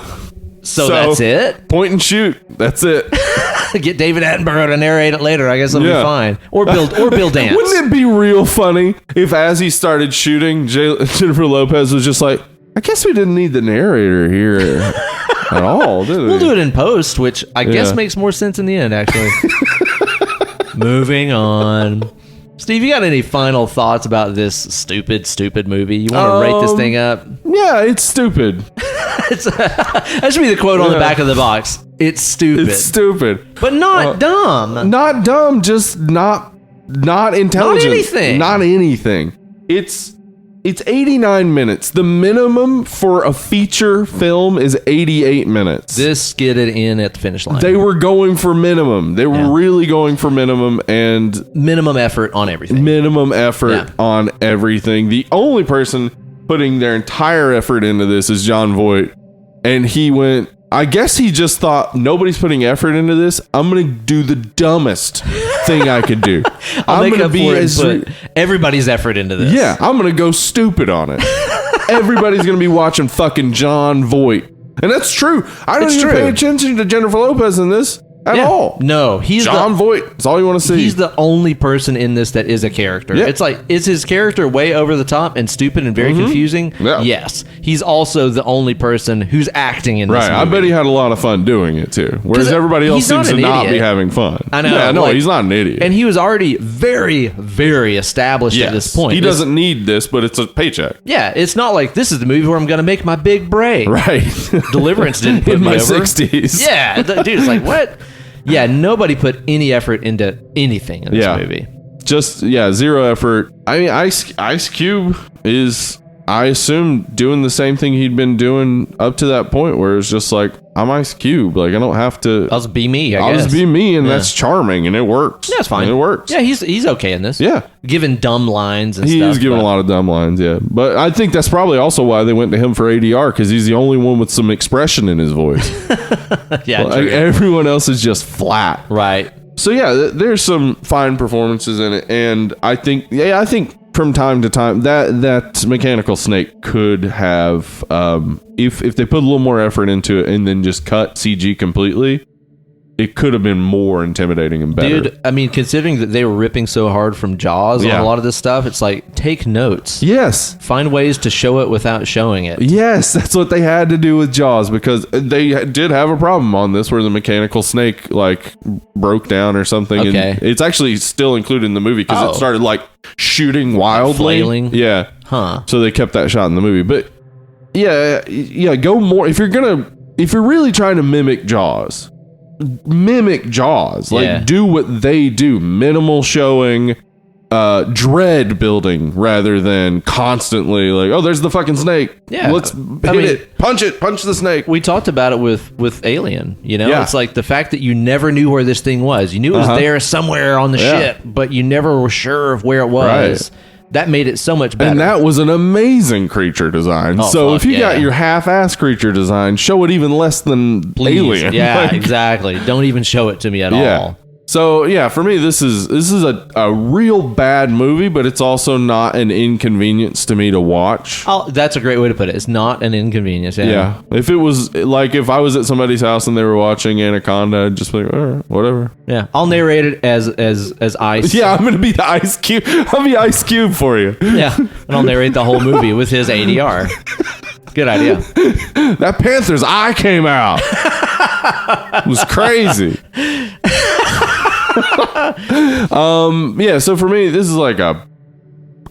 So that's it. Point and shoot. That's it. Get David Attenborough to narrate it later. I guess it'll be fine. Or Bill Dance. Wouldn't it be real funny if, as he started shooting, Jennifer Lopez was just like, "I guess we didn't need the narrator here at all, did we?" We'll do it in post, which I guess makes more sense in the end. Actually, moving on. Steve, you got any final thoughts about this stupid movie? You want to rate this thing up? Yeah, it's stupid. That should be the quote on the back of the box. It's stupid. It's stupid. But not dumb. Not dumb, just not intelligent. Not anything. It's 89 minutes. The minimum for a feature film is 88 minutes. This skidded in at the finish line. They were going for minimum. They were really going for minimum and minimum effort on everything. On everything. The only person putting their entire effort into this is Jon Voight. And he went, I guess he just thought, nobody's putting effort into this. I'm going to do the dumbest thing I could do. I'm going to be put everybody's effort into this. Yeah, I'm going to go stupid on it. Everybody's going to be watching fucking Jon Voight. And that's true. I don't even pay attention to Jennifer Lopez in this at all. No, he's Jon Voight. That's all you want to see. He's the only person in this that is a character. Yeah. It's like, is his character way over the top and stupid and very confusing? Yeah. Yes. He's also the only person who's acting in this movie. I bet he had a lot of fun doing it too. Whereas everybody else seems to not be having fun. I know. Yeah, no, he's not an idiot. And he was already very, very established at this point. He doesn't need this, but it's a paycheck. Yeah, it's not like this is the movie where I'm going to make my big break. Right. Deliverance didn't put in me my over. 60s. Yeah, dude, it's like, what? Yeah, nobody put any effort into anything in this movie. Just, zero effort. I mean, Ice Cube is, I assume, doing the same thing he'd been doing up to that point where it's just like, I'm Ice Cube. Like, I don't have to... I'll just be me, I'll just be me, and that's charming, and it works. Yeah, it's fine. And it works. Yeah, he's okay in this. Yeah. Giving dumb lines and stuff. He is giving a lot of dumb lines, yeah. But I think that's probably also why they went to him for ADR, because he's the only one with some expression in his voice. Yeah, like, everyone else is just flat. Right. So, yeah, there's some fine performances in it, and I think from time to time that mechanical snake could have if they put a little more effort into it and then just cut CG completely, it could have been more intimidating and better. Dude, I mean, considering that they were ripping so hard from Jaws on a lot of this stuff, it's like, take notes. Yes. Find ways to show it without showing it. Yes, that's what they had to do with Jaws, because they did have a problem on this where the mechanical snake like broke down or something. Okay. And it's actually still included in the movie because it started like shooting wildly. Flailing? Yeah. Huh. So they kept that shot in the movie. But yeah, go more. If you're really trying to mimic Jaws, like do what they do. Minimal showing, dread building rather than constantly like, oh, there's the fucking snake. Yeah, let's hit it, punch the snake. We talked about it with Alien. Yeah. It's like the fact that you never knew where this thing was. You knew it was there somewhere on the ship, but you never were sure of where it was. Right. That made it so much better. And that was an amazing creature design. So if you got your half-ass creature design, show it even less than Alien. Yeah, exactly. Don't even show it to me at all. So yeah, for me, this is a real bad movie, but it's also not an inconvenience to me to watch. That's a great way to put it. It's not an inconvenience. Yeah. If it was like if I was at somebody's house and they were watching Anaconda, I'd just be like, all right, whatever. Yeah, I'll narrate it as Ice. Yeah, I'm gonna be the Ice Cube. I'll be Ice Cube for you. Yeah, and I'll narrate the whole movie with his ADR. Good idea. That panther's eye came out. It was crazy. So for me, this is like a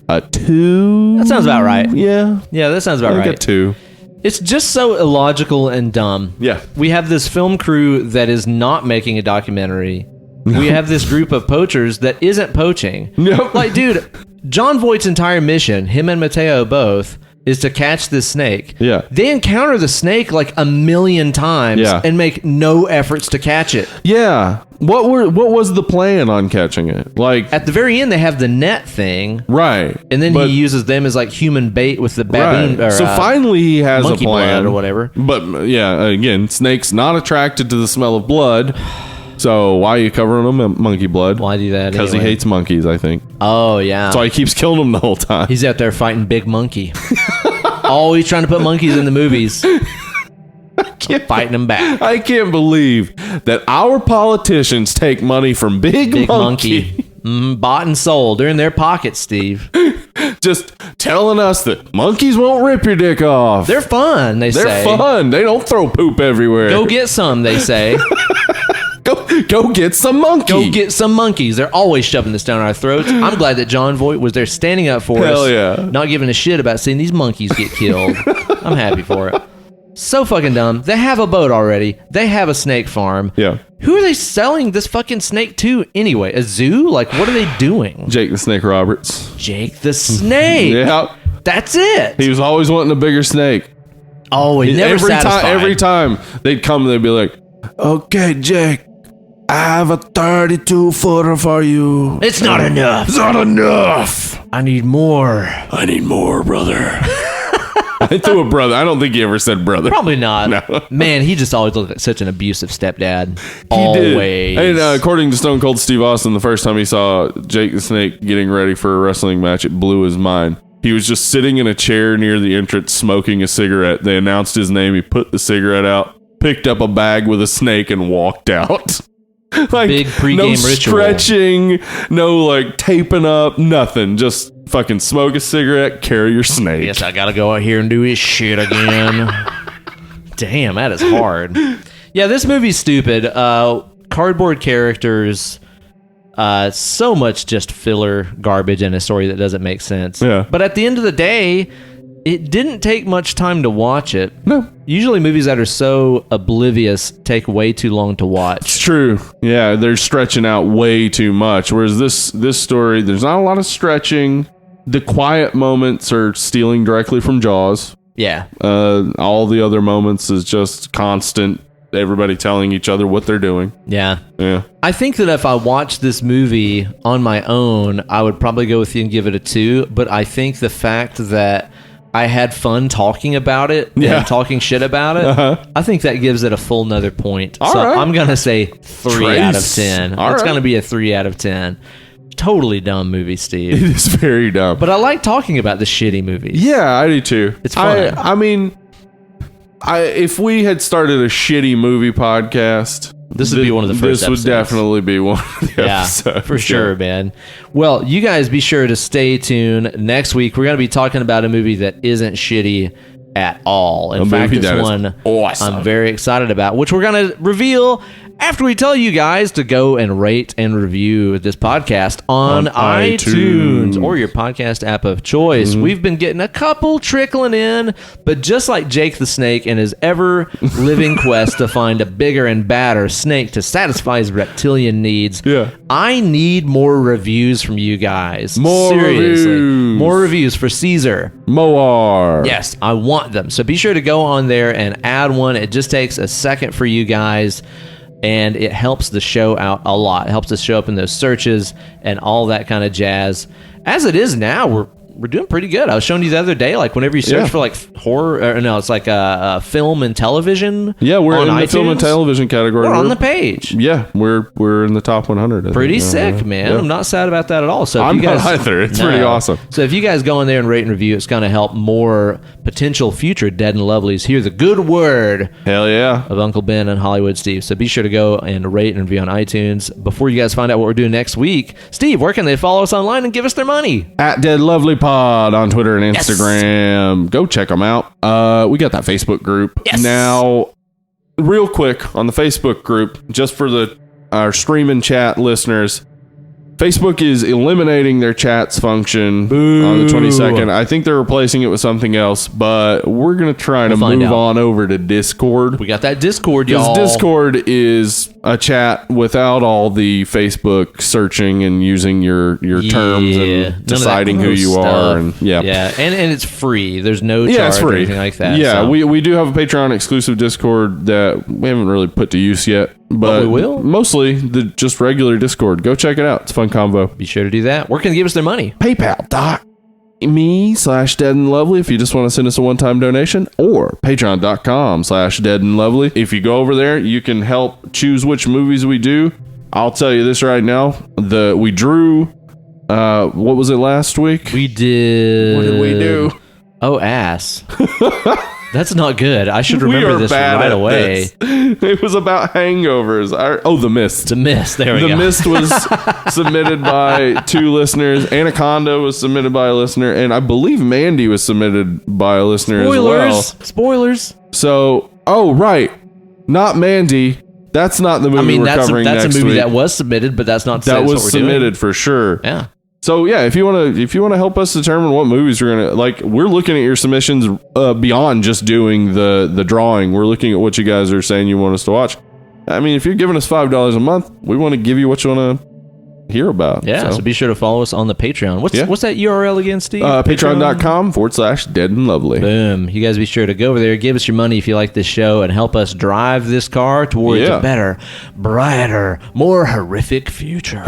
2. That sounds about right. Yeah, that sounds about right. A 2. It's just so illogical and dumb. Yeah, we have this film crew that is not making a documentary. We have this group of poachers that isn't poaching. Nope. Like, dude, Jon Voight's entire mission, him and Mateo both, is to catch this snake. Yeah. They encounter the snake like a million times and make no efforts to catch it. Yeah. What was the plan on catching it? Like at the very end, they have the net thing, right? And then he uses them as like human bait with the baboon. Right. So finally, he has a plan or whatever. But yeah, again, snakes not attracted to the smell of blood. So why are you covering him in monkey blood? Why do that? Because he hates monkeys, I think. Oh yeah. That's why he keeps killing them the whole time. He's out there fighting Big Monkey. Always trying to put monkeys in the movies. Fighting them back. I can't believe that our politicians take money from Big Monkey. Bought and sold. They're in their pockets, Steve. Just telling us that monkeys won't rip your dick off. They're fun, they say. They're fun. They don't throw poop everywhere. Go get some, they say. Go get some monkey. Go get some monkeys. They're always shoving this down our throats. I'm glad that Jon Voight was there standing up for us. Yeah. Not giving a shit about seeing these monkeys get killed. I'm happy for it. So fucking dumb. They have a boat already. They have a snake farm. Yeah. Who are they selling this fucking snake to anyway? A zoo? Like, what are they doing? Jake the Snake Roberts. Jake the Snake. Yeah. That's it. He was always wanting a bigger snake. Oh, he never satisfied. Every time they'd come, they'd be like, okay, Jake, I have a 32-footer for you. It's not enough. It's not enough. I need more. I need more, brother. I threw a brother. I don't think he ever said brother. Probably not. No. Man, he just always looked like such an abusive stepdad. He Always. did. And according to Stone Cold Steve Austin, the first time he saw Jake the Snake getting ready for a wrestling match, it blew his mind. He was just sitting in a chair near the entrance smoking a cigarette. They announced his name. He put the cigarette out, picked up a bag with a snake, and walked out. Like, big pregame no ritual. Stretching, no like taping up, nothing. Just fucking smoke a cigarette, carry your snake. Yes, I gotta go out here and do his shit again. Damn, that is hard. Yeah, this movie's stupid. Cardboard characters, so much just filler garbage in a story that doesn't make sense. Yeah. But at the end of the day, it didn't take much time to watch it. No. Usually movies that are so oblivious take way too long to watch. It's true. Yeah, they're stretching out way too much. Whereas this story, there's not a lot of stretching. The quiet moments are stealing directly from Jaws. Yeah. All the other moments is just constant. Everybody telling each other what they're doing. Yeah. Yeah. I think that if I watched this movie on my own, I would probably go with you and give it a 2. But I think the fact that I had fun talking about it and talking shit about it, I think that gives it a full nother point. All so right. I'm going to say 3 out of 10. It's going to be a 3 out of 10. Totally dumb movie, Steve. It is very dumb. But I like talking about the shitty movies. Yeah, I do too. It's fun. I mean, if we had started a shitty movie podcast, this would be one of the first episodes. This would definitely be one of the episodes. For sure, man. Well, you guys be sure to stay tuned. Next week, we're going to be talking about a movie that isn't shitty at all. In fact, it's one awesome. I'm very excited about, which we're going to reveal after we tell you guys to go and rate and review this podcast on iTunes or your podcast app of choice. We've been getting a couple trickling in, but just like Jake the Snake and his ever-living quest to find a bigger and badder snake to satisfy his reptilian needs, I need more reviews from you guys. Seriously. More reviews for Caesar. Moar. Yes, I want them. So be sure to go on there and add one. It just takes a second for you guys. And it helps the show out a lot. It helps us show up in those searches and all that kind of jazz. As it is now, we're doing pretty good. I was showing you the other day, like whenever you search for like horror, or no, it's like a film and television. Yeah, we're in iTunes, the film and television category. We're on the page. Yeah, we're in the top 100. Pretty sick, man. Yeah. I'm not sad about that at all. So if I'm you guys, not either. It's pretty awesome. So if you guys go in there and rate and review, it's going to help more potential future Dead and Lovelies hear the good word. Hell yeah. Of Uncle Ben and Hollywood Steve. So be sure to go and rate and review on iTunes. Before you guys find out what we're doing next week, Steve, where can they follow us online and give us their money? At Dead Lovely Pod on Twitter and Instagram. Yes. Go check them out. We got that Facebook group. Yes. Now, real quick on the Facebook group, just for our stream and chat listeners, Facebook is eliminating their chats function on the 22nd. I think they're replacing it with something else, but we're going to try to move on over to Discord. We got that Discord, y'all. Because Discord is a chat without all the Facebook searching and using your terms and deciding who you are. And and it's free. There's no charge or anything like that. Yeah, so. we do have a Patreon exclusive Discord that we haven't really put to use yet. But we will. Mostly just regular Discord. Go check it out. It's a fun convo. Be sure to do that. Where can they give us their money? PayPal.me/deadandlovely if you just want to send us a one-time donation, or Patreon.com/deadandlovely. If you go over there, you can help choose which movies we do. I'll tell you this right now. We drew, what was it last week? We did. What did we do? Oh, ass. That's not good. I should remember this right away. It was about hangovers. The Mist. The Mist. There we go. The Mist was submitted by 2 listeners. Anaconda was submitted by a listener. And I believe Mandy was submitted by a listener as well. Spoilers. So, right. Not Mandy. That's not the movie we're covering that's next a movie week. that was submitted, but that's not That what was we're submitted doing. for sure. Yeah. So yeah, if you want to help us determine what movies we're gonna like, we're looking at your submissions beyond just doing the drawing. We're looking at what you guys are saying you want us to watch. I mean, if you're giving us $5 a month, we want to give you what you want to hear about. Yeah, so be sure to follow us on the Patreon. What's that URL again, Steve? Patreon.com/Dead and Lovely. Boom. You guys be sure to go over there, give us your money if you like this show, and help us drive this car towards a better, brighter, more horrific future.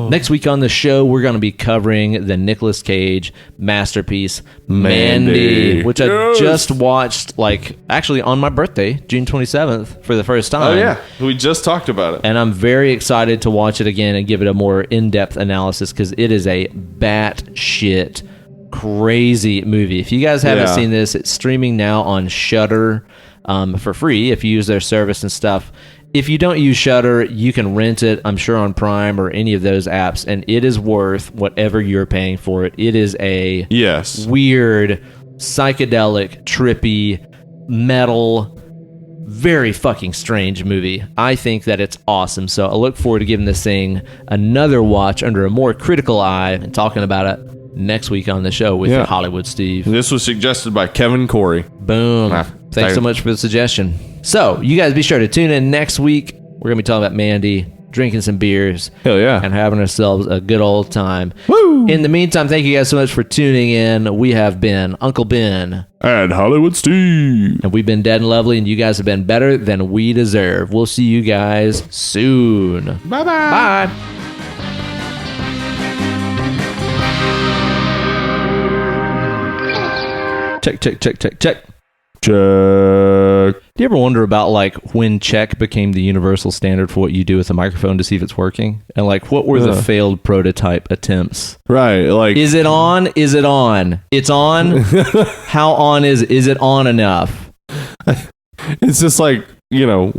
Next week on the show, we're going to be covering the Nicolas Cage masterpiece, Mandy, which I just watched, actually on my birthday, June 27th, for the first time. Oh, yeah. We just talked about it. And I'm very excited to watch it again and give it a more in-depth analysis because it is a batshit crazy movie. If you guys haven't seen this, it's streaming now on Shudder for free if you use their service and stuff. If you don't use Shudder, you can rent it, I'm sure, on Prime or any of those apps, and it is worth whatever you're paying for it. It is a weird, psychedelic, trippy, metal, very fucking strange movie. I think that it's awesome. So I look forward to giving this thing another watch under a more critical eye and talking about it next week on the show with Hollywood Steve. This was suggested by Kevin Corey. Boom. Thanks so much for the suggestion. So you guys be sure to tune in next week. We're going to be talking about Mandy, drinking some beers. Hell yeah. And having ourselves a good old time. Woo! In the meantime, thank you guys so much for tuning in. We have been Uncle Ben. And Hollywood Steve. And we've been Dead and Lovely, and you guys have been better than we deserve. We'll see you guys soon. Bye-bye. Bye. Check. Check. Do you ever wonder about when check became the universal standard for what you do with a microphone to see if it's working? And what were the failed prototype attempts? Right. Is it on? Is it on? It's on? How on is it on enough? It's just what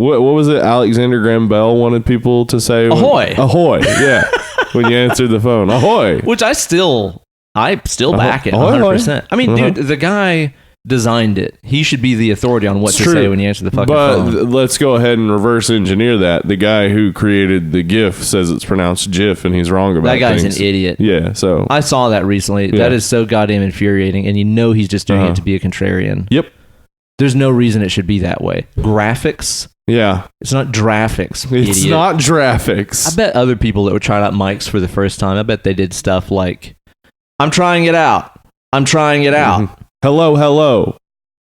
was it Alexander Graham Bell wanted people to say? Ahoy. Ahoy. Yeah. When you answered the phone. Ahoy. Which I still back it 100%. I mean, dude, the guy designed it. He should be the authority on what to say when you answer the fucking phone. But let's go ahead and reverse engineer that. The guy who created the GIF says it's pronounced GIF, and he's wrong about that guy's things. an idiot. Yeah, so I saw that recently. That is so goddamn infuriating, and he's just doing it to be a contrarian. Yep. There's no reason it should be that way. Graphics. Yeah. It's not graphics. It's idiot. not graphics. I bet other people that were trying out mics for the first time, I bet they did stuff like, I'm trying it out. Mm-hmm. Hello.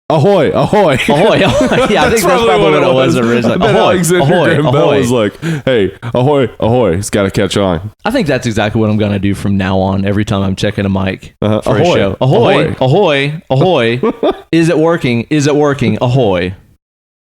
Ahoy. Ahoy. Yeah, I think that's probably what it was originally. Ahoy. Graham Bell was like, hey, ahoy. It's got to catch on. I think that's exactly what I'm going to do from now on every time I'm checking a mic for a show. Ahoy. Ahoy. Is it working? Ahoy.